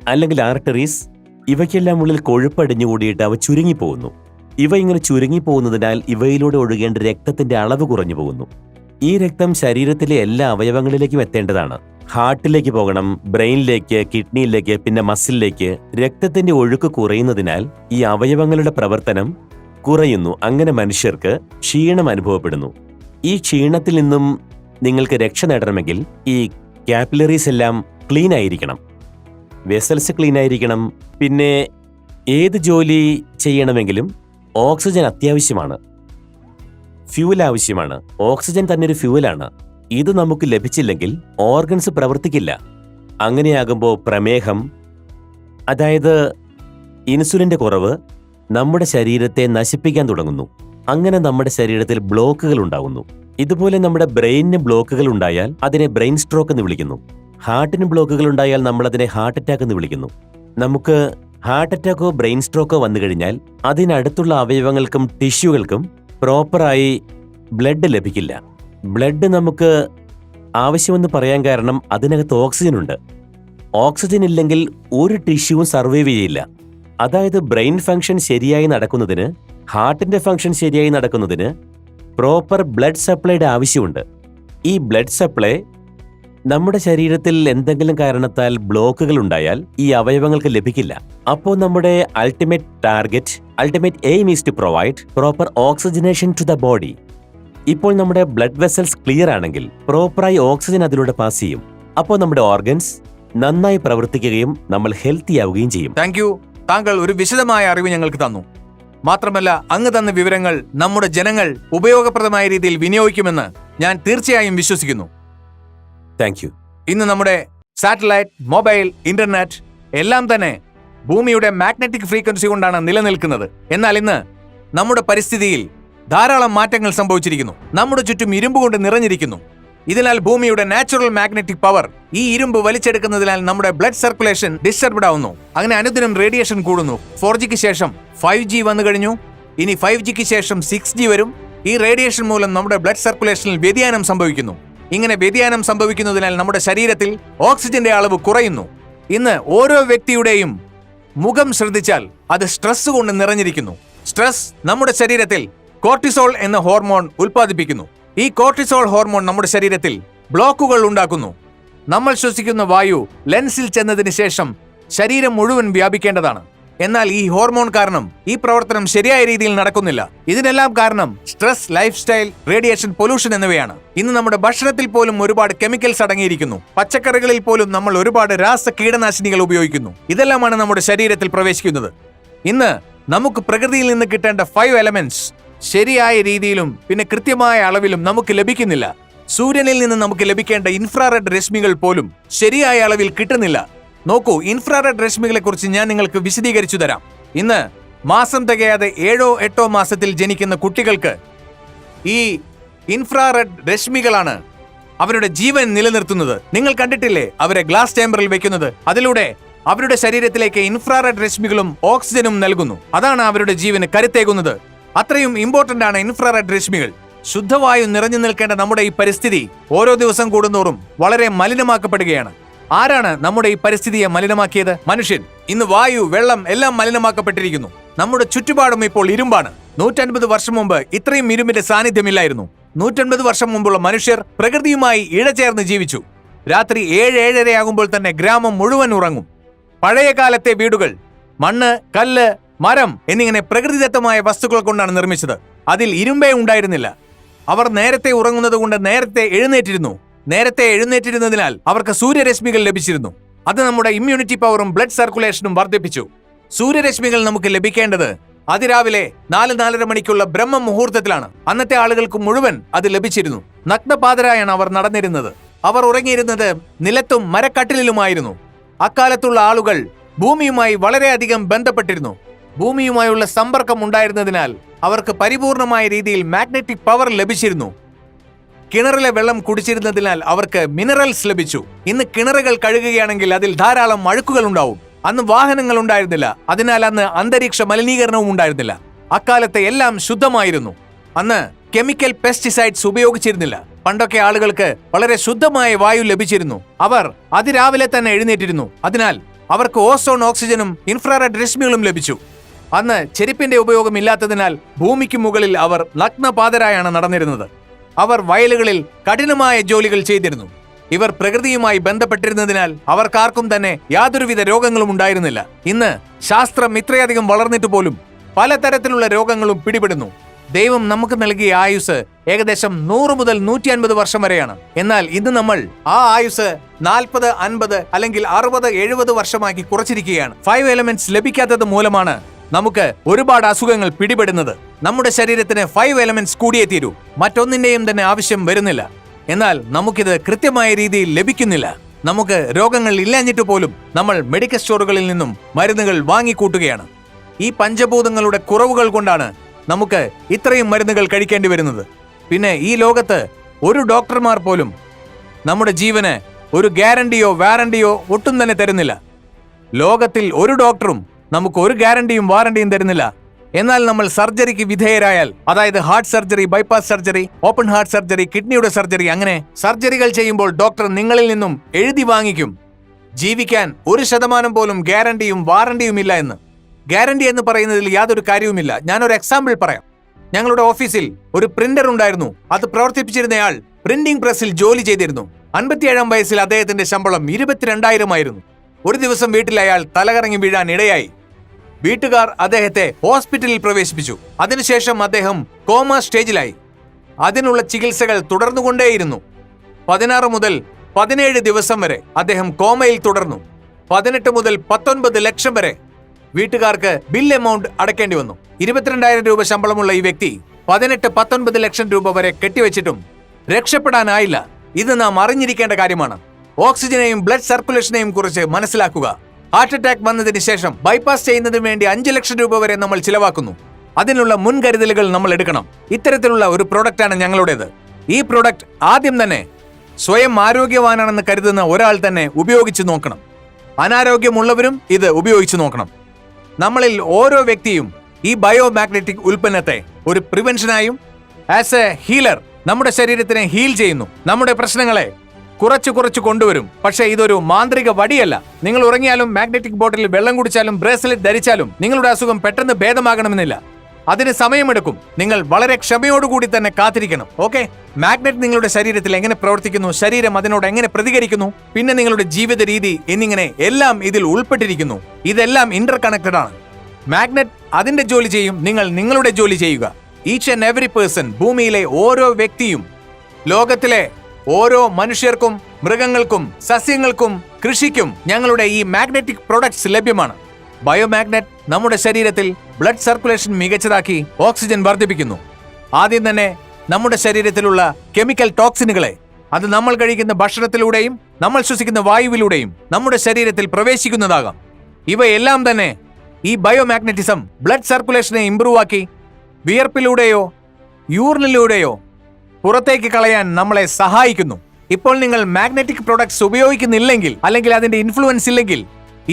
അല്ലെങ്കിൽ ആർട്ടറീസ് ഇവയ്ക്കെല്ലാം ഉള്ളിൽ കൊഴുപ്പടിഞ്ഞുകൂടിയിട്ട് അവ ചുരുങ്ങിപ്പോകുന്നു. ഇവ ഇങ്ങനെ ചുരുങ്ങിപ്പോകുന്നതിനാൽ ഇവയിലൂടെ ഒഴുകേണ്ട രക്തത്തിന്റെ അളവ് കുറഞ്ഞു പോകുന്നു. ഈ രക്തം ശരീരത്തിലെ എല്ലാ അവയവങ്ങളിലേക്കും എത്തേണ്ടതാണ്. ഹാർട്ടിലേക്ക് പോകണം, ബ്രെയിനിലേക്ക്, കിഡ്നിയിലേക്ക്, പിന്നെ മസിലിലേക്ക്. രക്തത്തിന്റെ ഒഴുക്ക് കുറയുന്നതിനാൽ ഈ അവയവങ്ങളുടെ പ്രവർത്തനം കുറയുന്നു. അങ്ങനെ മനുഷ്യർക്ക് ക്ഷീണം അനുഭവപ്പെടുന്നു. ഈ ക്ഷീണത്തിൽ നിന്നും നിങ്ങൾക്ക് രക്ഷ നേടണമെങ്കിൽ ഈ കാപ്പിലറീസ് എല്ലാം ക്ലീൻ ആയിരിക്കണം, വെസൽസ് ക്ലീൻ ആയിരിക്കണം. പിന്നെ ഏത് ജോലി ചെയ്യണമെങ്കിലും ഓക്സിജൻ അത്യാവശ്യമാണ്, ഫ്യൂവൽ ആവശ്യമാണ്. ഓക്സിജൻ തന്നെ ഒരു ഫ്യൂവലാണ്. ഇത് നമുക്ക് ലഭിച്ചില്ലെങ്കിൽ ഓർഗൻസ് പ്രവർത്തിക്കില്ല. അങ്ങനെയാകുമ്പോൾ പ്രമേഹം, അതായത് ഇൻസുലിന്റെ കുറവ്, നമ്മുടെ ശരീരത്തെ നശിപ്പിക്കാൻ തുടങ്ങുന്നു. അങ്ങനെ നമ്മുടെ ശരീരത്തിൽ ബ്ലോക്കുകൾ ഉണ്ടാകുന്നു. ഇതുപോലെ നമ്മുടെ ബ്രെയിനിന് ബ്ലോക്കുകൾ ഉണ്ടായാൽ അതിനെ ബ്രെയിൻ സ്ട്രോക്ക് എന്ന് വിളിക്കുന്നു. ഹാർട്ടിന് ബ്ലോക്കുകൾ ഉണ്ടായാൽ നമ്മൾ അതിനെ ഹാർട്ട് അറ്റാക്ക് എന്ന് വിളിക്കുന്നു. നമുക്ക് ഹാർട്ട് അറ്റാക്കോ ബ്രെയിൻ സ്ട്രോക്കോ വന്നു കഴിഞ്ഞാൽ അതിനടുത്തുള്ള അവയവങ്ങൾക്കും ടിഷ്യൂകൾക്കും പ്രോപ്പറായി ബ്ലഡ് ലഭിക്കില്ല. ബ്ലഡ് നമുക്ക് ആവശ്യമെന്ന് പറയാൻ കാരണം അതിനകത്ത് ഓക്സിജൻ ഉണ്ട്. ഓക്സിജൻ ഇല്ലെങ്കിൽ ഒരു ടിഷ്യൂവും സർവൈവ് ചെയ്യില്ല. അതായത് ബ്രെയിൻ ഫംഗ്ഷൻ ശരിയായി നടക്കുന്നതിന്, ഹാർട്ടിന്റെ ഫംഗ്ഷൻ ശരിയായി നടക്കുന്നതിന് പ്രോപ്പർ ബ്ലഡ് സപ്ലൈയുടെ ആവശ്യമുണ്ട്. ഈ ബ്ലഡ് സപ്ലൈ നമ്മുടെ ശരീരത്തിൽ എന്തെങ്കിലും കാരണത്താൽ ബ്ലോക്കുകൾ ഉണ്ടായാൽ ഈ അവയവങ്ങൾക്ക് ലഭിക്കില്ല. അപ്പോൾ നമ്മുടെ ultimate aim is to provide proper oxygenation to the body. ഇപ്പോൾ നമ്മുടെ ബ്ലഡ് വെസൽസ് ക്ലിയർ ആണെങ്കിൽ പ്രോപ്പറായി ഓക്സിജൻ അതിലൂടെ പാസ് ചെയ്യും. അപ്പോൾ നമ്മുടെ ഓർഗൻസ് നന്നായി പ്രവർത്തിക്കുകയും നമ്മൾ ഹെൽത്തി ആവുകയും ചെയ്യും. Thank you. താങ്കൾ ഒരു വിശദമായ അറിവ് ഞങ്ങൾക്ക് തന്നു. മാത്രമല്ല, അങ്ങ് തന്ന വിവരങ്ങൾ നമ്മുടെ ജനങ്ങൾ ഉപയോഗപ്രദമായ രീതിയിൽ വിനിയോഗിക്കുമെന്ന് ഞാൻ തീർച്ചയായും വിശ്വസിക്കുന്നു. Thank you. ഇന്ന് നമ്മുടെ സാറ്റലൈറ്റ്, മൊബൈൽ, ഇന്റർനെറ്റ് എല്ലാം തന്നെ ഭൂമിയുടെ മാഗ്നറ്റിക് ഫ്രീക്വൻസി കൊണ്ടാണ് നിലനിൽക്കുന്നത്. എന്നാൽ ഇന്ന് നമ്മുടെ പരിസ്ഥിതിയിൽ ധാരാളം മാറ്റങ്ങൾ സംഭവിച്ചിരിക്കുന്നു. നമ്മുടെ ചുറ്റും ഇരുമ്പ് കൊണ്ട് നിറഞ്ഞിരിക്കുന്നു. ഇതിനാൽ ഭൂമിയുടെ നാച്ചുറൽ മാഗ്നറ്റിക് പവർ ഈ ഇരുമ്പ് വലിച്ചെടുക്കുന്നതിനാൽ നമ്മുടെ ബ്ലഡ് സർക്കുലേഷൻ ഡിസ്റ്റർബ്ഡ് ആവുന്നു. അങ്ങനെ അനുദിനം റേഡിയേഷൻ കൂടുന്നു. 4Gക്ക് ശേഷം 5G വന്നു കഴിഞ്ഞു. ഇനി 5Gക്ക് ശേഷം 6G വരും. ഈ റേഡിയേഷൻ മൂലം നമ്മുടെ ബ്ലഡ് സർക്കുലേഷനിൽ വ്യതിയാനം സംഭവിക്കുന്നു. ഇങ്ങനെ വ്യതിയാനം സംഭവിക്കുന്നതിനാൽ നമ്മുടെ ശരീരത്തിൽ ഓക്സിജന്റെ അളവ് കുറയുന്നു. ഇന്ന് ഓരോ വ്യക്തിയുടെയും മുഖം ശ്രദ്ധിച്ചാൽ അത് സ്ട്രെസ് കൊണ്ട് നിറഞ്ഞിരിക്കുന്നു. സ്ട്രെസ് നമ്മുടെ ശരീരത്തിൽ കോർട്ടിസോൾ എന്ന ഹോർമോൺ ഉൽപ്പാദിപ്പിക്കുന്നു. ഈ കോർട്ടിസോൾ ഹോർമോൺ നമ്മുടെ ശരീരത്തിൽ ബ്ലോക്കുകൾ ഉണ്ടാക്കുന്നു. നമ്മൾ ശ്വസിക്കുന്ന വായു ലെൻസിൽ ചെന്നതിന് ശേഷം ശരീരം മുഴുവൻ വ്യാപിക്കേണ്ടതാണ്. എന്നാൽ ഈ ഹോർമോൺ കാരണം ഈ പ്രവർത്തനം ശരിയായ രീതിയിൽ നടക്കുന്നില്ല. ഇതിനെല്ലാം കാരണം stress, life style, radiation, pollution എന്നിവയാണ്. ഇന്ന് നമ്മുടെ ഭക്ഷണത്തിൽ പോലും ഒരുപാട് കെമിക്കൽസ് അടങ്ങിയിരിക്കുന്നു. പച്ചക്കറികളിൽ പോലും നമ്മൾ ഒരുപാട് രാസ കീടനാശിനികൾ ഉപയോഗിക്കുന്നു. ഇതെല്ലാമാണ് നമ്മുടെ ശരീരത്തിൽ പ്രവേശിക്കുന്നത്. ഇന്ന് നമുക്ക് പ്രകൃതിയിൽ നിന്ന് കിട്ടേണ്ട 5 എലമെന്റ്സ് ശരിയായ രീതിയിലും പിന്നെ കൃത്യമായ അളവിലും നമുക്ക് ലഭിക്കുന്നില്ല. സൂര്യനിൽ നിന്ന് നമുക്ക് ലഭിക്കേണ്ട ഇൻഫ്രാറെഡ് രശ്മികൾ പോലും ശരിയായ അളവിൽ കിട്ടുന്നില്ല. നോക്കൂ, ഇൻഫ്രാറെഡ് രശ്മികളെ കുറിച്ച് ഞാൻ നിങ്ങൾക്ക് വിശദീകരിച്ചു തരാം. ഇന്ന് മാസം തികയാതെ 7 or 8 മാസത്തിൽ ജനിക്കുന്ന കുട്ടികൾക്ക് ഈ ഇൻഫ്രാറെഡ് രശ്മികളാണ് അവരുടെ ജീവൻ നിലനിർത്തുന്നത്. നിങ്ങൾ കണ്ടിട്ടില്ലേ അവരെ ഗ്ലാസ് ചേമ്പറിൽ വെക്കുന്നത്? അതിലൂടെ അവരുടെ ശരീരത്തിലേക്ക് ഇൻഫ്രാറെഡ് രശ്മികളും ഓക്സിജനും നൽകുന്നു. അതാണ് അവരുടെ ജീവന് കരുത്തേകുന്നത്. അത്രയും ഇമ്പോർട്ടന്റ് ആണ് ഇൻഫ്രാറെഡ് രശ്മികൾ. ശുദ്ധവായു നിറഞ്ഞു നിൽക്കേണ്ട നമ്മുടെ ഈ പരിസ്ഥിതി ഓരോ ദിവസം കൂടുന്തോറും വളരെ മലിനമാക്കപ്പെടുകയാണ്. ആരാണ് നമ്മുടെ ഈ പരിസ്ഥിതിയെ മലിനമാക്കിയത്? മനുഷ്യൻ. ഇന്ന് വായു, വെള്ളം എല്ലാം മലിനമാക്കപ്പെട്ടിരിക്കുന്നു. നമ്മുടെ ചുറ്റുപാടും ഇപ്പോൾ ഇരുമ്പാണ്. 150 വർഷം മുമ്പ് ഇത്രയും ഇരുമ്പിന്റെ സാന്നിധ്യമില്ലായിരുന്നു. 150 വർഷം മുമ്പുള്ള മനുഷ്യർ പ്രകൃതിയുമായി ഇഴചേർന്ന് ജീവിച്ചു. രാത്രി 7-7:30 ആകുമ്പോൾ തന്നെ ഗ്രാമം മുഴുവൻ ഉറങ്ങും. പഴയ കാലത്തെ വീടുകൾ മണ്ണ്, കല്ല്, മരം എന്നിങ്ങനെ പ്രകൃതിദത്തമായ വസ്തുക്കൾ കൊണ്ടാണ് നിർമ്മിച്ചത്. അതിൽ ഇരുമ്പേ ഉണ്ടായിരുന്നില്ല. അവർ നേരത്തെ ഉറങ്ങുന്നത് കൊണ്ട് നേരത്തെ എഴുന്നേറ്റിരുന്നതിനാൽ അവർക്ക് സൂര്യരശ്മികൾ ലഭിച്ചിരുന്നു. അത് നമ്മുടെ ഇമ്മ്യൂണിറ്റി പവറും ബ്ലഡ് സർക്കുലേഷനും വർദ്ധിപ്പിച്ചു. സൂര്യരശ്മികൾ നമുക്ക് ലഭിക്കേണ്ടത് അതിരാവിലെ 4-4:30 മണിക്കുള്ള ബ്രഹ്മ മുഹൂർത്തത്തിലാണ്. അന്നത്തെ ആളുകൾക്ക് മുഴുവൻ അത് ലഭിച്ചിരുന്നു. നഗ്നപാതരായാണ് അവർ നടന്നിരുന്നത്. അവർ ഉറങ്ങിയിരുന്നത് നിലത്തും മരക്കട്ടിലുമായിരുന്നു. അക്കാലത്തുള്ള ആളുകൾ ഭൂമിയുമായി വളരെയധികം ബന്ധപ്പെട്ടിരുന്നു. ഭൂമിയുമായുള്ള സമ്പർക്കം ഉണ്ടായിരുന്നതിനാൽ അവർക്ക് പരിപൂർണമായ രീതിയിൽ മാഗ്നറ്റിക് പവർ ലഭിച്ചിരുന്നു. കിണറിലെ വെള്ളം കുടിച്ചിരുന്നതിനാൽ അവർക്ക് മിനറൽസ് ലഭിച്ചു. ഇന്ന് കിണറുകൾ കഴുകുകയാണെങ്കിൽ അതിൽ ധാരാളം അഴുക്കുകൾ ഉണ്ടാവും. അന്ന് വാഹനങ്ങൾ ഉണ്ടായിരുന്നില്ല. അതിനാൽ അന്ന് അന്തരീക്ഷ മലിനീകരണവും ഉണ്ടായിരുന്നില്ല. അക്കാലത്തെ എല്ലാം ശുദ്ധമായിരുന്നു. അന്ന് കെമിക്കൽ പെസ്റ്റിസൈഡ്സ് ഉപയോഗിച്ചിരുന്നില്ല. പണ്ടൊക്കെ ആളുകൾക്ക് വളരെ ശുദ്ധമായ വായു ലഭിച്ചിരുന്നു. അവർ അതിരാവിലെ തന്നെ എഴുന്നേറ്റിരുന്നു. അതിനാൽ അവർക്ക് ഓസോൺ, ഓക്സിജനും ഇൻഫ്രാറെഡ് രശ്മികളും ലഭിച്ചു. അന്ന് ചെരുപ്പിന്റെ ഉപയോഗം ഇല്ലാത്തതിനാൽ ഭൂമിക്ക് മുകളിൽ അവർ നഗ്നപാതരായാണ് നടന്നിരുന്നത്. അവർ വയലുകളിൽ കഠിനമായ ജോലികൾ ചെയ്തിരുന്നു. ഇവർ പ്രകൃതിയുമായി ബന്ധപ്പെട്ടിരുന്നതിനാൽ അവർക്കാർക്കും തന്നെ യാതൊരുവിധ രോഗങ്ങളും ഉണ്ടായിരുന്നില്ല. ഇന്ന് ശാസ്ത്രം ഇത്രയധികം വളർന്നിട്ട് പോലും പലതരത്തിലുള്ള രോഗങ്ങളും പിടിപെടുന്നു. ദൈവം നമുക്ക് നൽകിയ ആയുസ് ഏകദേശം 100 മുതൽ 150 വർഷം വരെയാണ്. എന്നാൽ ഇന്ന് നമ്മൾ ആ ആയുസ് 40, 50 അല്ലെങ്കിൽ 60, 70 വർഷമാക്കി കുറച്ചിരിക്കുകയാണ്. 5 എലമെന്റ്സ് ലഭിക്കാത്തത് മൂലമാണ് നമുക്ക് ഒരുപാട് അസുഖങ്ങൾ പിടിപെടുന്നത്. നമ്മുടെ ശരീരത്തിന് 5 എലമെന്റ്സ് കൂടിയേ തീരൂ, മറ്റൊന്നിന്റെയും തന്നെ ആവശ്യം വരുന്നില്ല. എന്നാൽ നമുക്കിത് കൃത്യമായ രീതിയിൽ ലഭിക്കുന്നില്ല. നമുക്ക് രോഗങ്ങൾ ഇല്ലാഞ്ഞിട്ട് പോലും നമ്മൾ മെഡിക്കൽ സ്റ്റോറുകളിൽ നിന്നും മരുന്നുകൾ വാങ്ങിക്കൂട്ടുകയാണ്. ഈ പഞ്ചഭൂതങ്ങളുടെ കുറവുകൾ കൊണ്ടാണ് നമുക്ക് ഇത്രയും മരുന്നുകൾ കഴിക്കേണ്ടി വരുന്നത്. പിന്നെ ഈ ലോകത്ത് ഒരു ഡോക്ടർമാർ പോലും നമ്മുടെ ജീവന് ഒരു ഗ്യാരണ്ടിയോ വാറണ്ടിയോ ഒട്ടും തന്നെ തരുന്നില്ല. ലോകത്തിൽ ഒരു ഡോക്ടറും നമുക്ക് ഒരു ഗ്യാരണ്ടിയും വാറണ്ടിയും തരുന്നില്ല. എന്നാൽ നമ്മൾ സർജറിക്ക് വിധേയരായാൽ, അതായത് heart surgery, bypass surgery, open heart surgery, കിഡ്നിയുടെ സർജറി, അങ്ങനെ സർജറികൾ ചെയ്യുമ്പോൾ ഡോക്ടർ നിങ്ങളിൽ നിന്നും എഴുതി വാങ്ങിക്കും ജീവിക്കാൻ 1% പോലും ഗ്യാരണ്ടിയും വാറണ്ടിയും ഇല്ല എന്ന്. ഗ്യാരണ്ടി എന്ന് പറയുന്നതിൽ യാതൊരു കാര്യവുമില്ല. ഞാനൊരു എക്സാമ്പിൾ പറയാം. ഞങ്ങളുടെ ഓഫീസിൽ ഒരു പ്രിന്റർ ഉണ്ടായിരുന്നു. അത് പ്രവർത്തിപ്പിച്ചിരുന്നയാൾ പ്രിന്റിംഗ് പ്രസ്സിൽ ജോലി ചെയ്തിരുന്നു. 57-ാം വയസ്സിൽ അദ്ദേഹത്തിന്റെ ശമ്പളം 22,000 ആയിരുന്നു. ഒരു ദിവസം വീട്ടിൽ അയാൾ തലകറങ്ങി വീഴാൻ ഇടയായി. വീട്ടുകാർ അദ്ദേഹത്തെ ഹോസ്പിറ്റലിൽ പ്രവേശിപ്പിച്ചു. അതിനുശേഷം അദ്ദേഹം കോമ സ്റ്റേജിലായി. അതിനുള്ള ചികിത്സകൾ തുടർന്നുകൊണ്ടേയിരുന്നു. 16 മുതൽ 17 ദിവസം വരെ അദ്ദേഹം കോമയിൽ തുടർന്നു. 18 മുതൽ 19 ലക്ഷം വരെ വീട്ടുകാർക്ക് ബിൽ എമൗണ്ട് അടയ്ക്കേണ്ടി വന്നു. 22,000 രൂപ ശമ്പളമുള്ള ഈ വ്യക്തി 18-19 ലക്ഷം രൂപ വരെ കെട്ടിവെച്ചിട്ടും രക്ഷപ്പെടാനായില്ല. ഇത് നാം അറിഞ്ഞിരിക്കേണ്ട കാര്യമാണ്. ഓക്സിജനെയും ബ്ലഡ് സർക്കുലേഷനെയും കുറിച്ച് മനസ്സിലാക്കുക. ഹാർട്ട് അറ്റാക്ക് വന്നതിന് ശേഷം ബൈപ്പാസ് ചെയ്യുന്നതിന് വേണ്ടി 5 ലക്ഷം രൂപ വരെ നമ്മൾ ചിലവാക്കുന്നു. അതിനുള്ള മുൻകരുതലുകൾ നമ്മൾ എടുക്കണം. ഇത്തരത്തിലുള്ള ഒരു പ്രോഡക്റ്റാണ് ഞങ്ങളുടേത്. ഈ പ്രോഡക്റ്റ് ആദ്യം തന്നെ സ്വയം ആരോഗ്യവാനാണെന്ന് കരുതുന്ന ഒരാൾ തന്നെ ഉപയോഗിച്ചു നോക്കണം. അനാരോഗ്യമുള്ളവരും ഇത് ഉപയോഗിച്ചു നോക്കണം. നമ്മളിൽ ഓരോ വ്യക്തിയും ഈ ബയോ മാഗ്നറ്റിക് ഉൽപ്പന്നത്തെ ഒരു പ്രിവെൻഷനായും ആസ് എ ഹീലർ നമ്മുടെ ശരീരത്തിനെ ഹീൽ ചെയ്യുന്നു. നമ്മുടെ പ്രശ്നങ്ങളെ കുറച്ചു കൊണ്ടുവരും. പക്ഷേ ഇതൊരു മാന്ത്രിക വടിയല്ല. നിങ്ങൾ ഉറങ്ങിയാലും മാഗ്നറ്റിക് ബോട്ടിൽ വെള്ളം കുടിച്ചാലും ബ്രേസ്ലെറ്റ് ധരിച്ചാലും നിങ്ങളുടെ അസുഖം പെട്ടെന്ന് ഭേദമാകണമെന്നില്ല. അതിന് സമയമെടുക്കും. നിങ്ങൾ വളരെ ക്ഷമയോടുകൂടി തന്നെ കാത്തിരിക്കണം. ഓക്കെ, മാഗ്നറ്റ് നിങ്ങളുടെ ശരീരത്തിൽ എങ്ങനെ പ്രവർത്തിക്കുന്നു, ശരീരം അതിനോട് എങ്ങനെ പ്രതികരിക്കുന്നു, പിന്നെ നിങ്ങളുടെ ജീവിത രീതി എന്നിങ്ങനെ എല്ലാം ഇതിൽ ഉൾപ്പെട്ടിരിക്കുന്നു. ഇതെല്ലാം ഇന്റർ കണക്റ്റഡ് ആണ്. മാഗ്നറ്റ് അതിന്റെ ജോലി ചെയ്യും, നിങ്ങൾ നിങ്ങളുടെ ജോലി ചെയ്യുക. ഈച്ച് ആൻഡ് എവറി പേഴ്സൺ, ഭൂമിയിലെ ഓരോ വ്യക്തിയും, ലോകത്തിലെ ഓരോ മനുഷ്യർക്കും, മൃഗങ്ങൾക്കും, സസ്യങ്ങൾക്കും, കൃഷിക്കും ഞങ്ങളുടെ ഈ മാഗ്നറ്റിക് പ്രൊഡക്ട്സ് ലഭ്യമാണ്. ബയോമാഗ്നറ്റ് നമ്മുടെ ശരീരത്തിൽ ബ്ലഡ് സർക്കുലേഷൻ മികച്ചതാക്കി ഓക്സിജൻ വർദ്ധിപ്പിക്കുന്നു. ആദ്യം തന്നെ നമ്മുടെ ശരീരത്തിലുള്ള കെമിക്കൽ ടോക്സിനുകളെ, അത് നമ്മൾ കഴിക്കുന്ന ഭക്ഷണത്തിലൂടെയും നമ്മൾ ശ്വസിക്കുന്ന വായുവിലൂടെയും നമ്മുടെ ശരീരത്തിൽ പ്രവേശിക്കുന്നതാകാം. ഇവയെല്ലാം തന്നെ ഈ ബയോമാഗ്നറ്റിസം ബ്ലഡ് സർക്കുലേഷനെ ഇംപ്രൂവ് ആക്കി വിയർപ്പിലൂടെയോ യൂറിനിലൂടെയോ പുറത്തേക്ക് കളയാൻ നമ്മളെ സഹായിക്കുന്നു. ഇപ്പോൾ നിങ്ങൾ മാഗ്നറ്റിക് പ്രൊഡക്ട്സ് ഉപയോഗിക്കുന്നില്ലെങ്കിൽ, അല്ലെങ്കിൽ അതിന്റെ ഇൻഫ്ലുവൻസ് ഇല്ലെങ്കിൽ,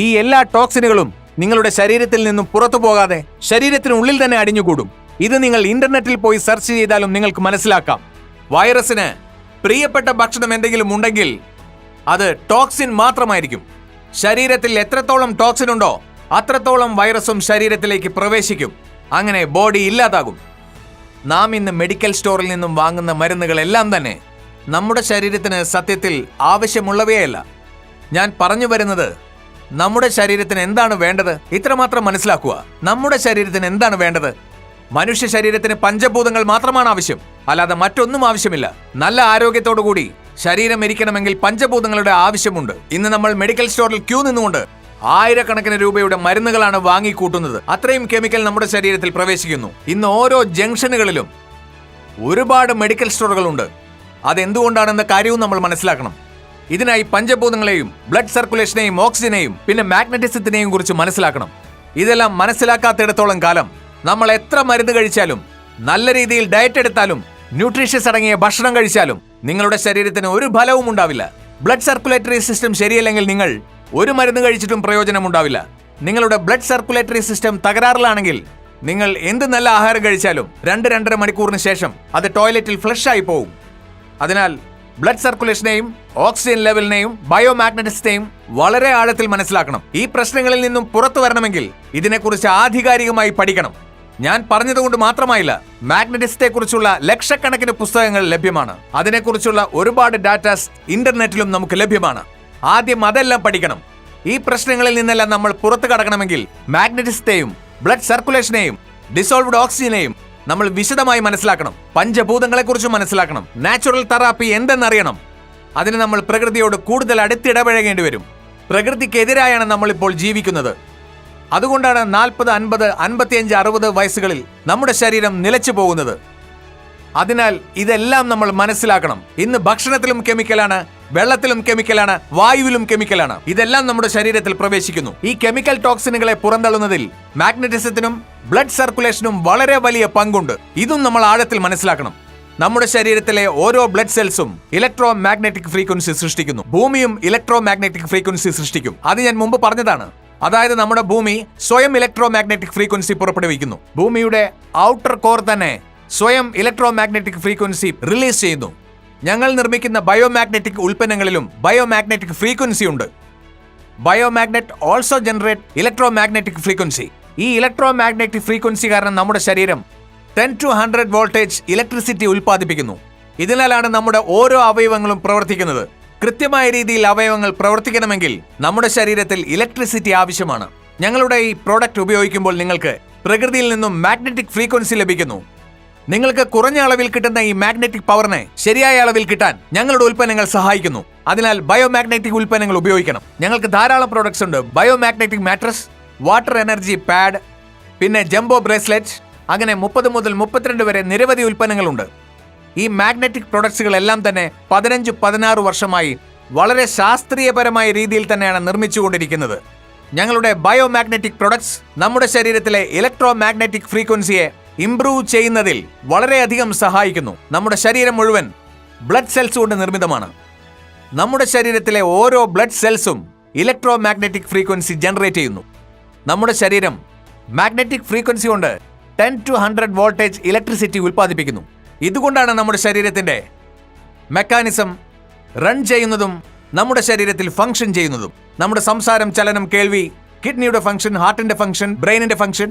ഈ എല്ലാ ടോക്സിനുകളും നിങ്ങളുടെ ശരീരത്തിൽ നിന്നും പുറത്തു പോകാതെ ശരീരത്തിനുള്ളിൽ തന്നെ അടിഞ്ഞുകൂടും. ഇത് നിങ്ങൾ ഇന്റർനെറ്റിൽ പോയി സെർച്ച് ചെയ്താലും നിങ്ങൾക്ക് മനസ്സിലാക്കാം. വൈറസിന് പ്രിയപ്പെട്ട ഭക്ഷണം എന്തെങ്കിലും ഉണ്ടെങ്കിൽ അത് ടോക്സിൻ മാത്രമായിരിക്കും. ശരീരത്തിൽ എത്രത്തോളം ടോക്സിൻ ഉണ്ടോ അത്രത്തോളം വൈറസും ശരീരത്തിലേക്ക് പ്രവേശിക്കും. അങ്ങനെ ബോഡി ഇല്ലാതാകും. നാം ഇന്ന് മെഡിക്കൽ സ്റ്റോറിൽ നിന്നും വാങ്ങുന്ന മരുന്നുകളെല്ലാം തന്നെ നമ്മുടെ ശരീരത്തിന് സത്യത്തിൽ ആവശ്യമുള്ളവയല്ല. ഞാൻ പറഞ്ഞു വരുന്നത്, നമ്മുടെ ശരീരത്തിന് എന്താണ് വേണ്ടത് ഇത്രമാത്രം മനസ്സിലാക്കുക. നമ്മുടെ ശരീരത്തിന് എന്താണ് വേണ്ടത്? മനുഷ്യ ശരീരത്തിന് പഞ്ചഭൂതങ്ങൾ മാത്രമാണ് ആവശ്യം, അല്ലാതെ മറ്റൊന്നും ആവശ്യമില്ല. നല്ല ആരോഗ്യത്തോടുകൂടി ശരീരം ഇരിക്കണമെങ്കിൽ പഞ്ചഭൂതങ്ങളുടെ ആവശ്യമുണ്ട്. ഇന്ന് നമ്മൾ മെഡിക്കൽ സ്റ്റോറിൽ ക്യൂ നിന്നുകൊണ്ട് ആയിരക്കണക്കിന് രൂപയുടെ മരുന്നുകളാണ് വാങ്ങിക്കൂട്ടുന്നത്. അത്രയും കെമിക്കൽ നമ്മുടെ ശരീരത്തിൽ പ്രവേശിക്കുന്നു. ഇന്ന് ഓരോ ജംഗ്ഷനുകളിലും ഒരുപാട് മെഡിക്കൽ സ്റ്റോറുകളുണ്ട്. അതെന്തുകൊണ്ടാണെന്ന കാര്യവും നമ്മൾ മനസ്സിലാക്കണം. ഇതിനായി പഞ്ചഭൂതങ്ങളെയും ബ്ലഡ് സർക്കുലേഷനെയും ഓക്സിജനെയും പിന്നെ മാഗ്നറ്റിസത്തിനെയും കുറിച്ച് മനസ്സിലാക്കണം. ഇതെല്ലാം മനസ്സിലാക്കാത്തിടത്തോളം കാലം നമ്മൾ എത്ര മരുന്ന് കഴിച്ചാലും, നല്ല രീതിയിൽ ഡയറ്റ് എടുത്താലും, ന്യൂട്രീഷ്യസ് അടങ്ങിയ ഭക്ഷണം കഴിച്ചാലും നിങ്ങളുടെ ശരീരത്തിന് ഒരു ഫലവും ഉണ്ടാവില്ല. ബ്ലഡ് സർക്കുലേറ്ററി സിസ്റ്റം ശരിയല്ലെങ്കിൽ നിങ്ങൾ ഒരു മരുന്ന് കഴിച്ചിട്ടും പ്രയോജനമുണ്ടാവില്ല. നിങ്ങളുടെ ബ്ലഡ് സർക്കുലേറ്ററി സിസ്റ്റം തകരാറിലാണെങ്കിൽ നിങ്ങൾ എന്ത് നല്ല ആഹാരം കഴിച്ചാലും 2-2.5 മണിക്കൂറിന് ശേഷം അത് ടോയ്ലറ്റിൽ ഫ്ലഷ് ആയി പോകും. അതിനാൽ ബ്ലഡ് സർക്കുലേഷനെയും ഓക്സിജൻ ലെവലിനെയും ബയോമാഗ്നറ്റിസത്തെയും വളരെ ആഴത്തിൽ മനസ്സിലാക്കണം. ഈ പ്രശ്നങ്ങളിൽ നിന്നും പുറത്തു വരണമെങ്കിൽ ഇതിനെക്കുറിച്ച് ആധികാരികമായി പഠിക്കണം. ഞാൻ പറഞ്ഞതുകൊണ്ട് മാത്രമായില്ല, മാഗ്നറ്റിസത്തെക്കുറിച്ചുള്ള ലക്ഷക്കണക്കിന് പുസ്തകങ്ങൾ ലഭ്യമാണ്. അതിനെക്കുറിച്ചുള്ള ഒരുപാട് ഡാറ്റാസ് ഇന്റർനെറ്റിലും നമുക്ക് ലഭ്യമാണ്. ആദ്യം അതെല്ലാം പഠിക്കണം. ഈ പ്രശ്നങ്ങളിൽ നിന്നെല്ലാം നമ്മൾ പുറത്തു കടക്കണമെങ്കിൽ മാഗ്നറ്റിസത്തെയും ബ്ലഡ് സർക്കുലേഷനെയും ഡിസോൾവ്ഡ് ഓക്സിജനെയും നമ്മൾ വിശദമായി മനസ്സിലാക്കണം. പഞ്ചഭൂതങ്ങളെക്കുറിച്ച് മനസ്സിലാക്കണം. നാച്ചുറൽ തെറാപ്പി എന്തെന്നറിയണം. അതിന് നമ്മൾ പ്രകൃതിയോട് കൂടുതൽ അടുത്തിടപഴകേണ്ടി വരും. പ്രകൃതിക്കെതിരായാണ് നമ്മളിപ്പോൾ ജീവിക്കുന്നത്. അതുകൊണ്ടാണ് 40, 50, 55, 60 വയസ്സുകളിൽ നമ്മുടെ ശരീരം നിലച്ചു പോകുന്നത്. അതിനാൽ ഇതെല്ലാം നമ്മൾ മനസ്സിലാക്കണം. ഇന്ന് ഭക്ഷണത്തിലും കെമിക്കലാണ്, വെള്ളത്തിലും കെമിക്കലാണ്, വായുവിലും കെമിക്കലാണ്. ഇതെല്ലാം നമ്മുടെ ശരീരത്തിൽ പ്രവേശിക്കുന്നു. ഈ കെമിക്കൽ ടോക്സിനുകളെ പുറന്തള്ളുന്നതിൽ മാഗ്നറ്റിസത്തിനും ബ്ലഡ് സർക്കുലേഷനും വളരെ വലിയ പങ്കുണ്ട്. ഇതും നമ്മൾ ആഴത്തിൽ മനസ്സിലാക്കണം. നമ്മുടെ ശരീരത്തിലെ ഓരോ ബ്ലഡ് സെൽസും ഇലക്ട്രോ മാഗ്നറ്റിക് ഫ്രീക്വൻസി സൃഷ്ടിക്കുന്നു. ഭൂമിയും ഇലക്ട്രോ മാഗ്നറ്റിക് ഫ്രീക്വൻസി സൃഷ്ടിക്കും. അത് ഞാൻ മുമ്പ് പറഞ്ഞതാണ്. അതായത് നമ്മുടെ ഭൂമി സ്വയം ഇലക്ട്രോ മാഗ്നറ്റിക് ഫ്രീക്വൻസി പുറപ്പെടുവിക്കുന്നു. ഭൂമിയുടെ ഔട്ടർ കോർ തന്നെ സ്വയം ഇലക്ട്രോ മാഗ്നറ്റിക് ഫ്രീക്വൻസി റിലീസ് ചെയ്യുന്നു. ഞങ്ങൾ നിർമ്മിക്കുന്ന ബയോമാഗ്നറ്റിക് ഉൽപ്പന്നങ്ങളിലും ബയോമാഗ്നറ്റിക് ഫ്രീക്വൻസി ഉണ്ട്. Biomagnet also generate electromagnetic frequency. ഈ ഇലക്ട്രോ മാഗ്നറ്റിക് ഫ്രീക്വൻസി കാരണം നമ്മുടെ ശരീരം 10 to 100 വോൾട്ടേജ് ഇലക്ട്രിസിറ്റി ഉൽപ്പാദിപ്പിക്കുന്നു. ഇതിനാലാണ് നമ്മുടെ ഓരോ അവയവങ്ങളും പ്രവർത്തിക്കുന്നത്. കൃത്യമായ രീതിയിൽ അവയവങ്ങൾ പ്രവർത്തിക്കണമെങ്കിൽ നമ്മുടെ ശരീരത്തിൽ ഇലക്ട്രിസിറ്റി ആവശ്യമാണ്. ഞങ്ങളുടെ ഈ പ്രോഡക്റ്റ് ഉപയോഗിക്കുമ്പോൾ നിങ്ങൾക്ക് പ്രകൃതിയിൽ നിന്നും മാഗ്നറ്റിക് ഫ്രീക്വൻസി ലഭിക്കുന്നു. നിങ്ങൾക്ക് കുറഞ്ഞ അളവിൽ കിട്ടുന്ന ഈ മാഗ്നറ്റിക് പവറിനെ ശരിയായ അളവിൽ കിട്ടാൻ ഞങ്ങളുടെ ഉൽപ്പന്നങ്ങൾ സഹായിക്കുന്നു. അതിനാൽ ബയോമാഗ്നറ്റിക് ഉൽപ്പന്നങ്ങൾ ഉപയോഗിക്കണം. ഞങ്ങൾക്ക് ധാരാളം പ്രോഡക്ട്സ് ഉണ്ട്. Biomagnetic mattress, water energy pad, പിന്നെ ജംബോ ബ്രേസ്ലെറ്റ്, അങ്ങനെ 30 മുതൽ 32 വരെ നിരവധി ഉൽപ്പന്നങ്ങളുണ്ട്. ഈ മാഗ്നറ്റിക് പ്രൊഡക്ട്സുകളെല്ലാം തന്നെ 15-16 വർഷമായി വളരെ ശാസ്ത്രീയപരമായ രീതിയിൽ തന്നെയാണ് നിർമ്മിച്ചുകൊണ്ടിരിക്കുന്നത്. ഞങ്ങളുടെ ബയോമാഗ്നറ്റിക് പ്രൊഡക്ട്സ് നമ്മുടെ ശരീരത്തിലെ ഇലക്ട്രോ മാഗ്നറ്റിക് ഫ്രീക്വൻസിയെ ഇംപ്രൂവ് ചെയ്യുന്നതിൽ വളരെയധികം സഹായിക്കുന്നു. നമ്മുടെ ശരീരം മുഴുവൻ ബ്ലഡ് സെൽസ് കൊണ്ട് നിർമ്മിതമാണ്. നമ്മുടെ ശരീരത്തിലെ ഓരോ ബ്ലഡ് സെൽസും ഇലക്ട്രോ മാഗ്നറ്റിക് ഫ്രീക്വൻസി ജനറേറ്റ് ചെയ്യുന്നു. നമ്മുടെ ശരീരം മാഗ്നറ്റിക് ഫ്രീക്വൻസി കൊണ്ട് 10 to 100 വോൾട്ടേജ് ഇലക്ട്രിസിറ്റി ഉൽപ്പാദിപ്പിക്കുന്നു. ഇതുകൊണ്ടാണ് നമ്മുടെ ശരീരത്തിന്റെ മെക്കാനിസം റൺ ചെയ്യുന്നതും നമ്മുടെ ശരീരത്തിൽ ഫംഗ്ഷൻ ചെയ്യുന്നതും. നമ്മുടെ സംസാരം, ചലനം, കേൾവി, കിഡ്നിയുടെ ഫംഗ്ഷൻ, ഹാർട്ടിന്റെ ഫംഗ്ഷൻ, ബ്രെയിനിന്റെ ഫംഗ്ഷൻ,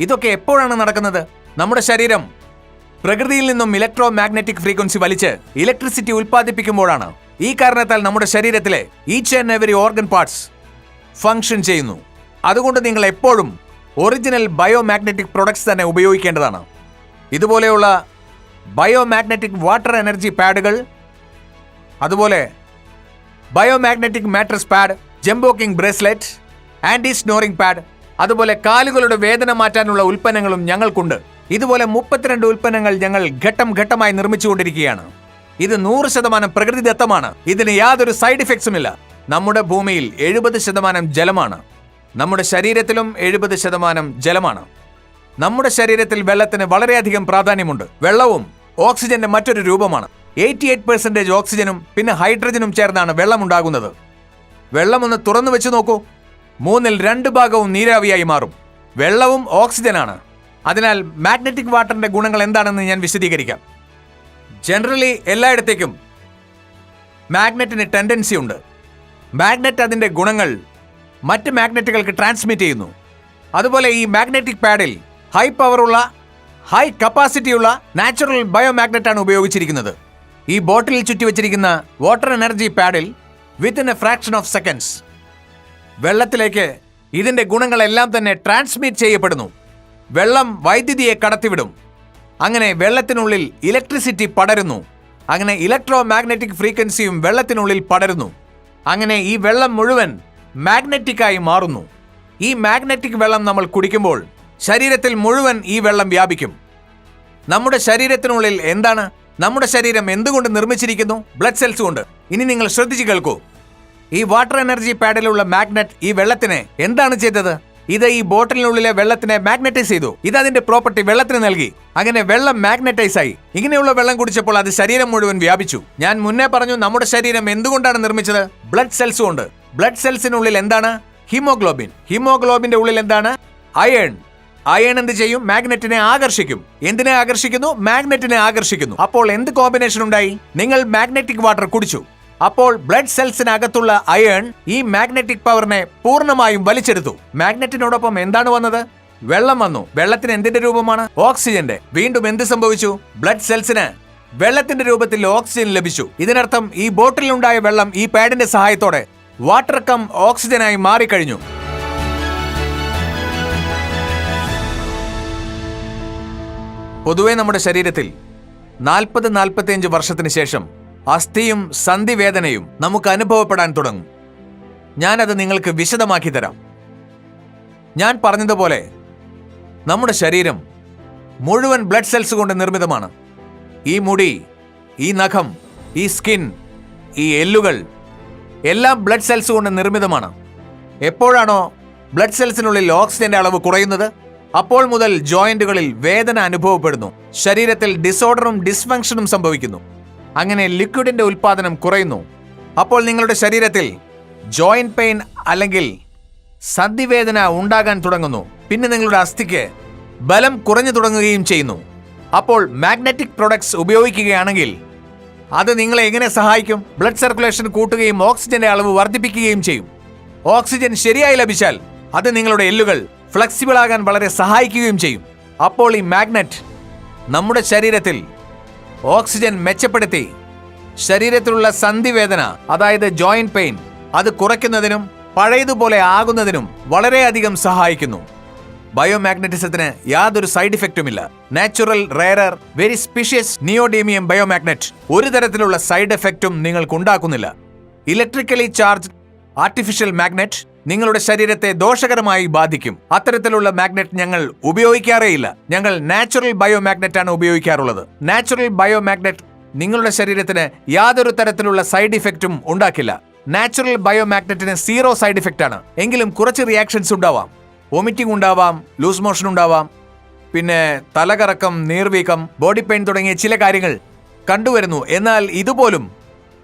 ഇതൊക്കെ എപ്പോഴാണ് നടക്കുന്നത്? നമ്മുടെ ശരീരം പ്രകൃതിയിൽ നിന്നും ഇലക്ട്രോ മാഗ്നറ്റിക് ഫ്രീക്വൻസി വലിച്ച് ഇലക്ട്രിസിറ്റി ഉൽപ്പാദിപ്പിക്കുമ്പോഴാണ്. ഈ കാരണത്താൽ നമ്മുടെ ശരീരത്തിലെ each and every organ parts function ചെയ്യുന്നു. അതുകൊണ്ട് നിങ്ങൾ എപ്പോഴും ഒറിജിനൽ ബയോമാഗ്നറ്റിക് പ്രൊഡക്ട്സ് തന്നെ ഉപയോഗിക്കേണ്ടതാണ്. ഇതുപോലെയുള്ള ബയോമാഗ്നറ്റിക് വാട്ടർ എനർജി പാഡുകൾ, അതുപോലെ biomagnetic mattress pad, jumbo king bracelet, anti snoring pad, അതുപോലെ കാലുകളുടെ വേദന മാറ്റാനുള്ള ഉൽപ്പന്നങ്ങളും ഞങ്ങൾക്കുണ്ട്. ഇതുപോലെ 32 ഉൽപ്പന്നങ്ങൾ ഞങ്ങൾ ഘട്ടം ഘട്ടമായി നിർമ്മിച്ചുകൊണ്ടിരിക്കുകയാണ്. ഇത് 100% പ്രകൃതിദത്തമാണ്. ഇതിന് യാതൊരു സൈഡ് ഇഫക്ട്സും ഇല്ല. നമ്മുടെ ഭൂമിയിൽ 70% ജലമാണ്. നമ്മുടെ ശരീരത്തിലും 70% ജലമാണ്. നമ്മുടെ ശരീരത്തിൽ വെള്ളത്തിന് വളരെയധികം പ്രാധാന്യമുണ്ട്. വെള്ളവും ഓക്സിജന്റെ മറ്റൊരു രൂപമാണ്. 88% ഓക്സിജനും പിന്നെ ഹൈഡ്രജനും ചേർന്നാണ് വെള്ളം ഉണ്ടാകുന്നത്. വെള്ളം ഒന്ന് തുറന്നു വെച്ച് നോക്കൂ. 3ൽ 2 ഭാഗവും നീരാവിയായി മാറും. വെള്ളവും ഓക്സിജനാണ്. അതിനാൽ മാഗ്നറ്റിക് വാട്ടറിന്റെ ഗുണങ്ങൾ എന്താണെന്ന് ഞാൻ വിശദീകരിക്കാം. ജനറലി എല്ലായിടത്തേക്കും മാഗ്നറ്റിന് ടെൻഡൻസി ഉണ്ട്. മാഗ്നറ്റ് അതിന്റെ ഗുണങ്ങൾ മറ്റ് മാഗ്നറ്റുകൾക്ക് ട്രാൻസ്മിറ്റ് ചെയ്യുന്നു. അതുപോലെ ഈ മാഗ്നറ്റിക് പാഡിൽ ഹൈ പവറുള്ള, ഹൈ കപ്പാസിറ്റിയുള്ള നാച്ചുറൽ ബയോമാഗ്നറ്റാണ് ഉപയോഗിച്ചിരിക്കുന്നത്. ഈ ബോട്ടിലിൽ ചുറ്റിവെച്ചിരിക്കുന്ന വാട്ടർ എനർജി പാഡിൽ within a fraction of seconds വെള്ളത്തിലേക്ക് ഇതിന്റെ ഗുണങ്ങളെല്ലാം തന്നെ ട്രാൻസ്മിറ്റ് ചെയ്യപ്പെടുന്നു. വെള്ളം വൈദ്യുതിയെ കടത്തിവിടും. അങ്ങനെ വെള്ളത്തിനുള്ളിൽ ഇലക്ട്രിസിറ്റി പടരുന്നു. അങ്ങനെ ഇലക്ട്രോ മാഗ്നറ്റിക് ഫ്രീക്വൻസിയും വെള്ളത്തിനുള്ളിൽ പടരുന്നു. അങ്ങനെ ഈ വെള്ളം മുഴുവൻ മാഗ്നറ്റിക്കായി മാറുന്നു. ഈ മാഗ്നറ്റിക് വെള്ളം നമ്മൾ കുടിക്കുമ്പോൾ ശരീരത്തിൽ മുഴുവൻ ഈ വെള്ളം വ്യാപിക്കും. നമ്മുടെ ശരീരത്തിനുള്ളിൽ എന്താണ്? നമ്മുടെ ശരീരം എന്തുകൊണ്ട് നിർമ്മിച്ചിരിക്കുന്നു? ബ്ലഡ് സെൽസ് കൊണ്ട്. ഇനി നിങ്ങൾ ശ്രദ്ധിച്ചു കേൾക്കൂ. ഈ വാട്ടർ എനർജി പാഡിലുള്ള മാഗ്നറ്റ് ഈ വെള്ളത്തിനെ എന്താണ് ചെയ്തത്? ഇത് ഈ ബോട്ടിലിനുള്ളിലെ വെള്ളത്തിനെ മാഗ്നറ്റൈസ് ചെയ്തു. ഇത് അതിന്റെ പ്രോപ്പർട്ടി വെള്ളത്തിന് നൽകി. അങ്ങനെ വെള്ളം മാഗ്നറ്റൈസ് ആയി. ഇങ്ങനെയുള്ള വെള്ളം കുടിച്ചപ്പോൾ അത് ശരീരം മുഴുവൻ വ്യാപിച്ചു. ഞാൻ മുന്നേ പറഞ്ഞു നമ്മുടെ ശരീരം എന്തുകൊണ്ടാണ് നിർമ്മിച്ചത്? ബ്ലഡ് സെൽസ് കൊണ്ട്. ബ്ലഡ് സെൽസിനുള്ളിൽ എന്താണ്? ഹീമോഗ്ലോബിൻ. ഹീമോഗ്ലോബിന്റെ ഉള്ളിൽ എന്താണ്? അയൺ. അയൺ എന്ത് ചെയ്യും? മാഗ്നറ്റിനെ ആകർഷിക്കും. എന്തിനെ ആകർഷിക്കുന്നു? മാഗ്നറ്റിനെ ആകർഷിക്കുന്നു. അപ്പോൾ എന്ത് കോമ്പിനേഷൻ ഉണ്ടായി? നിങ്ങൾ മാഗ്നറ്റിക് വാട്ടർ കുടിച്ചു. അപ്പോൾ ബ്ലഡ് സെൽസിനകത്തുള്ള അയൺ ഈ മാഗ്നറ്റിക് പവറിനെ പൂർണ്ണമായും വലിച്ചെടുത്തു. മാഗ്നറ്റിനോടൊപ്പം എന്താണ് വന്നത്? വെള്ളം വന്നു. വെള്ളത്തിന് എന്തിന്റെ രൂപമാണ്? ഓക്സിജന്റെ. വീണ്ടും എന്ത് സംഭവിച്ചു? ബ്ലഡ് സെൽസിന് വെള്ളത്തിന്റെ രൂപത്തിൽ ഓക്സിജൻ ലഭിച്ചു. ഇതിനർത്ഥം ഈ ബോട്ടിലുണ്ടായ വെള്ളം ഈ പാഡിന്റെ സഹായത്തോടെ വാട്ടർ കം ഓക്സിജനായി മാറിക്കഴിഞ്ഞു. പൊതുവെ നമ്മുടെ ശരീരത്തിൽ 40-45 വർഷത്തിന് ശേഷം അസ്ഥിയും സന്ധിവേദനയും നമുക്ക് അനുഭവപ്പെടാൻ തുടങ്ങും. ഞാനത് നിങ്ങൾക്ക് വിശദമാക്കി തരാം. ഞാൻ പറഞ്ഞതുപോലെ നമ്മുടെ ശരീരം മുഴുവൻ ബ്ലഡ് സെൽസ് കൊണ്ട് നിർമ്മിതമാണ്. ഈ മുടി, ഈ നഖം, ഈ സ്കിൻ, ഈ എല്ലുകൾ എല്ലാം ബ്ലഡ് സെൽസ് കൊണ്ട് നിർമ്മിതമാണ്. എപ്പോഴാണോ ബ്ലഡ് സെൽസിനുള്ളിൽ ഓക്സിജന്റെ അളവ് കുറയുന്നത്, അപ്പോൾ മുതൽ ജോയിന്റുകളിൽ വേദന അനുഭവപ്പെടുന്നു. ശരീരത്തിൽ ഡിസോർഡറും ഡിസ്ഫങ്ഷനും സംഭവിക്കുന്നു. അങ്ങനെ ലിക്വിഡിന്റെ ഉൽപാദനം കുറയുന്നു. അപ്പോൾ നിങ്ങളുടെ ശരീരത്തിൽ ജോയിന്റ് പെയിൻ അല്ലെങ്കിൽ സന്ധിവേദന ഉണ്ടാകാൻ തുടങ്ങുന്നു. പിന്നെ നിങ്ങളുടെ അസ്ഥിക്ക് ബലം കുറഞ്ഞു തുടങ്ങുകയും ചെയ്യുന്നു. അപ്പോൾ മാഗ്നറ്റിക് പ്രൊഡക്ട്സ് ഉപയോഗിക്കുകയാണെങ്കിൽ അത് നിങ്ങളെ എങ്ങനെ സഹായിക്കും? ബ്ലഡ് സർക്കുലേഷൻ കൂട്ടുകയും ഓക്സിജന്റെ അളവ് വർദ്ധിപ്പിക്കുകയും ചെയ്യും. ഓക്സിജൻ ശരിയായി ലഭിച്ചാൽ അത് നിങ്ങളുടെ എല്ലുകൾ ഫ്ലെക്സിബിൾ ആകാൻ വളരെ സഹായിക്കുകയും ചെയ്യും. അപ്പോൾ ഈ മാഗ്നറ്റ് നമ്മുടെ ശരീരത്തിൽ ഓക്സിജൻ മെച്ചപ്പെടുത്തി ശരീരത്തിലുള്ള സന്ധിവേദന, അതായത് ജോയിന്റ് പെയിൻ, അത് കുറയ്ക്കുന്നതിനും പഴയതുപോലെ ആകുന്നതിനും വളരെയധികം സഹായിക്കുന്നു. ബയോമാഗ്നറ്റിസത്തിന് യാതൊരു സൈഡ് ഇഫക്റ്റുമില്ല. Natural, rarer, very specious neodymium biomagnet ഒരു തരത്തിലുള്ള സൈഡ് എഫക്റ്റും നിങ്ങൾക്ക് ഉണ്ടാക്കുന്നില്ല. ഇലക്ട്രിക്കലി ചാർജ് ആർട്ടിഫിഷ്യൽ മാഗ്നറ്റ് നിങ്ങളുടെ ശരീരത്തെ ദോഷകരമായി ബാധിക്കും. അത്തരത്തിലുള്ള മാഗ്നറ്റ് ഞങ്ങൾ ഉപയോഗിക്കാറേയില്ല. ഞങ്ങൾ നാച്ചുറൽ ബയോമാഗ്നറ്റ് ആണ് ഉപയോഗിക്കാറുള്ളത്. നാച്ചുറൽ ബയോമാഗ്നറ്റ് നിങ്ങളുടെ ശരീരത്തിന് യാതൊരു തരത്തിലുള്ള സൈഡ് ഇഫക്റ്റും ഉണ്ടാക്കില്ല. നാച്ചുറൽ ബയോമാഗ്നറ്റിന് 0 സൈഡ് ഇഫക്റ്റ് ആണ്. എങ്കിലും കുറച്ച് റിയാക്ഷൻസ് ഉണ്ടാവാം. വോമിറ്റിംഗ് ഉണ്ടാവാം, ലൂസ് മോഷൻ ഉണ്ടാവാം, പിന്നെ തലകറക്കം, നീർവീക്കം, ബോഡി പെയിൻ തുടങ്ങിയ ചില കാര്യങ്ങൾ കണ്ടുവരുന്നു. എന്നാൽ ഇതുപോലും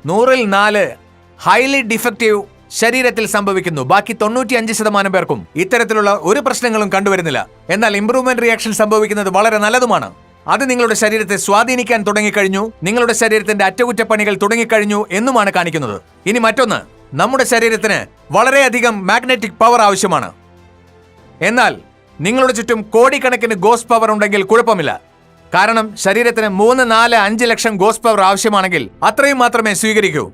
100-ൽ 4 ഹൈലി ഡിഫക്റ്റീവ് ശരീരത്തിൽ സംഭവിക്കുന്നു. ബാക്കി 95% പേർക്കും ഇത്തരത്തിലുള്ള ഒരു പ്രശ്നങ്ങളും കണ്ടുവരുന്നില്ല. എന്നാൽ ഇംപ്രൂവ്മെന്റ് റിയാക്ഷൻ സംഭവിക്കുന്നത് വളരെ നല്ലതുമാണ്. അത് നിങ്ങളുടെ ശരീരത്തെ സ്വാധീനിക്കാൻ തുടങ്ങിക്കഴിഞ്ഞു, നിങ്ങളുടെ ശരീരത്തിന്റെ അറ്റകുറ്റപ്പണികൾ തുടങ്ങിക്കഴിഞ്ഞു എന്നുമാണ് കാണിക്കുന്നത്. ഇനി മറ്റൊന്ന്, നമ്മുടെ ശരീരത്തിന് വളരെയധികം മാഗ്നറ്റിക് പവർ ആവശ്യമാണ്. എന്നാൽ നിങ്ങളുടെ ചുറ്റും കോടിക്കണക്കിന് ഗോസ് പവർ ഉണ്ടെങ്കിൽ കുഴപ്പമില്ല. കാരണം ശരീരത്തിന് 3, 4, 5 ലക്ഷം ഗോസ് പവർ ആവശ്യമാണെങ്കിൽ അത്രയും മാത്രമേ സ്വീകരിക്കൂ.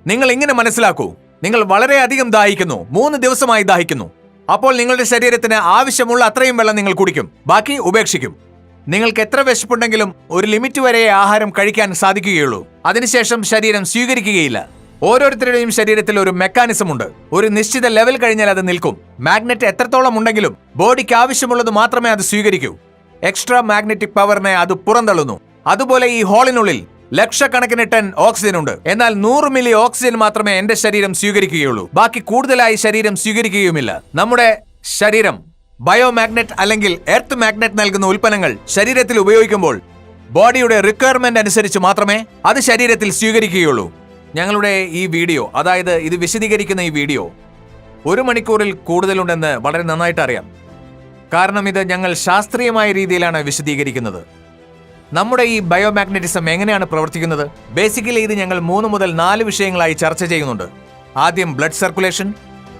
നിങ്ങൾ ഇങ്ങനെ മനസ്സിലാക്കൂ, നിങ്ങൾ വളരെയധികം ദാഹിക്കുന്നു, 3 ദിവസമായി ദാഹിക്കുന്നു. അപ്പോൾ നിങ്ങളുടെ ശരീരത്തിന് ആവശ്യമുള്ള അത്രയും വെള്ളം നിങ്ങൾ കുടിക്കും, ബാക്കി ഉപേക്ഷിക്കും. നിങ്ങൾക്ക് എത്ര വിശപ്പുണ്ടെങ്കിലും ഒരു ലിമിറ്റ് വരെ ആഹാരം കഴിക്കാൻ സാധിക്കുകയുള്ളൂ. അതിനുശേഷം ശരീരം സ്വീകരിക്കുകയില്ല. ഓരോരുത്തരുടെയും ശരീരത്തിൽ ഒരു മെക്കാനിസം ഉണ്ട്. ഒരു നിശ്ചിത ലെവൽ കഴിഞ്ഞാൽ അത് നിൽക്കും. മാഗ്നറ്റ് എത്രത്തോളം ഉണ്ടെങ്കിലും ബോഡിക്ക് ആവശ്യമുള്ളത് മാത്രമേ അത് സ്വീകരിക്കൂ. എക്സ്ട്രാ മാഗ്നറ്റിക് പവറിനെ അത് പുറന്തള്ളുന്നു. അതുപോലെ ഈ ഹോളിനുള്ളിൽ ലക്ഷക്കണക്കിന് ടൺ ഓക്സിജൻ ഉണ്ട്. എന്നാൽ 100 മില്ലി ഓക്സിജൻ മാത്രമേ എന്റെ ശരീരം സ്വീകരിക്കുകയുള്ളൂ. ബാക്കി കൂടുതലായി ശരീരം സ്വീകരിക്കുകയുമില്ല. നമ്മുടെ ശരീരം ബയോമാഗ്നറ്റ് അല്ലെങ്കിൽ എർത്ത് മാഗ്നറ്റ് നൽകുന്ന ഉൽപ്പന്നങ്ങൾ ശരീരത്തിൽ ഉപയോഗിക്കുമ്പോൾ ബോഡിയുടെ റിക്വയർമെന്റ് അനുസരിച്ച് മാത്രമേ അത് ശരീരത്തിൽ സ്വീകരിക്കുകയുള്ളൂ. ഞങ്ങളുടെ ഈ വീഡിയോ, അതായത് ഇത് വിശദീകരിക്കുന്ന ഈ വീഡിയോ 1 മണിക്കൂറിൽ കൂടുതലുണ്ടെന്ന് വളരെ നന്നായിട്ട് അറിയാം. കാരണം ഇത് ഞങ്ങൾ ശാസ്ത്രീയമായ രീതിയിലാണ് വിശദീകരിക്കുന്നത്. നമ്മുടെ ഈ ബയോമാഗ്നറ്റിസം എങ്ങനെയാണ് പ്രവർത്തിക്കുന്നത്? ബേസിക്കലി ഇത് ഞങ്ങൾ 3 മുതൽ 4 വിഷയങ്ങളായി ചർച്ച ചെയ്യുന്നുണ്ട്. ആദ്യം ബ്ലഡ് സർക്കുലേഷൻ,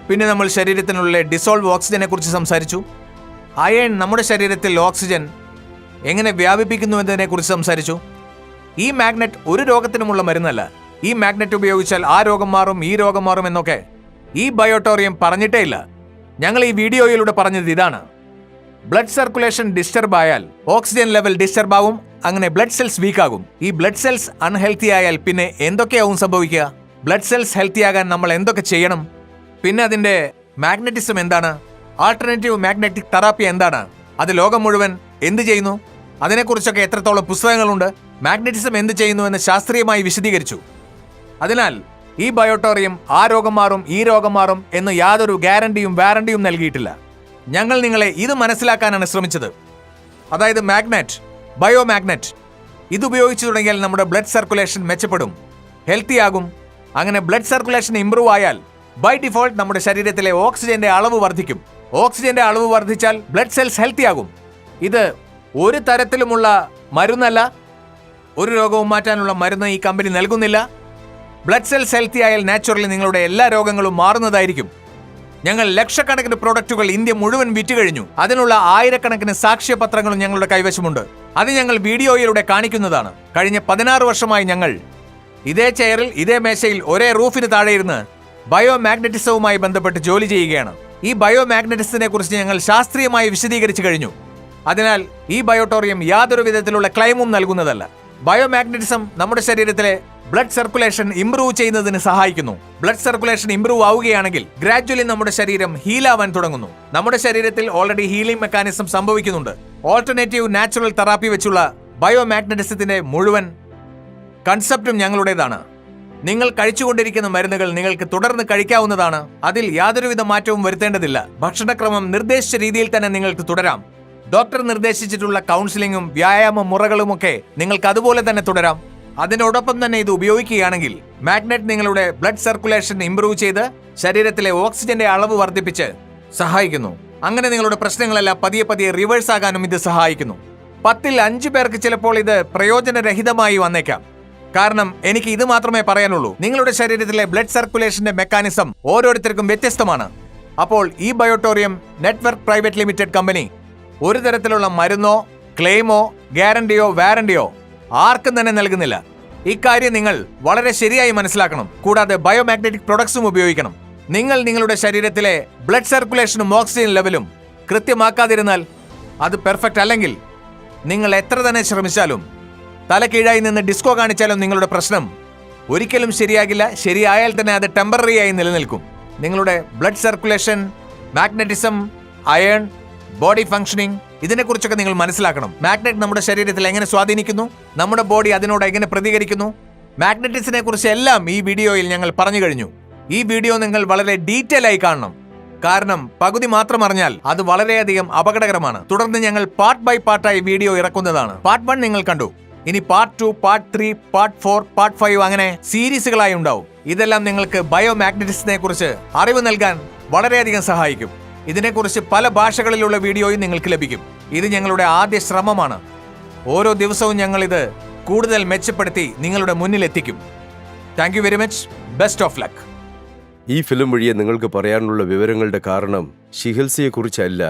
പിന്നെ നമ്മൾ ശരീരത്തിനുള്ള ഡിസോൾവ് ഓക്സിജനെ കുറിച്ച് സംസാരിച്ചു. അയൺ നമ്മുടെ ശരീരത്തിൽ ഓക്സിജൻ എങ്ങനെ വ്യാപിപ്പിക്കുന്നു എന്നതിനെ കുറിച്ച് സംസാരിച്ചു. ഈ മാഗ്നറ്റ് ഒരു രോഗത്തിനുമുള്ള മരുന്നല്ല. ഈ മാഗ്നറ്റ് ഉപയോഗിച്ചാൽ ആ രോഗം മാറും, ഈ രോഗം മാറും എന്നൊക്കെ ഈ ബയോട്ടോറിയം പറഞ്ഞിട്ടേ ഇല്ല. ഞങ്ങൾ ഈ വീഡിയോയിലൂടെ പറഞ്ഞത് ഇതാണ്: ബ്ലഡ് സർക്കുലേഷൻ ഡിസ്റ്റർബ് ആയാൽ ഓക്സിജൻ ലെവൽ ഡിസ്റ്റർബ് ആവും. അങ്ങനെ ബ്ലഡ് സെൽസ് വീക്ക് ആകും. ഈ ബ്ലഡ് സെൽസ് അൺഹെൽത്തി ആയാൽ പിന്നെ എന്തൊക്കെയാവും സംഭവിക്കുക? ബ്ലഡ് സെൽസ് ഹെൽത്തി ആകാൻ നമ്മൾ എന്തൊക്കെ ചെയ്യണം? പിന്നെ അതിന്റെ മാഗ്നറ്റിസം എന്താണ്? ആൾട്ടർനേറ്റീവ് മാഗ്നറ്റിക് തെറാപ്പി എന്താണ്? അത് ലോകം മുഴുവൻ എന്ത് ചെയ്യുന്നു? അതിനെക്കുറിച്ചൊക്കെ എത്രത്തോളം പുസ്തകങ്ങളുണ്ട്? മാഗ്നറ്റിസം എന്ത് ചെയ്യുന്നു എന്ന് ശാസ്ത്രീയമായി വിശദീകരിച്ചു. അതിനാൽ ഈ ബയോട്ടോറിയം ആ രോഗം മാറും, ഈ രോഗം മാറും എന്ന് യാതൊരു ഗ്യാരണ്ടിയും വാറണ്ടിയും നൽകിയിട്ടില്ല. ഞങ്ങൾ നിങ്ങളെ ഇത് മനസ്സിലാക്കാനാണ് ശ്രമിച്ചത്. അതായത് മാഗ്നറ്റ്, ബയോമാഗ്നറ്റ് ഇതുപയോഗിച്ചു തുടങ്ങിയാൽ നമ്മുടെ ബ്ലഡ് സർക്കുലേഷൻ മെച്ചപ്പെടും, ഹെൽത്തി ആകും. അങ്ങനെ ബ്ലഡ് സർക്കുലേഷൻ ഇംപ്രൂവ് ആയാൽ ബൈ ഡിഫോൾട്ട് നമ്മുടെ ശരീരത്തിലെ ഓക്സിജന്റെ അളവ് വർദ്ധിക്കും. ഓക്സിജന്റെ അളവ് വർദ്ധിച്ചാൽ ബ്ലഡ് സെൽസ് ഹെൽത്തി ആകും. ഇത് ഒരു തരത്തിലുമുള്ള മരുന്നല്ല. ഒരു രോഗവും മാറ്റാനുള്ള മരുന്ന് ഈ കമ്പനി നൽകുന്നില്ല. ബ്ലഡ് സെൽസ് ഹെൽത്തി ആയാൽ നാച്ചുറലി നിങ്ങളുടെ എല്ലാ രോഗങ്ങളും മാറുന്നതായിരിക്കും. ഞങ്ങൾ ലക്ഷക്കണക്കിന് പ്രോഡക്റ്റുകൾ ഇന്ത്യ മുഴുവൻ വിറ്റ് കഴിഞ്ഞു. അതിനുള്ള ആയിരക്കണക്കിന് സാക്ഷ്യപത്രങ്ങളും ഞങ്ങളുടെ കൈവശമുണ്ട്. അത് ഞങ്ങൾ വീഡിയോയിലൂടെ കാണിക്കുന്നതാണ്. കഴിഞ്ഞ 16 വർഷമായി ഞങ്ങൾ ഇതേ ചെയറിൽ, ഇതേ മേശയിൽ, ഒരേ റൂഫിന് താഴെയിരുന്ന് ബയോമാഗ്നറ്റിസവുമായി ബന്ധപ്പെട്ട് ജോലി ചെയ്യുകയാണ്. ഈ ബയോമാഗ്നറ്റിസത്തിനെ കുറിച്ച് ഞങ്ങൾ ശാസ്ത്രീയമായി വിശദീകരിച്ചു കഴിഞ്ഞു. അതിനാൽ ഈ ബയോട്ടോറിയം യാതൊരു വിധത്തിലുള്ള ക്ലെയിമും നൽകുന്നതല്ല. ബയോമാഗ്നറ്റിസം നമ്മുടെ ശരീരത്തിലെ ബ്ലഡ് സർക്കുലേഷൻ ഇംപ്രൂവ് ചെയ്യുന്നതിന് സഹായിക്കുന്നു. ബ്ലഡ് സർക്കുലേഷൻ ഇംപ്രൂവ് ആവുകയാണെങ്കിൽ ഗ്രാജ്വലി നമ്മുടെ ശരീരം ഹീലാവാൻ തുടങ്ങുന്നു. നമ്മുടെ ശരീരത്തിൽ ഓൾറെഡി ഹീലിംഗ് മെക്കാനിസം സംഭവിക്കുന്നുണ്ട്. ഓൾട്ടർനേറ്റീവ് നാച്ചുറൽ തെറാപ്പി വെച്ചുള്ള ബയോമാഗ്നറ്റിസത്തിന്റെ മുഴുവൻ കൺസെപ്റ്റും ഞങ്ങളുടേതാണ്. നിങ്ങൾ കഴിച്ചുകൊണ്ടിരിക്കുന്ന മരുന്നുകൾ നിങ്ങൾക്ക് തുടർന്ന് കഴിക്കാവുന്നതാണ്. അതിൽ യാതൊരുവിധ മാറ്റവും വരുത്തേണ്ടതില്ല. ഭക്ഷണക്രമം നിർദ്ദേശിച്ച രീതിയിൽ തന്നെ നിങ്ങൾക്ക് തുടരാം. ഡോക്ടർ നിർദ്ദേശിച്ചിട്ടുള്ള കൗൺസിലിംഗും വ്യായാമ മുറകളുമൊക്കെ നിങ്ങൾക്ക് അതുപോലെ തന്നെ തുടരാം. അതിനോടൊപ്പം തന്നെ ഇത് ഉപയോഗിക്കുകയാണെങ്കിൽ മാഗ്നറ്റ് നിങ്ങളുടെ ബ്ലഡ് സർക്കുലേഷൻ ഇംപ്രൂവ് ചെയ്ത് ശരീരത്തിലെ ഓക്സിജന്റെ അളവ് വർദ്ധിപ്പിച്ച് സഹായിക്കുന്നു. അങ്ങനെ നിങ്ങളുടെ പ്രശ്നങ്ങളെല്ലാം പതിയെ പതിയെ റിവേഴ്സ് ആകാനും ഇത് സഹായിക്കുന്നു. 10ൽ 5 പേർക്ക് ചിലപ്പോൾ ഇത് പ്രയോജനരഹിതമായി വന്നേക്കാം. കാരണം എനിക്ക് ഇത് മാത്രമേ പറയാനുള്ളൂ. നിങ്ങളുടെ ശരീരത്തിലെ ബ്ലഡ് സർക്കുലേഷന്റെ മെക്കാനിസം ഓരോരുത്തർക്കും വ്യത്യസ്തമാണ്. അപ്പോൾ ഈ ബയോട്ടോറിയം നെറ്റ്വർക്ക് പ്രൈവറ്റ് ലിമിറ്റഡ് കമ്പനി ഒരു തരത്തിലുള്ള മരുന്നോ ക്ലെയിമോ ഗ്യാരണ്ടിയോ വാറണ്ടിയോ ആർക്കും തന്നെ നൽകുന്നില്ല. ഇക്കാര്യം നിങ്ങൾ വളരെ ശരിയായി മനസ്സിലാക്കണം. കൂടാതെ ബയോമാഗ്നറ്റിക് പ്രൊഡക്ട്സും ഉപയോഗിക്കണം. നിങ്ങൾ നിങ്ങളുടെ ശരീരത്തിലെ ബ്ലഡ് സർക്കുലേഷനും ഓക്സിജൻ ലെവലും കൃത്യമാക്കാതിരുന്നാൽ അത് പെർഫെക്റ്റ് അല്ലെങ്കിൽ നിങ്ങൾ എത്ര തന്നെ ശ്രമിച്ചാലും തല കീഴായി നിന്ന് ഡിസ്കോ കാണിച്ചാലും നിങ്ങളുടെ പ്രശ്നം ഒരിക്കലും ശരിയാകില്ല. ശരിയായാൽ തന്നെ അത് ടെമ്പററി ആയി നിലനിൽക്കും. നിങ്ങളുടെ blood circulation, magnetism, iron, body functioning ഇതിനെക്കുറിച്ചൊക്കെ നിങ്ങൾ മനസ്സിലാക്കണം. മാഗ്നറ്റ് നമ്മുടെ ശരീരത്തിൽ എങ്ങനെ സ്വാധീനിക്കുന്നു, നമ്മുടെ ബോഡി അതിനോട് എങ്ങനെ പ്രതികരിക്കുന്നു, മാഗ്നറ്റിക്സിനെ കുറിച്ച് എല്ലാം ഈ വീഡിയോയിൽ ഞങ്ങൾ പറഞ്ഞു കഴിഞ്ഞു. ഈ വീഡിയോ നിങ്ങൾ വളരെ ഡീറ്റെയിൽ ആയി കാണണം. കാരണം പകുതി മാത്രം അറിഞ്ഞാൽ അത് വളരെയധികം അപകടകരമാണ്. തുടർന്ന് ഞങ്ങൾ പാർട്ട് ബൈ പാർട്ടായി വീഡിയോ ഇറക്കുന്നതാണ്. പാർട്ട് 1 നിങ്ങൾ കണ്ടു. ഇനി പാർട്ട് 2, പാർട്ട് 3, പാർട്ട് 4, പാർട്ട് 5 അങ്ങനെ സീരീസുകളായി ഉണ്ടാവും. ഇതെല്ലാം നിങ്ങൾക്ക് ബയോമാഗ്നറ്റിക്സിനെ കുറിച്ച് അറിവ് നൽകാൻ വളരെയധികം സഹായിക്കും. ഇതിനെക്കുറിച്ച് പല ഭാഷകളിലുള്ള വീഡിയോയും നിങ്ങൾക്ക് ലഭിക്കും. ഇത് ഞങ്ങളുടെ ആദ്യ ശ്രമമാണ്. ഓരോ ദിവസവും ഞങ്ങൾ ഇത് കൂടുതൽ മെച്ചപ്പെടുത്തി നിങ്ങളുടെ മുന്നിൽ എത്തിക്കും. Thank you very much. Best of luck. ഈ ഫിലിം വഴിയെ നിങ്ങൾക്ക് പറയാനുള്ള വിവരങ്ങളുടെ കാരണം ചികിത്സയെക്കുറിച്ചല്ല,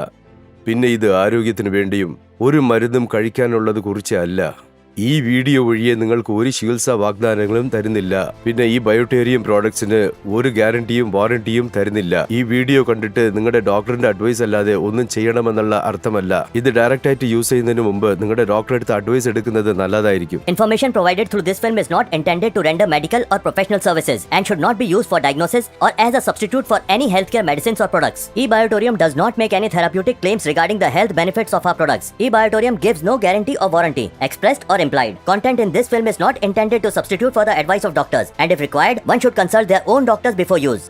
പിന്നെ ഇത് ആരോഗ്യത്തിന് വേണ്ടിയും ഒരു മരുന്നും കഴിക്കാനുള്ളത് കുറിച്ച് അല്ല. ഈ വീഡിയോ വഴിയെ നിങ്ങൾക്ക് ഒരു ചികിത്സാ വാഗ്ദാനങ്ങളും തരുന്നില്ല. പിന്നെ ഈ ബയോട്ടേറിയം പ്രോഡക്ട്സിന് ഒരു ഗ്യാരണ്ടിയും വാറണ്ടിയും തരുന്നില്ല. ഈ വീഡിയോ കണ്ടിട്ട് നിങ്ങളുടെ ഡോക്ടറിന്റെ അഡ്വൈസ് അല്ലാതെ ഒന്നും ചെയ്യണമെന്നുള്ള അർത്ഥമല്ല. ഇത് ഡയറക്റ്റ് ആയിട്ട് യൂസ് ചെയ്യുന്നതിന് മുമ്പ് നിങ്ങളുടെ ഡോക്ടറെ അടുത്ത് അഡ്വൈസ് എടുക്കുന്നത് നല്ലതായിരിക്കും. Information provided through this film is not intended to render medical or professional services and should not be used for diagnosis or as a substitute for any healthcare medicines or products. eBiotorium does not make any therapeutic claims regarding the health benefits of our products. eBiotorium gives no guarantee or warranty, expressed or implied. Content in this film is not intended to substitute for the advice of doctors, and if required, one should consult their own doctors before use.